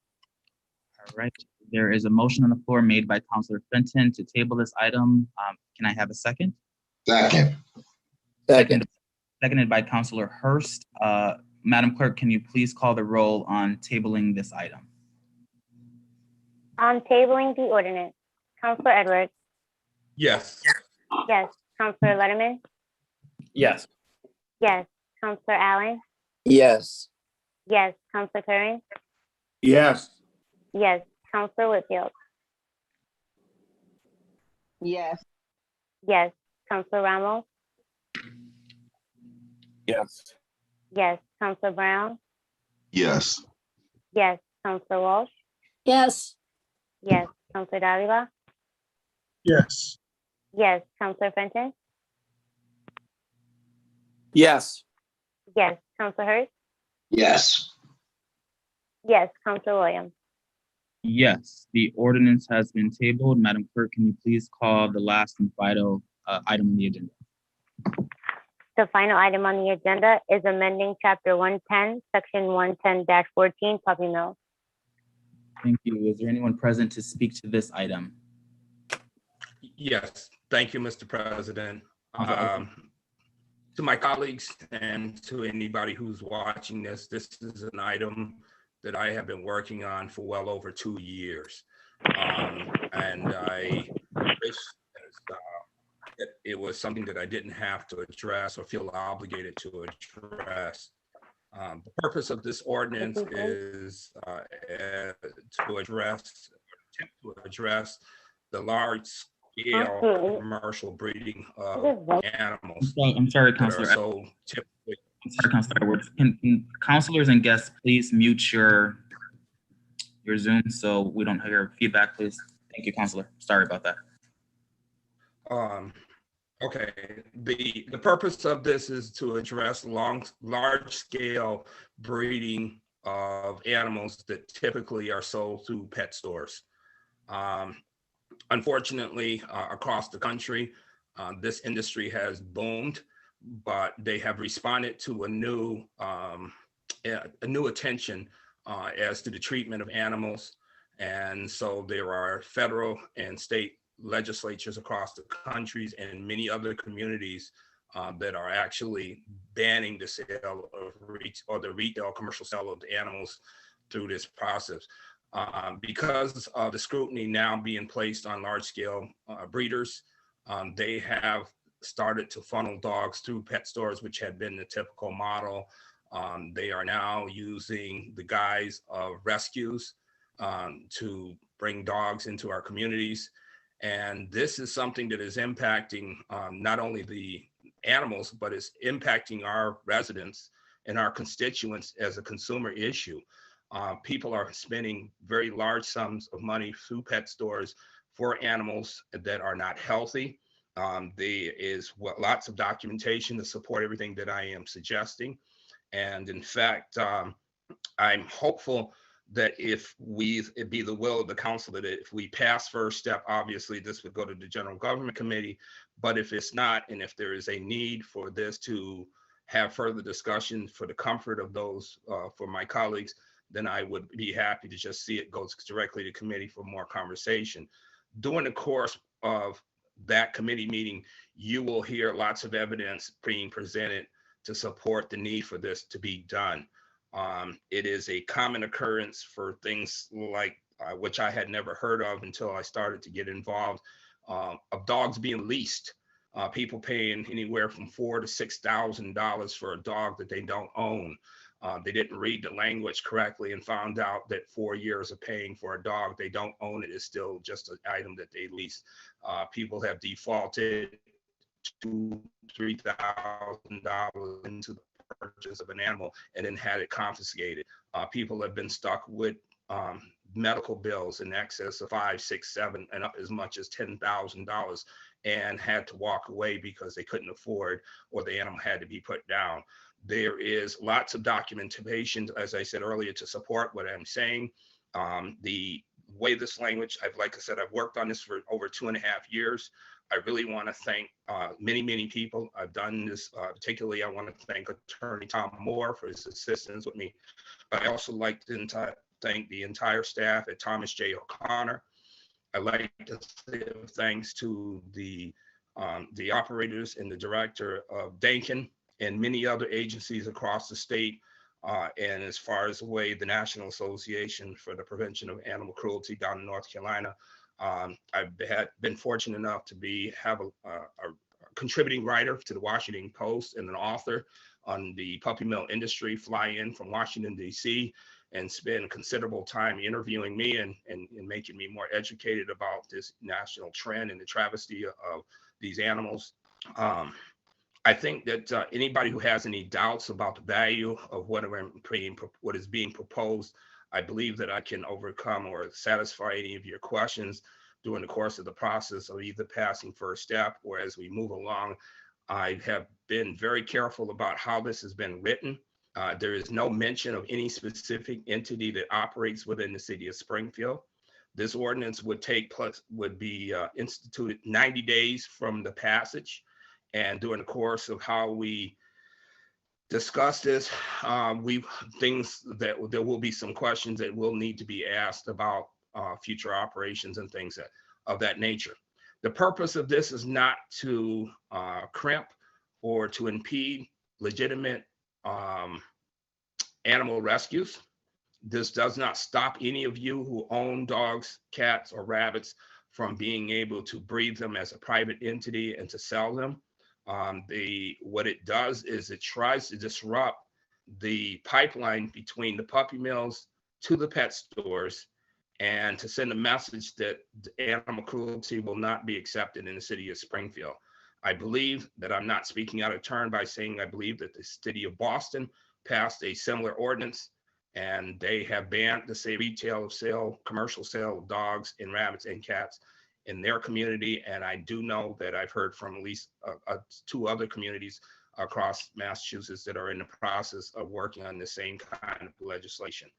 All right, there is a motion on the floor made by Councilor Fenton to table this item. Can I have a second? Second. Second. Seconded by Councilor Hurst. Madam Clerk, can you please call the roll on tabling this item? On tabling the ordinance, Counselor Edwards, Yes. yes. Counselor Letterman, Yes. yes. Counselor Allen, Yes. yes. Counselor Curran, Yes. yes. Counselor Whitfield, Yes. yes. Counselor Ramos, Yes. yes. Counselor Brown, Yes. yes. Counselor Walsh, Yes. yes. Counselor Davila, Yes. yes. Counselor Fenton, Yes. yes. Counselor Hurst, Yes. yes. Counselor Williams. Yes, the ordinance has been tabled. Madam Clerk, can you please call the last and final item on the agenda? The final item on the agenda is amending chapter 110, section 110-14, puppy mill. Thank you. Is there anyone present to speak to this item? Yes. Thank you, Mr. President. To my colleagues and to anybody who's watching this, this is an item that I have been working on for well over 2 years. And I wish that it was something that I didn't have to address or feel obligated to address. The purpose of this ordinance is to address the large scale commercial breeding of animals. I'm sorry, Councilor. So typically, I'm sorry, Councilor Edwards. Can councilors and guests please mute your Zoom so we don't hear feedback, please? Thank you, Councilor. Sorry about that. Okay, the purpose of this is to address large scale breeding of animals that typically are sold through pet stores. Unfortunately, across the country, this industry has boomed, but they have responded to a new attention as to the treatment of animals. And so there are federal and state legislatures across the countries and many other communities that are actually banning the sale of the retail commercial sale of animals through this process. Because of the scrutiny now being placed on large-scale breeders, they have started to funnel dogs through pet stores, which had been the typical model. They are now using the guise of rescues to bring dogs into our communities. And this is something that is impacting not only the animals, but it's impacting our residents and our constituents as a consumer issue. People are spending very large sums of money through pet stores for animals that are not healthy. There is lots of documentation to support everything that I am suggesting. And in fact, I'm hopeful that if it be the will of the council that if we pass first step, obviously this would go to the General Government Committee. But if it's not, and if there is a need for this to have further discussion for the comfort of those, for my colleagues, then I would be happy to just see it goes directly to committee for more conversation. During the course of that committee meeting, you will hear lots of evidence being presented to support the need for this to be done. It is a common occurrence for things like, which I had never heard of until I started to get involved, of dogs being leased. People paying anywhere from $4,000 to $6,000 for a dog that they don't own. They didn't read the language correctly and found out that 4 years of paying for a dog they don't own it is still just an item that they lease. People have defaulted $2,000 to $3,000 into the purchase of an animal and then had it confiscated. People have been stuck with medical bills in excess of $5,000, $6,000, $7,000, and up as much as $10,000, and had to walk away because they couldn't afford, or the animal had to be put down. There is lots of documentation, as I said earlier, to support what I'm saying. The way this language, like I said, I've worked on this for over 2.5 years. I really want to thank many people. I've done this, particularly I want to thank Attorney Tom Moore for his assistance with me. I also like to thank the entire staff at Thomas J. O'Connor. I'd like to give thanks to the operators and the director of Dankin and many other agencies across the state. And as far as the National Association for the Prevention of Animal Cruelty down in North Carolina, I've been fortunate enough to have a contributing writer to the Washington Post and an author on the puppy mill industry fly in from Washington, D.C. and spend considerable time interviewing me and making me more educated about this national trend and the travesty of these animals. I think that anybody who has any doubts about the value of what is being proposed, I believe that I can overcome or satisfy any of your questions during the course of the process of either passing first step or as we move along. I have been very careful about how this has been written. There is no mention of any specific entity that operates within the city of Springfield. This ordinance would be instituted 90 days from the passage. And during the course of how we discuss this, there will be some questions that will need to be asked about future operations and things of that nature. The purpose of this is not to crimp or to impede legitimate animal rescues. This does not stop any of you who own dogs, cats, or rabbits from being able to breed them as a private entity and to sell them. What it does is it tries to disrupt the pipeline between the puppy mills to the pet stores and to send a message that animal cruelty will not be accepted in the city of Springfield. I believe that I'm not speaking out of turn by saying I believe that the city of Boston passed a similar ordinance and they have banned the commercial sale of dogs and rabbits and cats in their community. And I do know that I've heard from at least 2 other communities across Massachusetts that are in the process of working on the same kind of legislation.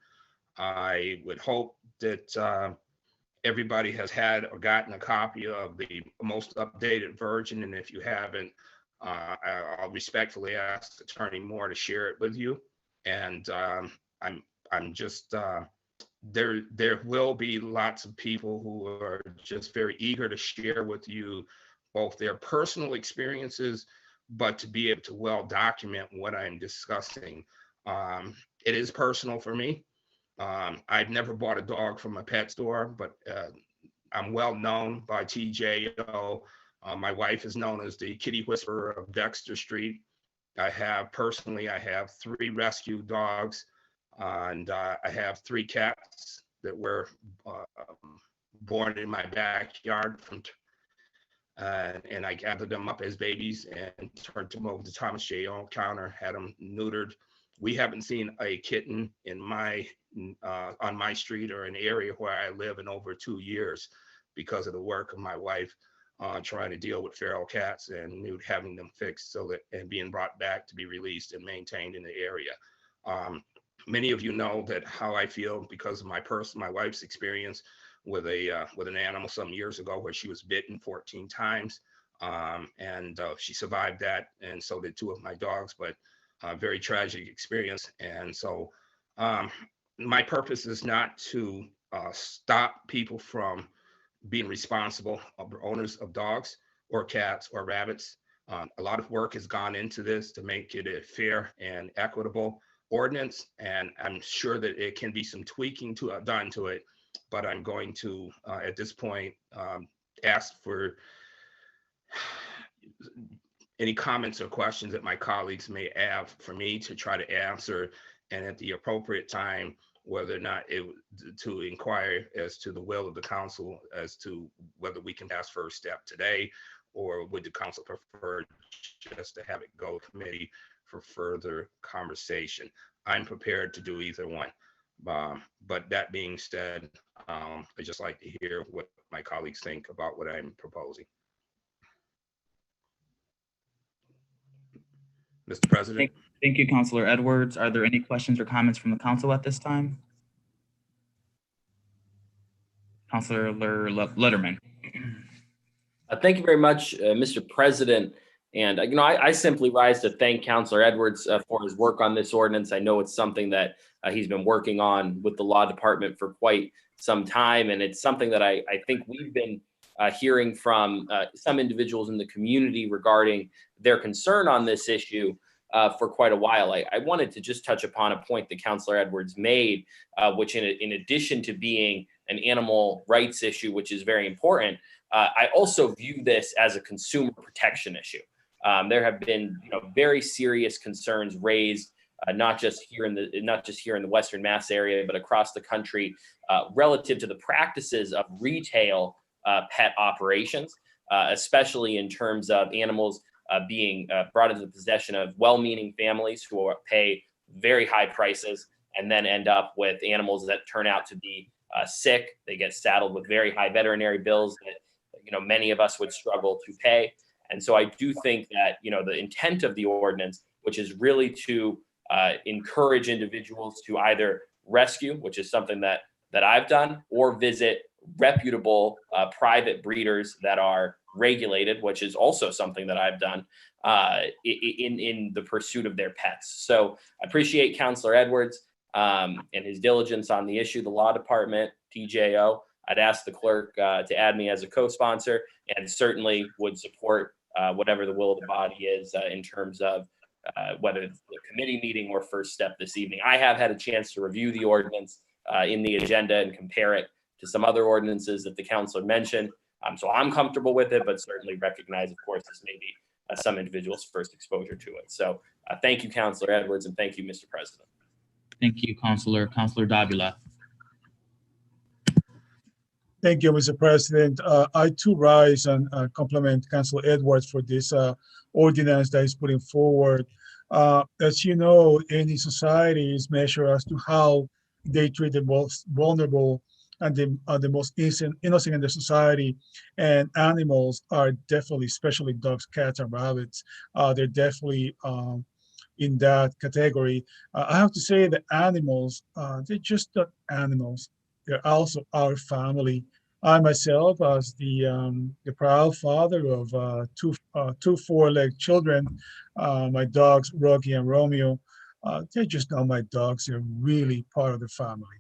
I would hope that everybody has had or gotten a copy of the most updated version. And if you haven't, I'll respectfully ask Attorney Moore to share it with you. And I'm just, there will be lots of people who are just very eager to share with you both their personal experiences, but to be able to well document what I'm discussing. It is personal for me. I've never bought a dog from a pet store, but I'm well known by TJO. My wife is known as the kitty whisperer of Dexter Street. I have 3 rescue dogs, and I have 3 cats that were born in my backyard and I gathered them up as babies and turned them over to Thomas J. O'Connor, had them neutered. We haven't seen a kitten in on my street or an area where I live in over 2 years because of the work of my wife trying to deal with feral cats and having them fixed and being brought back to be released and maintained in the area. Many of you know that how I feel because of my wife's experience with an animal some years ago where she was bitten 14 times, and she survived that, and so did 2 of my dogs, but very tragic experience. And so my purpose is not to stop people from being responsible owners of dogs or cats or rabbits. A lot of work has gone into this to make it a fair and equitable ordinance, and I'm sure that it can be some tweaking done to it, but I'm going to, at this point, ask for any comments or questions that my colleagues may have for me to try to answer, and at the appropriate time, whether or not to inquire as to the will of the council as to whether we can pass first step today, or would the council prefer just to have it go committee for further conversation. I'm prepared to do either one. But that being said, I'd just like to hear what my colleagues think about what I'm proposing. Mr. President. Thank you, Councilor Edwards. Are there any questions or comments from the council at this time? Councilor Letterman. Thank you very much, Mr. President. And, I simply rise to thank Councilor Edwards for his work on this ordinance. I know it's something that he's been working on with the law department for quite some time. And it's something that I think we've been hearing from some individuals in the community regarding their concern on this issue for quite a while. I wanted to just touch upon a point that Councilor Edwards made, which in addition to being an animal rights issue, which is very important, I also view this as a consumer protection issue. There have been, very serious concerns raised, not just here in the Western Mass area, but across the country, relative to the practices of retail pet operations, especially in terms of animals being brought into the possession of well-meaning families who pay very high prices and then end up with animals that turn out to be sick. They get saddled with very high veterinary bills that many of us would struggle to pay. And so I do think that the intent of the ordinance, which is really to encourage individuals to either rescue, which is something that I've done, or visit reputable private breeders that are regulated, which is also something that I've done in the pursuit of their pets. So I appreciate Councilor Edwards and his diligence on the issue. The law department, TJO, I'd ask the clerk to add me as a co-sponsor, and certainly would support whatever the will of the body is in terms of whether it's the committee meeting or first step this evening. I have had a chance to review the ordinance in the agenda and compare it to some other ordinances that the councilor mentioned. So I'm comfortable with it, but certainly recognize, of course, this may be some individuals' first exposure to it. So thank you, Councilor Edwards, and thank you, Mr. President. Thank you, Councilor Davila. Thank you, Mr. President. I too rise and compliment Councilor Edwards for this ordinance that he's putting forward. As you know, any society is measured as to how they treat the most vulnerable and the most innocent in the society. And animals are definitely, especially dogs, cats, and rabbits, they're definitely in that category. I have to say that animals, they're just not animals. They're also our family. I myself, as the proud father of two four-legged children, my dogs Rocky and Romeo, they're just not my dogs. They're really part of the family.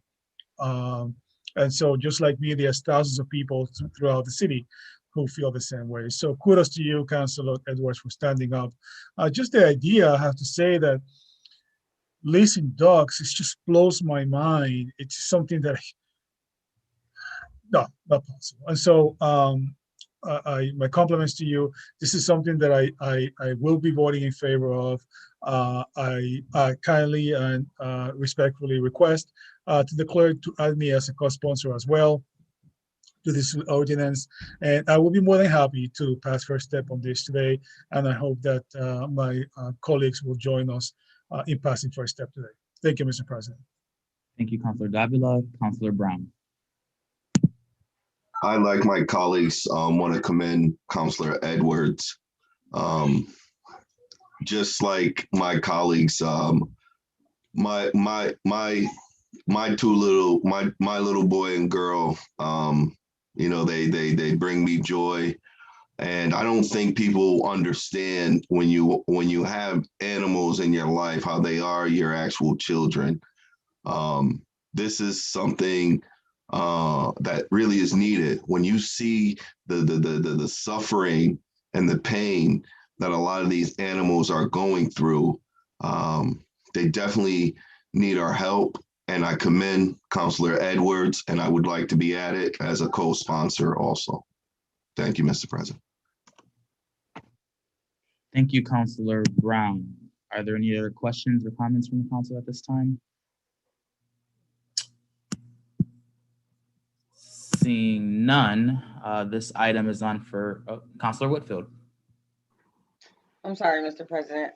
And so, just like me, there's thousands of people throughout the city who feel the same way. So, kudos to you, Councilor Edwards, for standing up. Just the idea, I have to say that leasing dogs, it just blows my mind. It's something that no, not possible. And so my compliments to you. This is something that I will be voting in favor of. I kindly and respectfully request to the clerk to add me as a co-sponsor as well to this ordinance. And I will be more than happy to pass first step on this today. And I hope that my colleagues will join us in passing first step today. Thank you, Mr. President. Thank you, Councilor Davila. Councilor Brown. I, like my colleagues, want to commend Councilor Edwards. Just like my colleagues, my little boy and girl, you know, they bring me joy. And I don't think people understand when you have animals in your life, how they are your actual children. This is something that really is needed. When you see the suffering and the pain that a lot of these animals are going through, they definitely need our help. And I commend Councilor Edwards, and I would like to be added as a co-sponsor also. Thank you, Mr. President. Thank you, Councilor Brown. Are there any other questions or comments from the council at this time? Seeing none, this item is on for Councilor Whitfield. I'm sorry, Mr. President.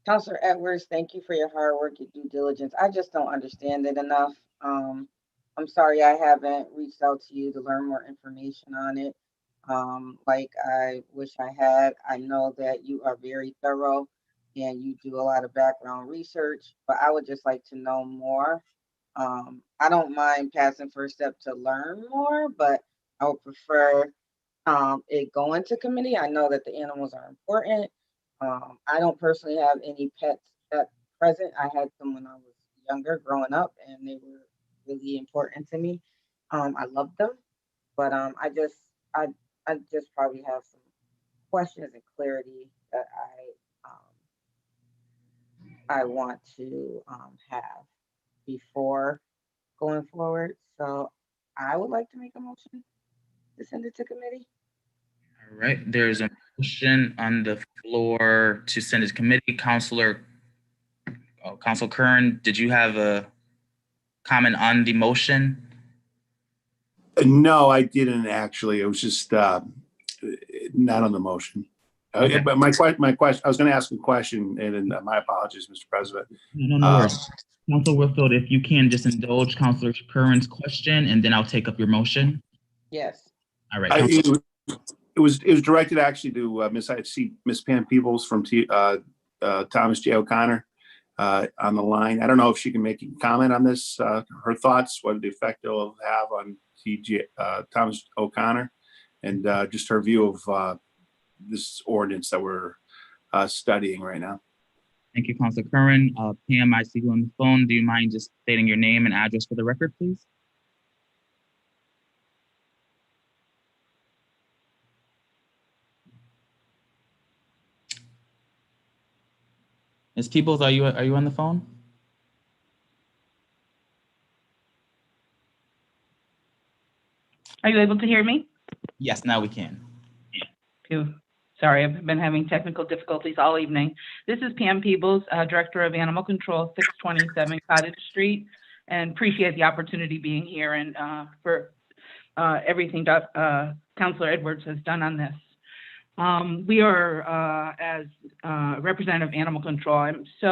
Councilor Edwards, thank you for your hard work, your due diligence. I just don't understand it enough. I'm sorry I haven't reached out to you to learn more information on it. Like I wish I had. I know that you are very thorough and you do a lot of background research, but I would just like to know more. I don't mind passing first step to learn more, but I would prefer it going to committee. I know that the animals are important. I don't personally have any pets at present. I had them when I was younger, growing up, and they were really important to me. I loved them, but I just probably have some questions and clarity that I want to have before going forward. So I would like to make a motion to send it to committee. All right, there's a motion on the floor to send it to committee. Councilor Kern, did you have a comment on the motion? No, I didn't actually. It was just not on the motion. Okay. But my question, I was going to ask a question, and my apologies, Mr. President. No worries. Councilor Whitfield, if you can just indulge Councilor Kern's question, and then I'll take up your motion. Yes. All right. It was directed actually to Miss Pam Peebles from Thomas J. O'Connor on the line. I don't know if she can make a comment on this, her thoughts, what the effect it will have on Thomas O'Connor, and just her view of this ordinance that we're studying right now. Thank you, Councilor Curran. Pam, I see you on the phone. Do you mind just stating your name and address for the record, please? Ms. Peebles, are you on the phone? Are you able to hear me? Yes, now we can. Phew. Sorry, I've been having technical difficulties all evening. This is Pam Peebles, Director of Animal Control, 627 Cottage Street, and appreciate the opportunity being here and for everything Councilor Edwards has done on this. We are, as representative Animal Control, I'm I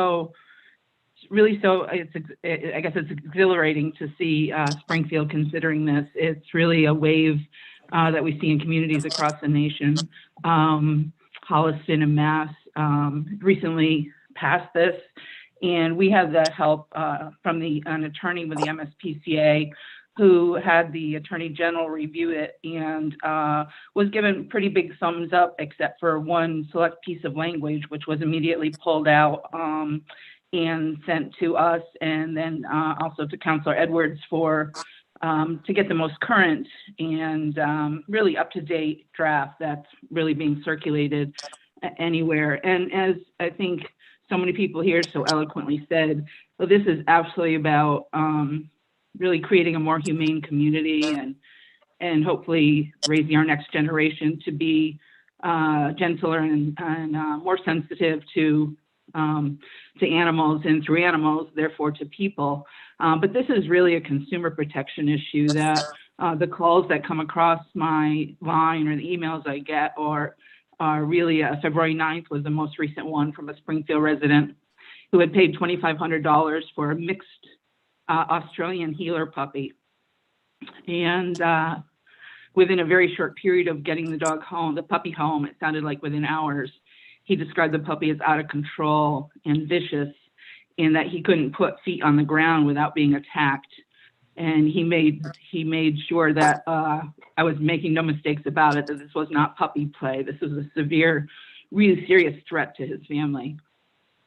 guess it's exhilarating to see Springfield considering this. It's really a wave that we see in communities across the nation. Holliston and Mass recently passed this, and we had the help from an attorney with the MSPCA who had the Attorney General review it and was given pretty big thumbs up, except for one select piece of language, which was immediately pulled out and sent to us, and then also to Councilor Edwards to get the most current and really up-to-date draft that's really being circulated anywhere. And as I think so many people here so eloquently said, so this is absolutely about really creating a more humane community and hopefully raising our next generation to be gentler and more sensitive to animals and through animals, therefore to people. But this is really a consumer protection issue that the calls that come across my line or the emails I get are really February 9th was the most recent one from a Springfield resident who had paid $2,500 for a mixed Australian healer puppy. And within a very short period of getting the dog home, the puppy home, it sounded like within hours, he described the puppy as out of control and vicious, and that he couldn't put feet on the ground without being attacked. And he made sure that I was making no mistakes about it, that this was not puppy play. This was a severe, really serious threat to his family.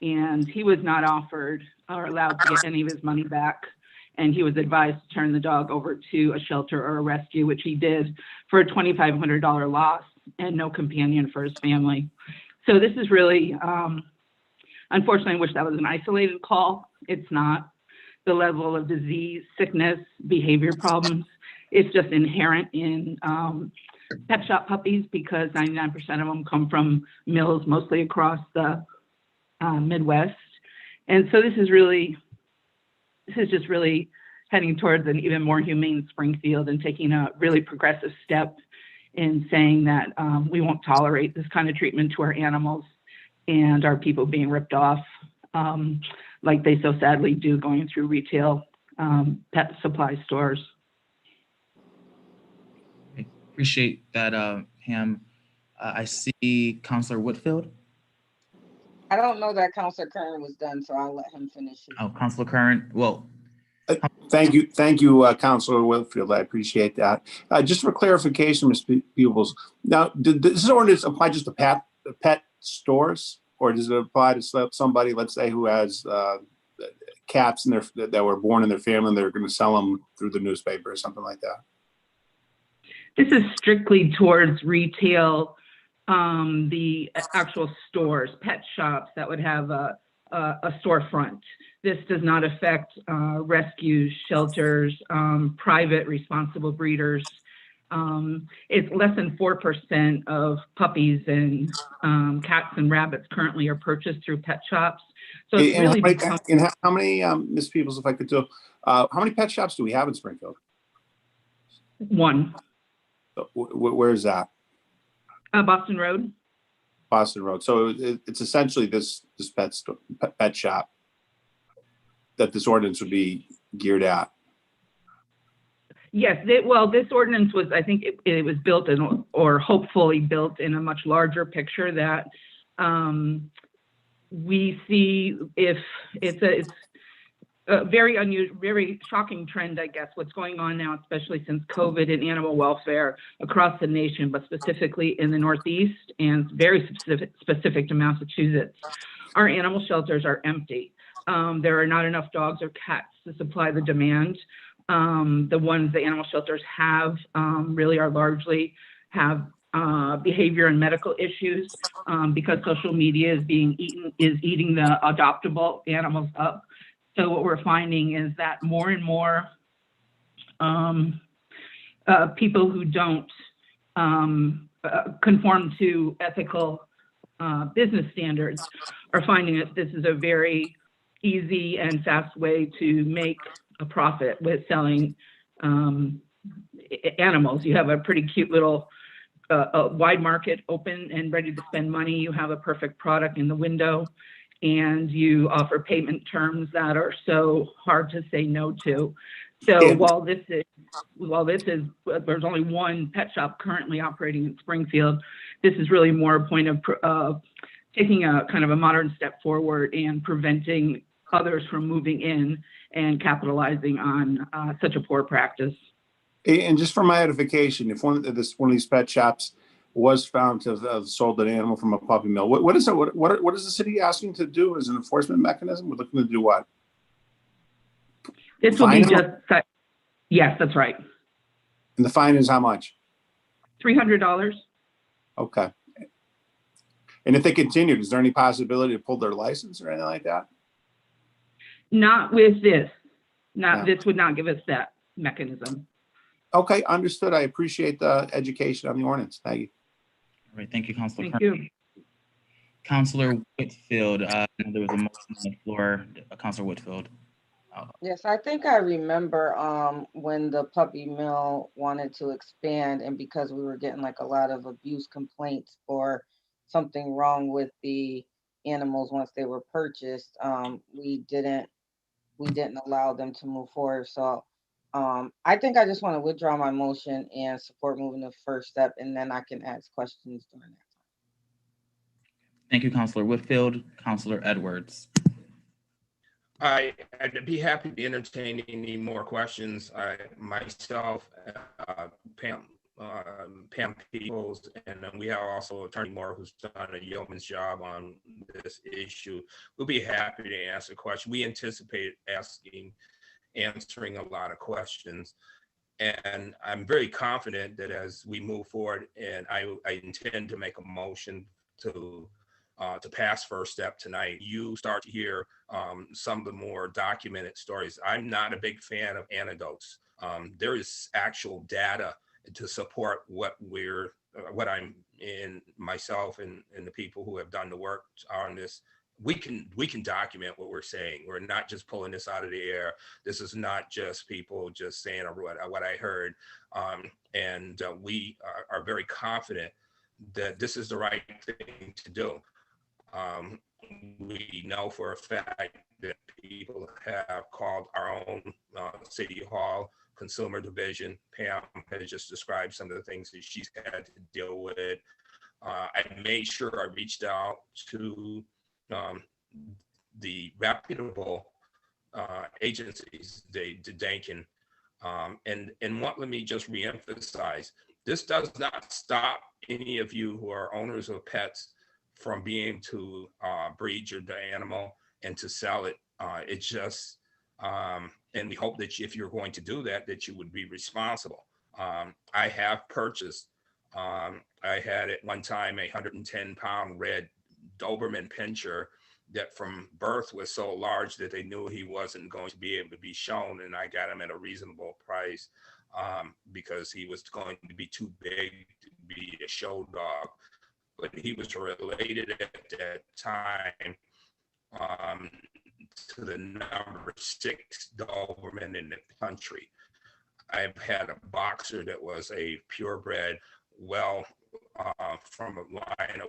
And he was not offered or allowed to get any of his money back. And he was advised to turn the dog over to a shelter or a rescue, which he did for a $2,500 loss and no companion for his family. So this is really, unfortunately, I wish that was an isolated call. It's not. The level of disease, sickness, behavior problems, it's just inherent in pet shop puppies because 99% of them come from mills, mostly across the Midwest. And so this is just really heading towards an even more humane Springfield and taking a really progressive step in saying that we won't tolerate this kind of treatment to our animals and our people being ripped off like they so sadly do going through retail pet supply stores. I appreciate that, Ham. I see Councilor Whitfield. I don't know that Councilor Kern was done, so I'll let him finish. Oh, Councilor Curran. Well, Thank you, Councilor Whitfield. I appreciate that. Just for clarification, Ms. Peebles, now, does this ordinance apply just to pet stores, or does it apply to somebody, let's say, who has cats that were born in their family and they're going to sell them through the newspaper or something like that? This is strictly towards retail, the actual stores, pet shops that would have a storefront. This does not affect rescues, shelters, private responsible breeders. It's less than 4% of puppies and cats and rabbits currently are purchased through pet shops. So it's really how many, Ms. Peebles, if I could do, how many pet shops do we have in Springfield? One. Where is that? Boston Road. Boston Road. So it's essentially this pet shop that this ordinance would be geared at. Yes, this ordinance was, I think it was built in, or hopefully built in a much larger picture that we see if it's a very unusual, very shocking trend, I guess, what's going on now, especially since COVID and animal welfare across the nation, but specifically in the Northeast and very specific to Massachusetts. Our animal shelters are empty. There are not enough dogs or cats to supply the demand. The ones the animal shelters have really are largely have behavior and medical issues because social media is eating the adoptable animals up. So what we're finding is that more and more people who don't conform to ethical business standards are finding that this is a very easy and fast way to make a profit with selling animals. You have a pretty cute little wide market open and ready to spend money. You have a perfect product in the window, and you offer payment terms that are so hard to say no to. So while this is there's only one pet shop currently operating in Springfield, this is really more a point of taking a kind of a modern step forward and preventing others from moving in and capitalizing on such a poor practice. And just for my edification, if one of these pet shops was found to have sold an animal from a puppy mill, what is the city asking to do as an enforcement mechanism? We're looking to do what? This will be just, yes, that's right. And the fine is how much? $300. Okay. And if they continued, is there any possibility to pull their license or anything like that? Not with this. Not, No. this would not give us that mechanism. Okay, understood. I appreciate the education on the ordinance. Thank you. All right, thank you, Councilor. Thank you. Councilor Whitfield, there was a motion on the floor. Councilor Whitfield. Yes, I think I remember when the puppy mill wanted to expand, and because we were getting like a lot of abuse complaints or something wrong with the animals once they were purchased, we didn't allow them to move forward. So I think I just want to withdraw my motion and support moving the first step, and then I can ask questions during that. Thank you, Councilor Whitfield. Councilor Edwards. I'd be happy to entertain any more questions. Myself, Pam Peoples, and then we have also Attorney Moore, who's done a yeoman's job on this issue. We'll be happy to answer questions. We anticipate answering a lot of questions. And I'm very confident that as we move forward, and I intend to make a motion to pass first step tonight, you start to hear some of the more documented stories. I'm not a big fan of anecdotes. There is actual data to support what I'm in, myself and the people who have done the work on this. We can document what we're saying. We're not just pulling this out of the air. This is not just people just saying what I heard. We are very confident that this is the right thing to do. We know for a fact that people have called our own City Hall Consumer Division. Pam has just described some of the things that she's had to deal with. I made sure I reached out to the reputable agencies, Dankin, let me just reemphasize, this does not stop any of you who are owners of pets from being able to breed your animal and to sell it. It's just, and we hope that if you're going to do that, that you would be responsible. I have purchased, I had at one time a 110-pound red Doberman Pinscher that from birth was so large that they knew he wasn't going to be able to be shown, and I got him at a reasonable price because he was going to be too big to be a show dog. But he was related at that time to the number 6 Doberman in the country. I've had a boxer that was a purebred, from a line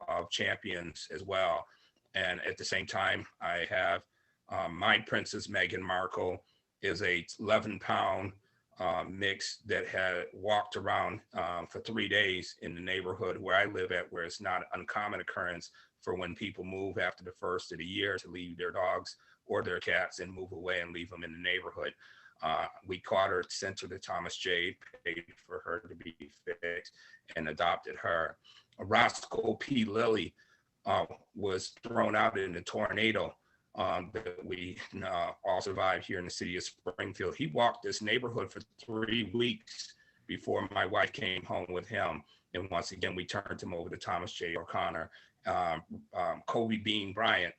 of champions as well. And at the same time, I have my Princess Meghan Markle is a 11-pound mix that had walked around for 3 days in the neighborhood where I live at, where it's not an uncommon occurrence for when people move after the first of the year to leave their dogs or their cats and move away and leave them in the neighborhood. We caught her, sent her to Thomas J, paid for her to be fixed, and adopted her. Roscoe P. Lilly was thrown out in a tornado that we all survived here in the city of Springfield. He walked this neighborhood for 3 weeks before my wife came home with him. And once again, we turned him over to Thomas J. O'Connor. Kobe Bean Bryant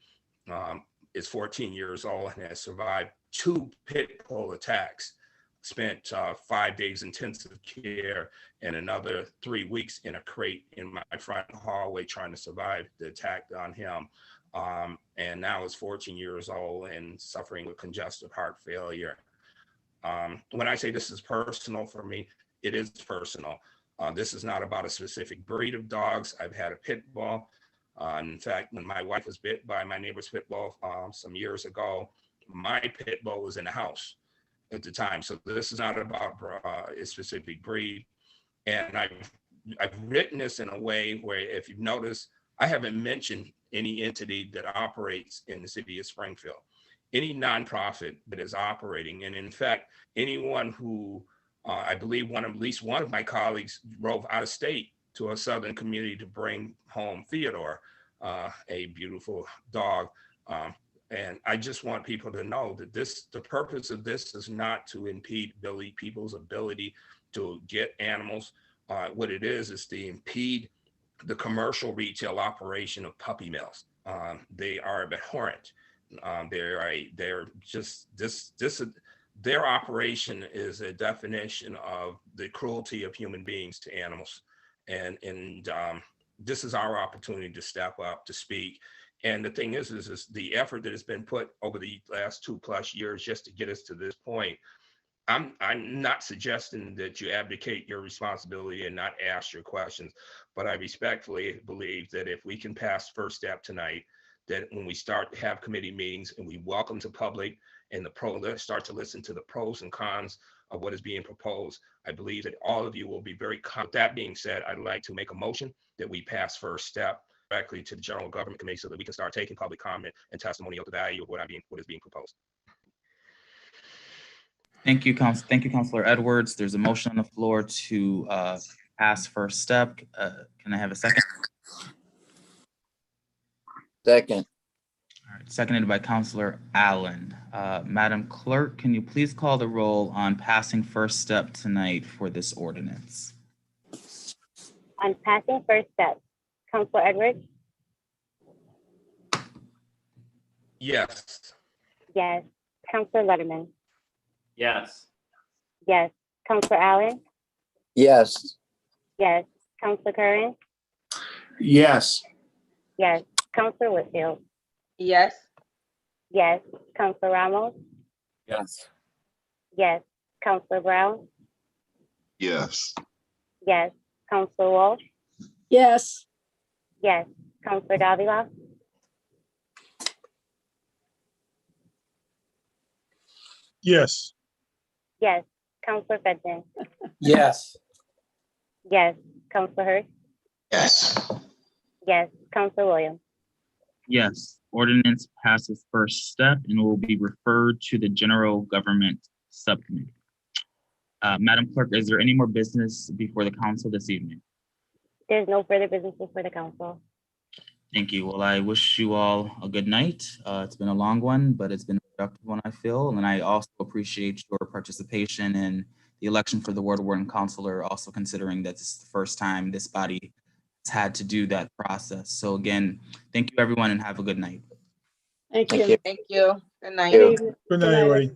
is 14 years old and has survived 2 pit bull attacks, spent 5 days intensive care and another 3 weeks in a crate in my front hallway trying to survive the attack on him. And now is 14 years old and suffering with congestive heart failure. When I say this is personal for me, it is personal. This is not about a specific breed of dogs. I've had a pit bull. In fact, when my wife was bit by my neighbor's pit bull some years ago, my pit bull was in the house at the time. So this is not about a specific breed. And I've written this in a way where, if you've noticed, I haven't mentioned any entity that operates in the city of Springfield, any nonprofit that is operating. And in fact, anyone who I believe at least one of my colleagues drove out of state to a southern community to bring home Theodore, a beautiful dog. And I just want people to know that the purpose of this is not to impede people's ability to get animals. What it is to impede the commercial retail operation of puppy mills. They are abhorrent. They're just their operation is a definition of the cruelty of human beings to animals, and this is our opportunity to step up, to speak. And the thing is the effort that has been put over the last 2+ years just to get us to this point. I'm not suggesting that you abdicate your responsibility and not ask your questions, but I respectfully believe that if we can pass first step tonight, that when we start to have committee meetings and we welcome the public and start to listen to the pros and cons of what is being proposed, I believe that all of you will be very. With that being said, I'd like to make a motion that we pass first step directly to the General Government Committee so that we can start taking public comment and testimony of the value of what is being proposed. Thank you, Councilor Edwards. There's a motion on the floor to pass first step. Can I have a second? Second. All right, seconded by Councilor Allen. Madam Clerk, can you please call the roll on passing first step tonight for this ordinance? On passing first step, Councilor Edwards? Yes. Yes. Councilor Letterman? Yes. Yes. Councilor Allen? Yes. Yes. Councilor Curran? Yes. Yes. Councilor Whitfield? Yes. Yes. Councilor Ramos? Yes. Yes. Councilor Brown? Yes. Yes. Councilor Walsh? Yes. Yes. Councilor Davila? Yes. Yes. Councilor Fenton? Yes. Yes. Councilor Hurst? Yes. Yes. Councilor Williams? Yes, ordinance passes first step and will be referred to the General Government Subcommittee. Madam Clerk, is there any more business before the council this evening? There's no further business before the council. Thank you. Well, I wish you all a good night. It's been a long one, but it's been a productive one, I feel. And I also appreciate your participation in the election for the Ward Warden Councilor, also considering that this is the first time this body has had to do that process. So again, thank you everyone and have a good night. Thank Thank you. you. Thank you. Good night. Good evening. Good night, everybody.